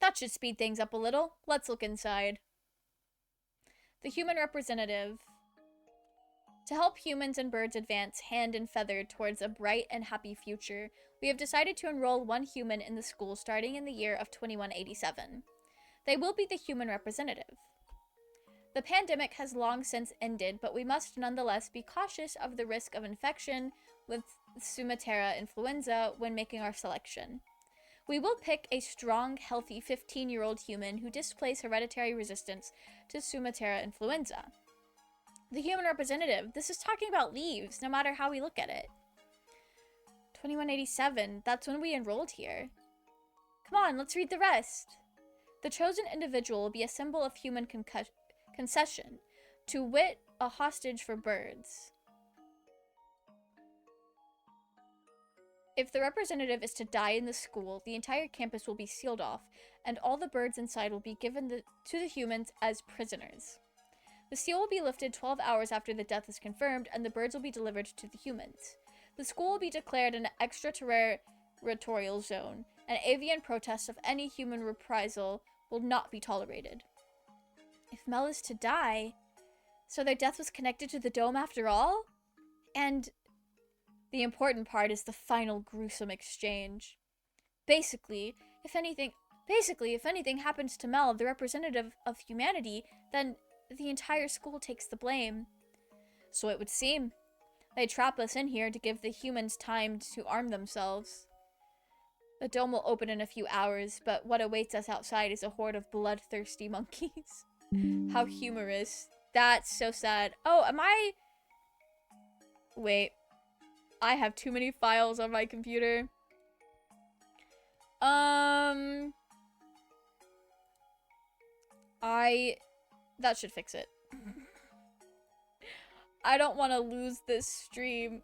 That should speed things up a little. Let's look inside. The human representative. To help humans and birds advance hand and feather towards a bright and happy future, we have decided to enroll one human in the school starting in the year of 2187. They will be the human representative. The pandemic has long since ended, but we must nonetheless be cautious of the risk of infection with Sumatera influenza when making our selection. We will pick a strong, healthy 15-year-old human who displays hereditary resistance to Sumatera influenza. The human representative, this is talking about Leaves, no matter how we look at it. 2187, that's when we enrolled here. Come on, let's read the rest. The chosen individual will be a symbol of human concession, to wit, a hostage for birds. If the representative is to die in the school, the entire campus will be sealed off, and all the birds inside will be given to the humans as prisoners. The seal will be lifted 12 hours after the death is confirmed, and the birds will be delivered to the humans. The school will be declared an extraterritorial zone, and avian protests of any human reprisal will not be tolerated. If Mel is to die, so their death was connected to the dome after all? And the important part is the final gruesome exchange. Basically, if anything happens to Mel, the representative of humanity, then the entire school takes the blame. So it would seem. They trap us in here to give the humans time to arm themselves. The dome will open in a few hours, but what awaits us outside is a horde of bloodthirsty monkeys. How humorous. That's so sad. Oh, am I... Wait. I have too many files on my computer. That should fix it. I don't want to lose this stream.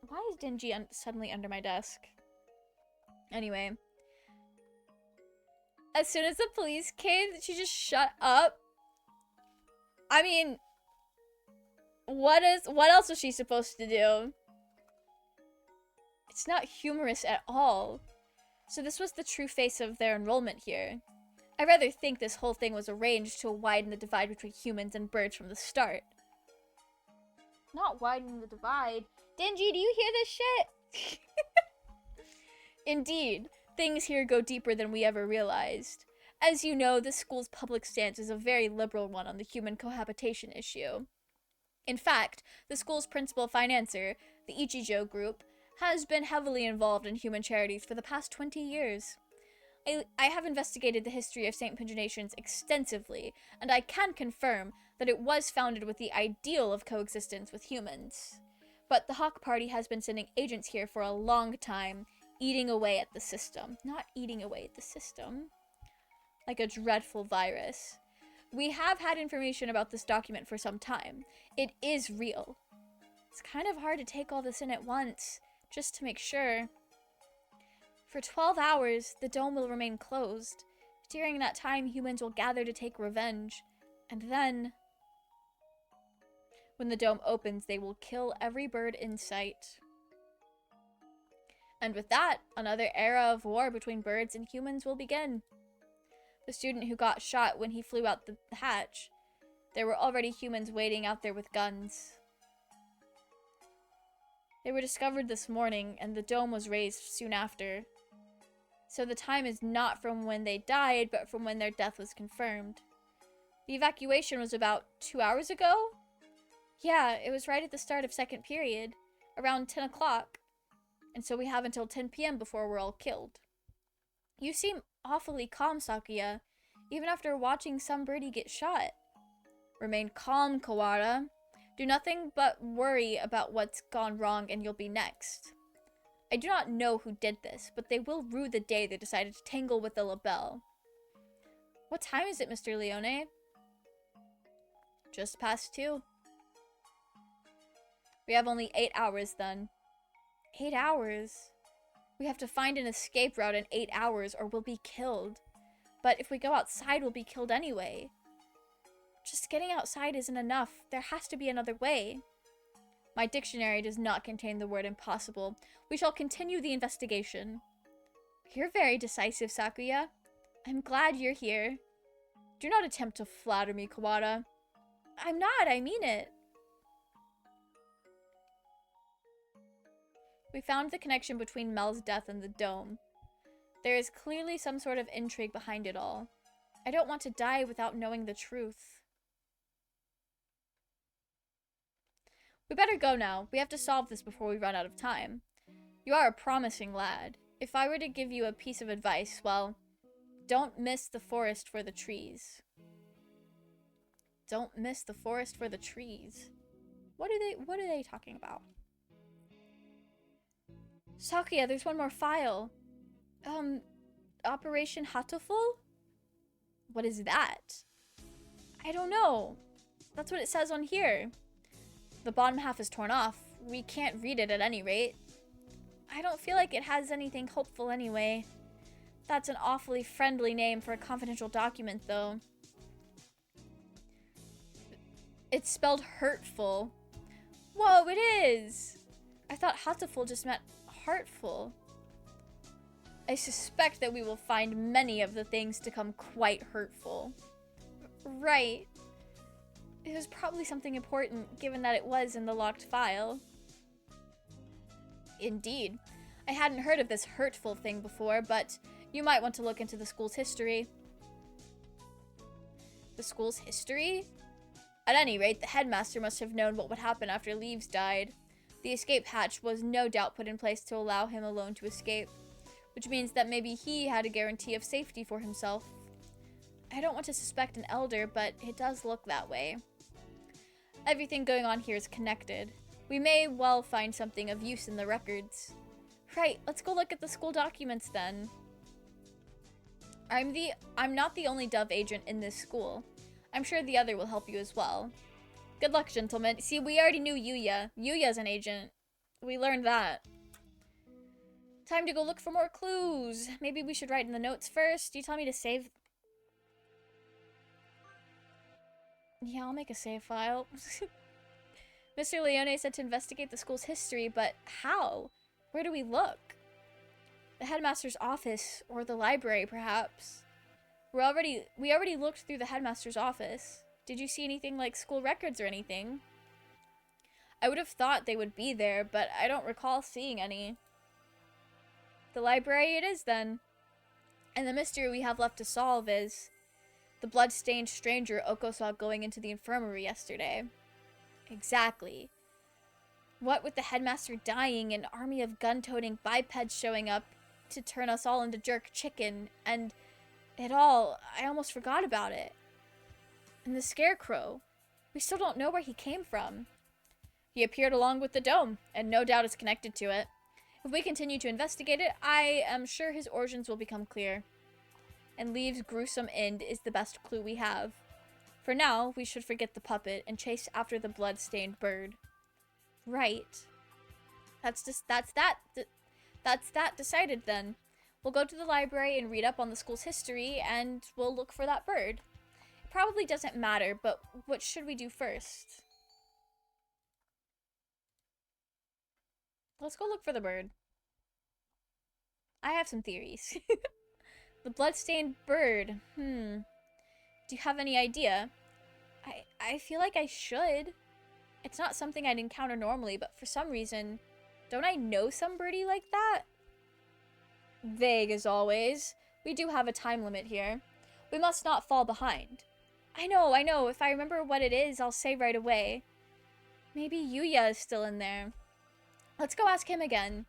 Why is Dingy suddenly under my desk? Anyway. As soon as the police came, she just shut up. I mean, what else was she supposed to do? It's not humorous at all. So this was the true face of their enrollment here. I rather think this whole thing was arranged to widen the divide between humans and birds from the start. Not widen the divide. Dingy, do you hear this shit? Indeed, things here go deeper than we ever realized. As you know, this school's public stance is a very liberal one on the human cohabitation issue. In fact, the school's principal financier, the Ichijo Group, has been heavily involved in human charities for the past 20 years. I have investigated the history of St. Pinginations extensively, and I can confirm that it was founded with the ideal of coexistence with humans. But the Hawk Party has been sending agents here for a long time, eating away at the system. Not eating away at the system. Like a dreadful virus. We have had information about this document for some time. It is real. It's kind of hard to take all this in at once, just to make sure. For 12 hours, the dome will remain closed. During that time, humans will gather to take revenge. And then, when the dome opens, they will kill every bird in sight. And with that, another era of war between birds and humans will begin. The student who got shot when he flew out the hatch, there were already humans waiting out there with guns. They were discovered this morning, and the dome was raised soon after. So the time is not from when they died, but from when their death was confirmed. The evacuation was about 2 hours ago? Yeah, it was right at the start of second period, around 10 o'clock. And so we have until 10 p.m. before we're all killed. You seem awfully calm, Sakuya, even after watching some birdie get shot. Remain calm, Kawara. Do nothing but worry about what's gone wrong and you'll be next. I do not know who did this, but they will rue the day they decided to tangle with the labelle. What time is it, Mr. Leone? Just past 2. We have only 8 hours then. 8 hours? We have to find an escape route in 8 hours or we'll be killed. But if we go outside, we'll be killed anyway. Just getting outside isn't enough. There has to be another way. My dictionary does not contain the word impossible. We shall continue the investigation. You're very decisive, Sakuya. I'm glad you're here. Do not attempt to flatter me, Kawada. I'm not, I mean it. We found the connection between Mel's death and the dome. There is clearly some sort of intrigue behind it all. I don't want to die without knowing the truth. We better go now. We have to solve this before we run out of time. You are a promising lad. If I were to give you a piece of advice, well, don't miss the forest for the trees. Don't miss the forest for the trees. What are they talking about? Sakuya, there's one more file. Operation Hatoful? What is that? I don't know. That's what it says on here. The bottom half is torn off. We can't read it at any rate. I don't feel like it has anything hopeful anyway. That's an awfully friendly name for a confidential document, though. It's spelled hurtful. Whoa, it is! I thought Hatoful just meant heartful. I suspect that we will find many of the things to come quite hurtful. Right. It was probably something important, given that it was in the locked file. Indeed. I hadn't heard of this hurtful thing before, but you might want to look into the school's history. The school's history? At any rate, the headmaster must have known what would happen after Leaves died. The escape hatch was no doubt put in place to allow him alone to escape, which means that maybe he had a guarantee of safety for himself. I don't want to suspect an elder, but it does look that way. Everything going on here is connected. We may well find something of use in the records. Right, let's go look at the school documents then. I'm not the only Dove agent in this school. I'm sure the other will help you as well. Good luck, gentlemen. See, we already knew Yuya. Yuya's an agent. We learned that. Time to go look for more clues. Maybe we should write in the notes first. You tell me to save... Yeah, I'll make a save file. Mr. Leone said to investigate the school's history, but how? Where do we look? The headmaster's office, or the library, perhaps. We already looked through the headmaster's office. Did you see anything like school records or anything? I would have thought they would be there, but I don't recall seeing any. The library it is, then. And the mystery we have left to solve is the blood-stained stranger Oko saw going into the infirmary yesterday. Exactly. What with the headmaster dying, an army of gun-toting bipeds showing up to turn us all into jerk chicken, and it all, I almost forgot about it. And the scarecrow, we still don't know where he came from. He appeared along with the dome, and no doubt is connected to it. If we continue to investigate it, I am sure his origins will become clear. And Leaves' gruesome end is the best clue we have. For now, we should forget the puppet and chase after the blood-stained bird. Right. That's that decided then. We'll go to the library and read up on the school's history, and we'll look for that bird. It probably doesn't matter, but what should we do first? Let's go look for the bird. I have some theories. The bloodstained bird. Do you have any idea? I feel like I should. It's not something I'd encounter normally, but for some reason, don't I know some birdie like that? Vague as always. We do have a time limit here. We must not fall behind. I know. If I remember what it is, I'll say right away. Maybe Yuya is still in there. Let's go ask him again.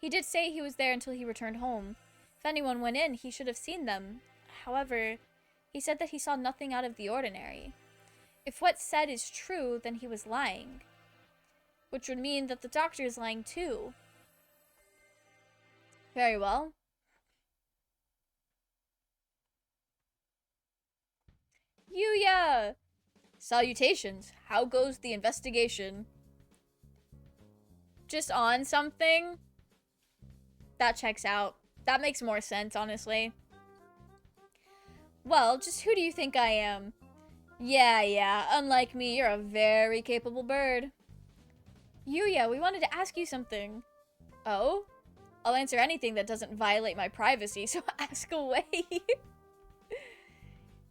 He did say he was there until he returned home. If anyone went in, he should have seen them. However, he said that he saw nothing out of the ordinary. If what's said is true, then he was lying. Which would mean that the doctor is lying too. Very well. Yuya! Salutations. How goes the investigation? Just on something? That checks out. That makes more sense, honestly. Well, just who do you think I am? Yeah. Unlike me, you're a very capable bird. Yuya, we wanted to ask you something. Oh? I'll answer anything that doesn't violate my privacy, so ask away.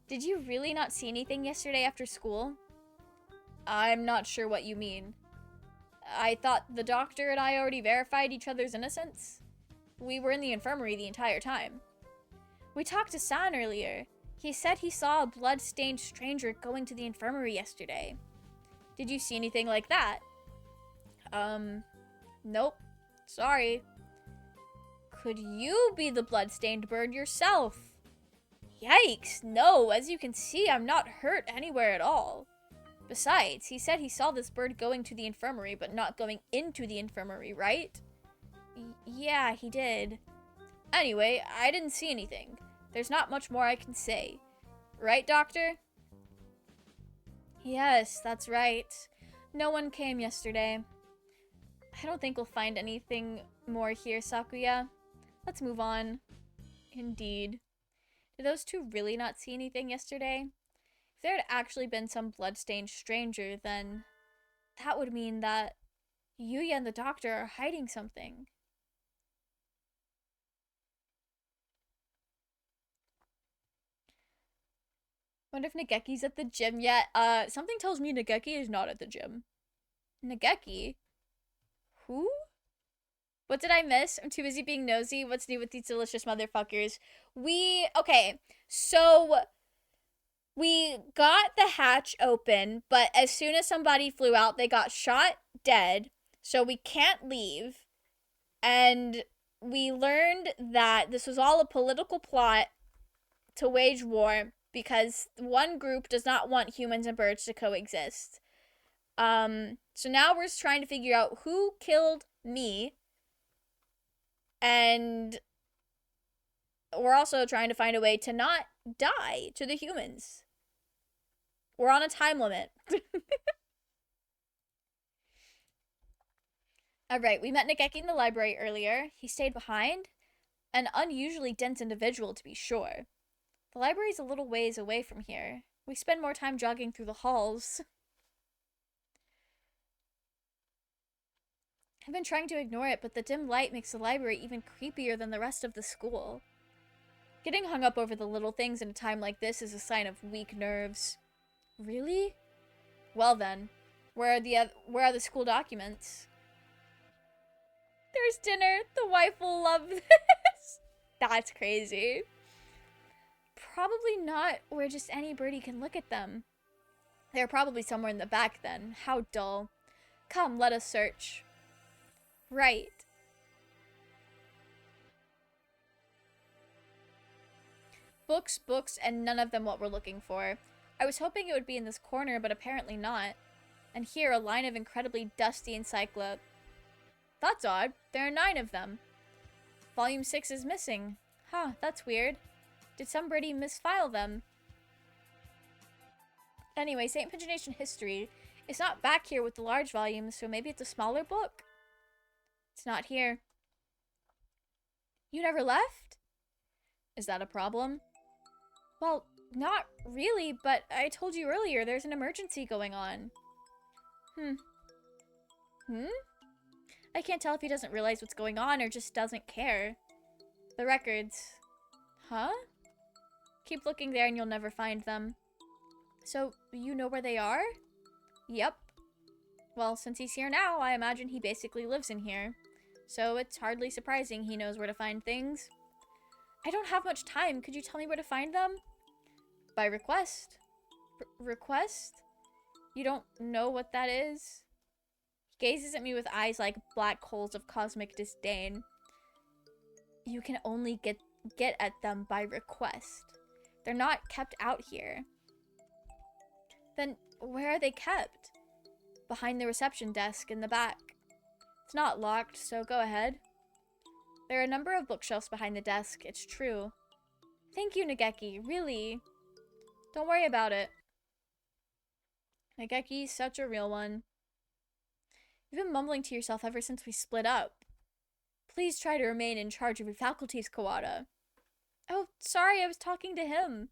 Did you really not see anything yesterday after school? I'm not sure what you mean. I thought the doctor and I already verified each other's innocence. We were in the infirmary the entire time. We talked to San earlier. He said he saw a blood-stained stranger going to the infirmary yesterday. Did you see anything like that? Nope. Sorry. Could you be the blood-stained bird yourself? Yikes, no. As you can see, I'm not hurt anywhere at all. Besides, he said he saw this bird going to the infirmary, but not going into the infirmary, right? Yeah, he did. Anyway, I didn't see anything. There's not much more I can say. Right, Doctor? Yes, that's right. No one came yesterday. I don't think we'll find anything more here, Sakuya. Let's move on. Indeed. Did those two really not see anything yesterday? If there had actually been some blood-stained stranger, then that would mean that Yuya and the doctor are hiding something. Wonder if Nageki's at the gym yet. Something tells me Nageki is not at the gym. Nageki? Who? What did I miss? I'm too busy being nosy. What's new with these delicious motherfuckers? Okay, so we got the hatch open, but as soon as somebody flew out, they got shot dead, so we can't leave. And we learned that this was all a political plot to wage war because one group does not want humans and birds to coexist. So now we're just trying to figure out who killed me. And we're also trying to find a way to not die to the humans. We're on a time limit. Alright, we met Nageki in the library earlier. He stayed behind. An unusually dense individual, to be sure. The library's a little ways away from here. We spend more time jogging through the halls. I've been trying to ignore it, but the dim light makes the library even creepier than the rest of the school. Getting hung up over the little things in a time like this is a sign of weak nerves. Really? Well then, where are the school documents? There's dinner. The wife will love this. That's crazy. Probably not where just any birdie can look at them. They're probably somewhere in the back then. How dull. Come, let us search. Right. Books, and none of them what we're looking for. I was hoping it would be in this corner, but apparently not. And here, a line of incredibly dusty encyclo... That's odd. There are 9 of them. Volume 6 is missing. Huh, that's weird. Did somebody misfile them? Anyway, St. Pagination history. It's not back here with the large volumes, so maybe it's a smaller book? It's not here. You never left? Is that a problem? Well, not really, but I told you earlier there's an emergency going on. Hmm. Hmm? I can't tell if he doesn't realize what's going on or just doesn't care. The records. Huh? Keep looking there and you'll never find them. So, you know where they are? Yep. Well, since he's here now, I imagine he basically lives in here. So it's hardly surprising he knows where to find things. I don't have much time. Could you tell me where to find them? By request. Request? You don't know what that is? He gazes at me with eyes like black holes of cosmic disdain. You can only get at them by request. They're not kept out here. Then where are they kept? Behind the reception desk in the back. It's not locked, so go ahead. There are a number of bookshelves behind the desk, it's true. Thank you, Nageki, really. Don't worry about it. Nageki's such a real one. You've been mumbling to yourself ever since we split up. Please try to remain in charge of your faculties, Kawada. Oh, sorry, I was talking to him.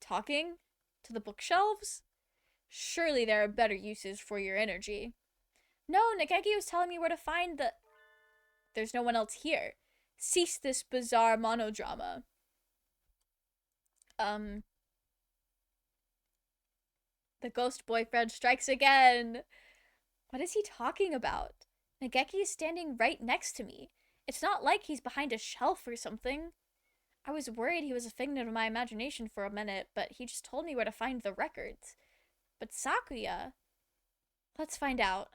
Talking? To the bookshelves? Surely there are better uses for your energy. No, Nageki was telling me where to find the... There's no one else here. Cease this bizarre monodrama. The ghost boyfriend strikes again. What is he talking about? Nageki is standing right next to me. It's not like he's behind a shelf or something. I was worried he was a figment of my imagination for a minute, but he just told me where to find the records. But Sakuya... Let's find out.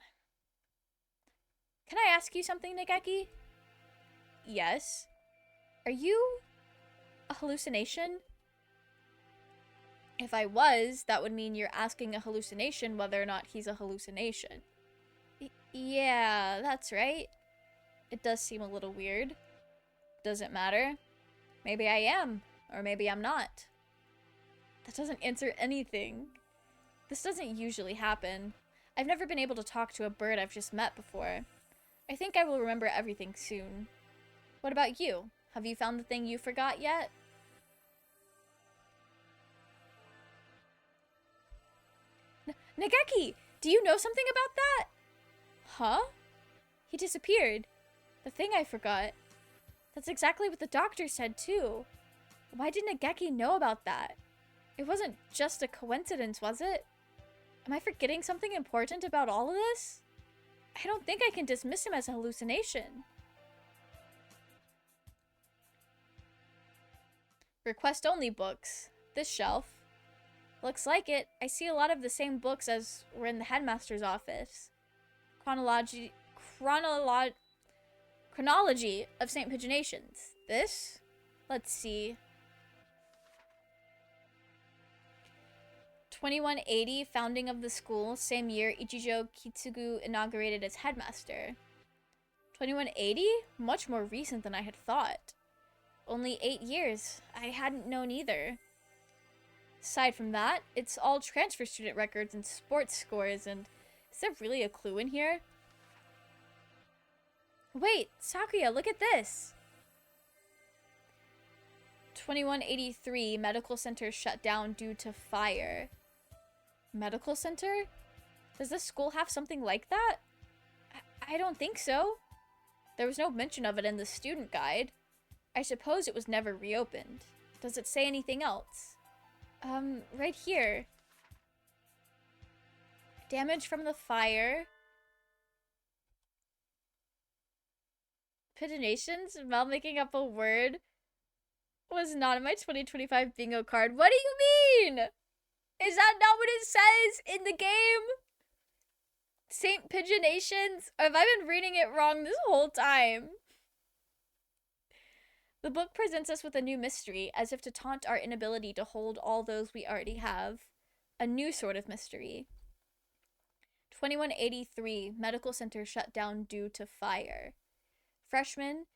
Can I ask you something, Nageki? Yes. Are you a hallucination? If I was, that would mean you're asking a hallucination whether or not he's a hallucination. Yeah, that's right. It does seem a little weird. Doesn't matter. Maybe I am, or maybe I'm not. That doesn't answer anything. This doesn't usually happen. I've never been able to talk to a bird I've just met before. I think I will remember everything soon. What about you? Have you found the thing you forgot yet? Nageki! Do you know something about that? Huh? He disappeared. The thing I forgot. That's exactly what the doctor said, too. Why did Nageki know about that? It wasn't just a coincidence, was it? Am I forgetting something important about all of this? I don't think I can dismiss him as a hallucination. Request-only books. This shelf. Looks like it. I see a lot of the same books as were in the headmaster's office. Chronology of St. Paginations. This? Let's see. 2180, founding of the school. Same year, Ichijo Kitsugu inaugurated as headmaster. 2180? Much more recent than I had thought. Only 8 years. I hadn't known either. Aside from that, it's all transfer student records and sports scores, and is there really a clue in here? Wait, Sakuya, look at this! 2183, medical center shut down due to fire. Medical center? Does this school have something like that? I don't think so. There was no mention of it in the student guide. I suppose it was never reopened. Does it say anything else? Right here. Damage from the fire. Pidinations, while making up a word, was not in my 2025 bingo card. What do you mean? Is that not what it says in the game? Saint Pigeonations? Or have I been reading it wrong this whole time? The book presents us with a new mystery, as if to taunt our inability to hold all those we already have. A new sort of mystery. 2183, medical center shut down due to fire. Freshman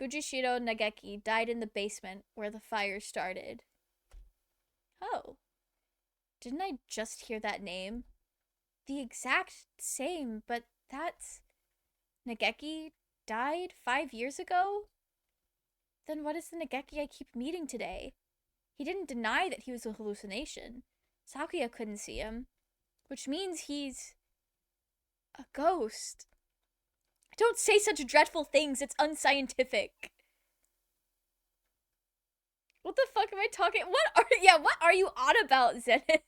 Fujishiro Nageki died in the basement where the fire started. Oh. Didn't I just hear that name? the exact same, but that's... Nageki died 5 years ago? Then what is the Nageki I keep meeting today? He didn't deny that he was a hallucination. Sakuya couldn't see him, which means he's a ghost. Don't say such dreadful things, it's unscientific. What the fuck am I talking? What are you on about, Zenith?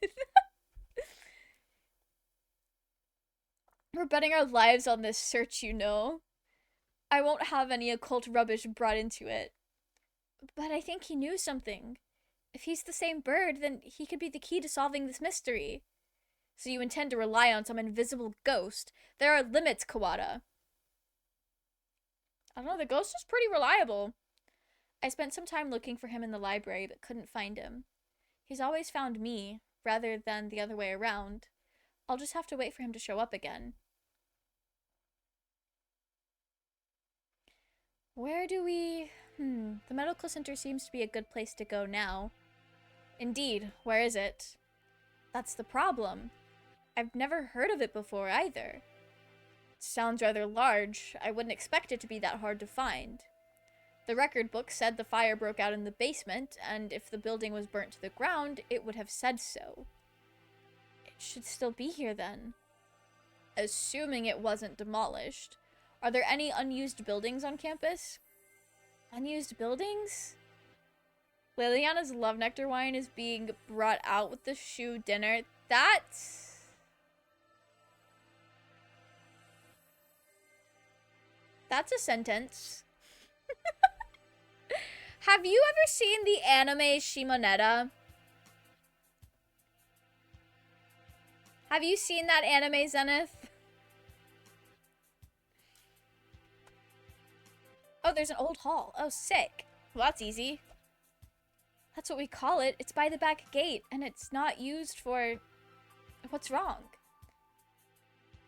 We're betting our lives on this search, you know. I won't have any occult rubbish brought into it. But I think he knew something. If he's the same bird, then he could be the key to solving this mystery. So you intend to rely on some invisible ghost? There are limits, Kawada. I don't know, the ghost is pretty reliable. I spent some time looking for him in the library, but couldn't find him. He's always found me, rather than the other way around. I'll just have to wait for him to show up again. Where do we... The medical center seems to be a good place to go now. Indeed, where is it? That's the problem. I've never heard of it before either. It sounds rather large. I wouldn't expect it to be that hard to find. The record book said the fire broke out in the basement, and if the building was burnt to the ground, it would have said so. It should still be here then. Assuming it wasn't demolished. Are there any unused buildings on campus? Unused buildings? Liliana's love nectar wine is being brought out with the shoe dinner. That's a sentence. Have you ever seen the anime Shimonetta? Have you seen that anime, Zenith? Oh, there's an old hall. Oh, sick. Well, that's easy. That's what we call it. It's by the back gate, and it's not used for... What's wrong?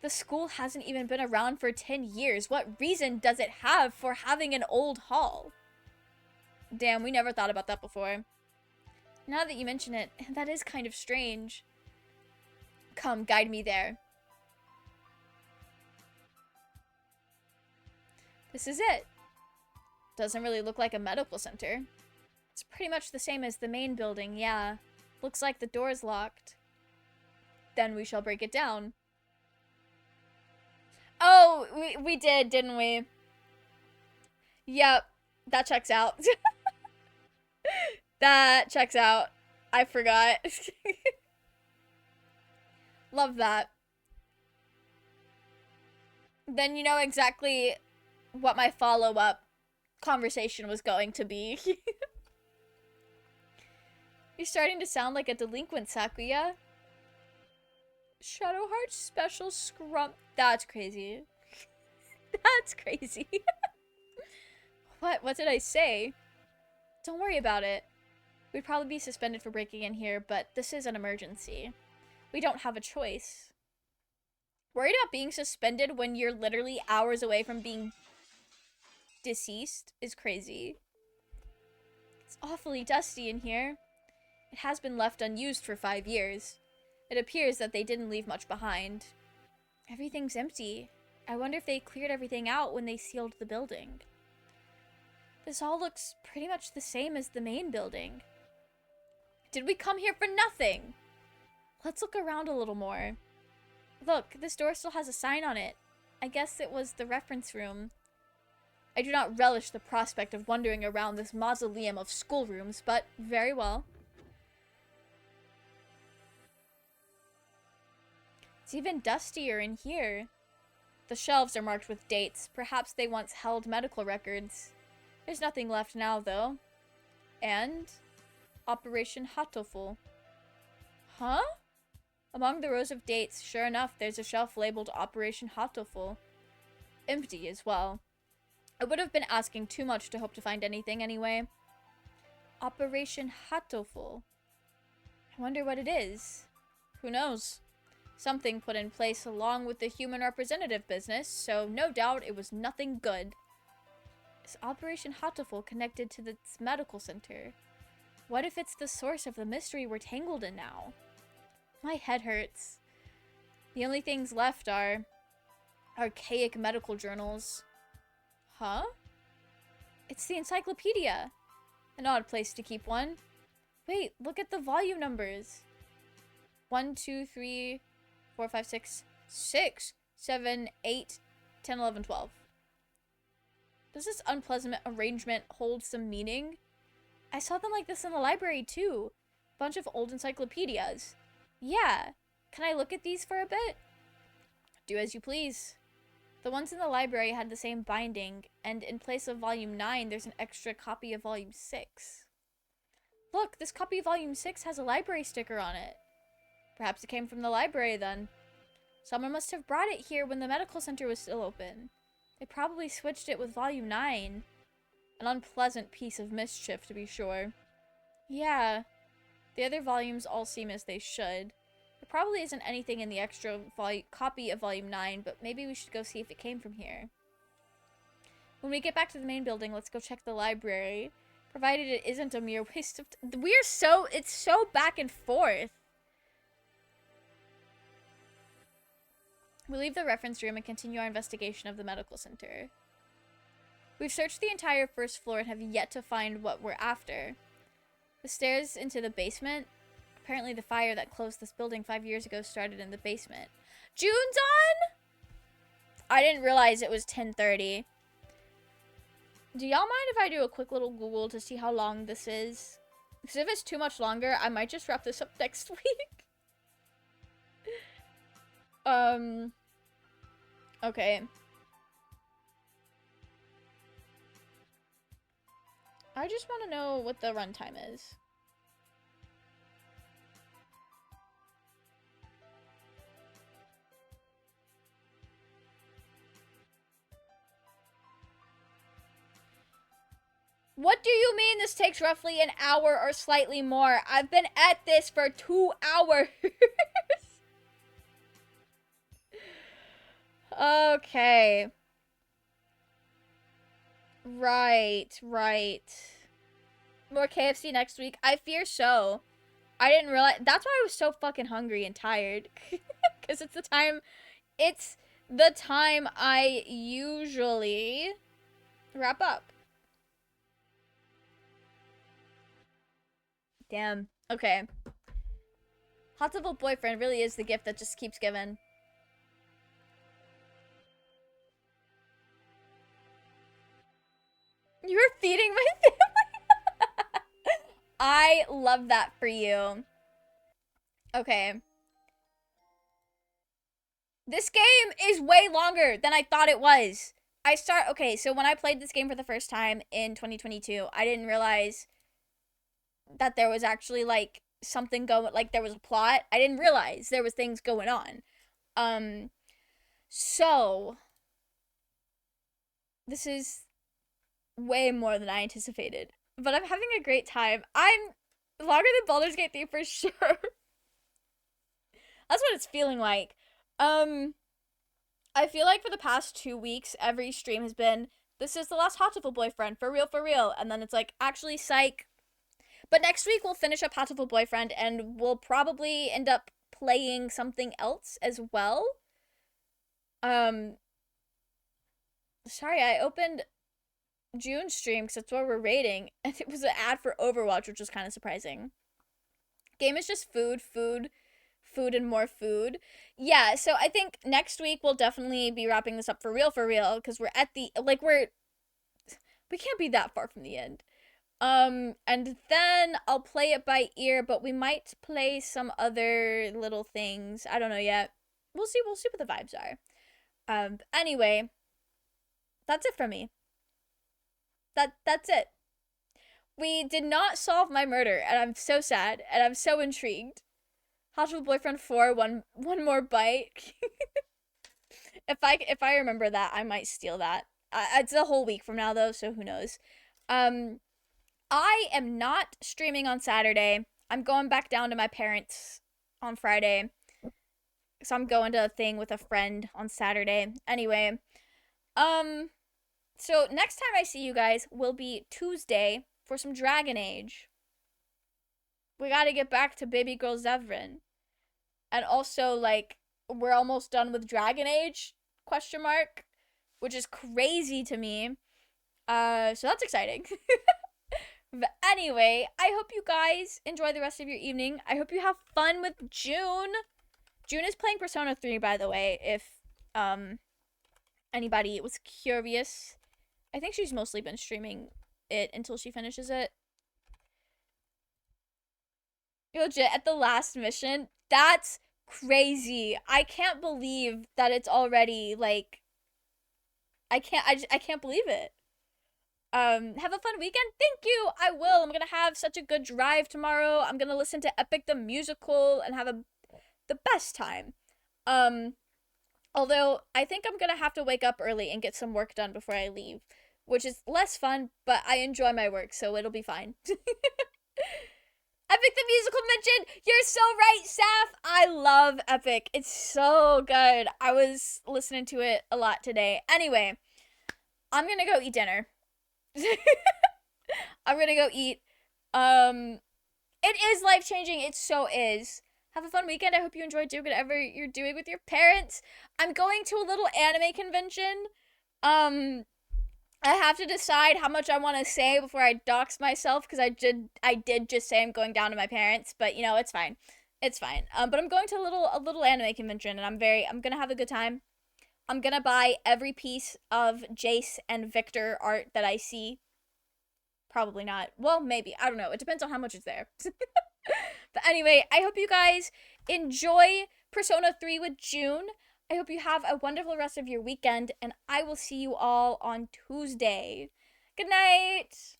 The school hasn't even been around for 10 years. What reason does it have for having an old hall? Damn, we never thought about that before. Now that you mention it, that is kind of strange. Come, guide me there. This is it. Doesn't really look like a medical center. It's pretty much the same as the main building, yeah. Looks like the door's locked. Then we shall break it down. Oh, we did, didn't we? Yep, that checks out. That checks out. I forgot. Love that. Then you know exactly what my follow-up conversation was going to be. You're starting to sound like a delinquent, Sakuya. Shadowheart special scrum. That's crazy. That's crazy. What did I say? Don't worry about it. We'd probably be suspended for breaking in here, but this is an emergency. We don't have a choice. Worried about being suspended when you're literally hours away from being deceased is crazy. It's awfully dusty in here. It has been left unused for 5 years. It appears that they didn't leave much behind. Everything's empty. I wonder if they cleared everything out when they sealed the building. This all looks pretty much the same as the main building. Did we come here for nothing? Let's look around a little more. Look, this door still has a sign on it. I guess it was the reference room. I do not relish the prospect of wandering around this mausoleum of schoolrooms, but very well. It's even dustier in here. The shelves are marked with dates. Perhaps they once held medical records. There's nothing left now, though. And Operation Hatoful. Huh? Among the rows of dates, sure enough, there's a shelf labeled Operation Hatoful. Empty as well. I would have been asking too much to hope to find anything anyway. Operation Hatoful. I wonder what it is. Who knows? Something put in place along with the human representative business, so no doubt it was nothing good. Is Operation Hatoful connected to this medical center? What if it's the source of the mystery we're tangled in now? My head hurts. The only things left are archaic medical journals. Huh? It's the encyclopedia. An odd place to keep one. Wait, look at the volume numbers. 1, 2, 3, 4, 5, 6, 6, 7, 8, 10, 11, 12. Does this unpleasant arrangement hold some meaning? I saw them like this in the library too. Bunch of old encyclopedias. Yeah. Can I look at these for a bit? Do as you please. The ones in the library had the same binding, and in place of volume 9, there's an extra copy of volume 6. Look, this copy of volume 6 has a library sticker on it. Perhaps it came from the library then. Someone must have brought it here when the medical center was still open. They probably switched it with volume 9. An unpleasant piece of mischief, to be sure. Yeah. The other volumes all seem as they should. There probably isn't anything in the extra copy of volume 9, but maybe we should go see if it came from here. When we get back to the main building, let's go check the library. Provided it isn't a mere waste of it's so back and forth. We leave the reference room and continue our investigation of the medical center. We've searched the entire first floor and have yet to find what we're after. The stairs into the basement. Apparently the fire that closed this building 5 years ago started in the basement. June's on? I didn't realize it was 10:30. Do y'all mind if I do a quick little Google to see how long this is? Because if it's too much longer, I might just wrap this up next week. Okay. I just want to know what the runtime is. What do you mean this takes roughly an hour or slightly more? I've been at this for 2 hours. Okay. Right. More KFC next week. I fear so. I didn't realize. That's why I was so fucking hungry and tired. Because it's the time I usually wrap up. Damn. Okay. Hot Tub Boyfriend really is the gift that just keeps giving. You're feeding my family. I love that for you. Okay. This game is way longer than I thought it was. Okay, so when I played this game for the first time in 2022, I didn't realize that there was actually, like, something going, like, there was a plot. I didn't realize there was things going on. So, this is way more than I anticipated. But I'm having a great time. I'm longer than Baldur's Gate 3 for sure. That's what it's feeling like. I feel like for the past 2 weeks, every stream has been, this is the last Hot Tub Boyfriend, for real. And then it's like, actually, psych. But next week, we'll finish up Hot Tub Boyfriend, and we'll probably end up playing something else as well. Sorry, I opened June's stream because that's where we're rating, and it was an ad for Overwatch, which was kind of surprising. Game is just food, and more food. Yeah, so I think next week we'll definitely be wrapping this up for real, because we're at the, like, we can't be that far from the end. And then I'll play it by ear, but we might play some other little things. I don't know yet. We'll see what the vibes are. Anyway, that's it from me. That's it. We did not solve my murder, and I'm so sad, and I'm so intrigued. Hot Tub Boyfriend 4, one more bite. If I remember that, I might steal that. It's a whole week from now, though, so who knows. I am not streaming on Saturday. I'm going back down to my parents on Friday. So I'm going to a thing with a friend on Saturday. Anyway, so next time I see you guys will be Tuesday for some Dragon Age. We gotta get back to baby girl Zevran. And also, like, we're almost done with Dragon Age, question mark, which is crazy to me. So that's exciting. But anyway, I hope you guys enjoy the rest of your evening. I hope you have fun with June. June is playing Persona 3, by the way, if anybody was curious. I think she's mostly been streaming it until she finishes it. You're legit at the last mission. That's crazy. I can't believe that it's already like I can't believe it. Have a fun weekend. Thank you. I will. I'm gonna have such a good drive tomorrow. I'm gonna listen to Epic the Musical and have the best time. Um, Although I think I'm gonna have to wake up early and get some work done before I leave, which is less fun, but I enjoy my work, so it'll be fine. Epic the Musical mentioned. You're so right, Saf. I love Epic. It's so good. I was listening to it a lot today. Anyway, I'm gonna go eat dinner. I'm gonna go eat. It is life changing. It so is. Have a fun weekend. I hope you enjoy doing whatever you're doing with your parents. I'm going to a little anime convention. I have to decide how much I want to say before I dox myself because I did just say I'm going down to my parents, but you know it's fine, it's fine. But I'm going to a little anime convention and I'm gonna have a good time. I'm gonna buy every piece of Jace and Victor art that I see. Probably not. Well, maybe. I don't know. It depends on how much is there. But anyway, I hope you guys enjoy Persona 3 with June. I hope you have a wonderful rest of your weekend, and I will see you all on Tuesday. Good night!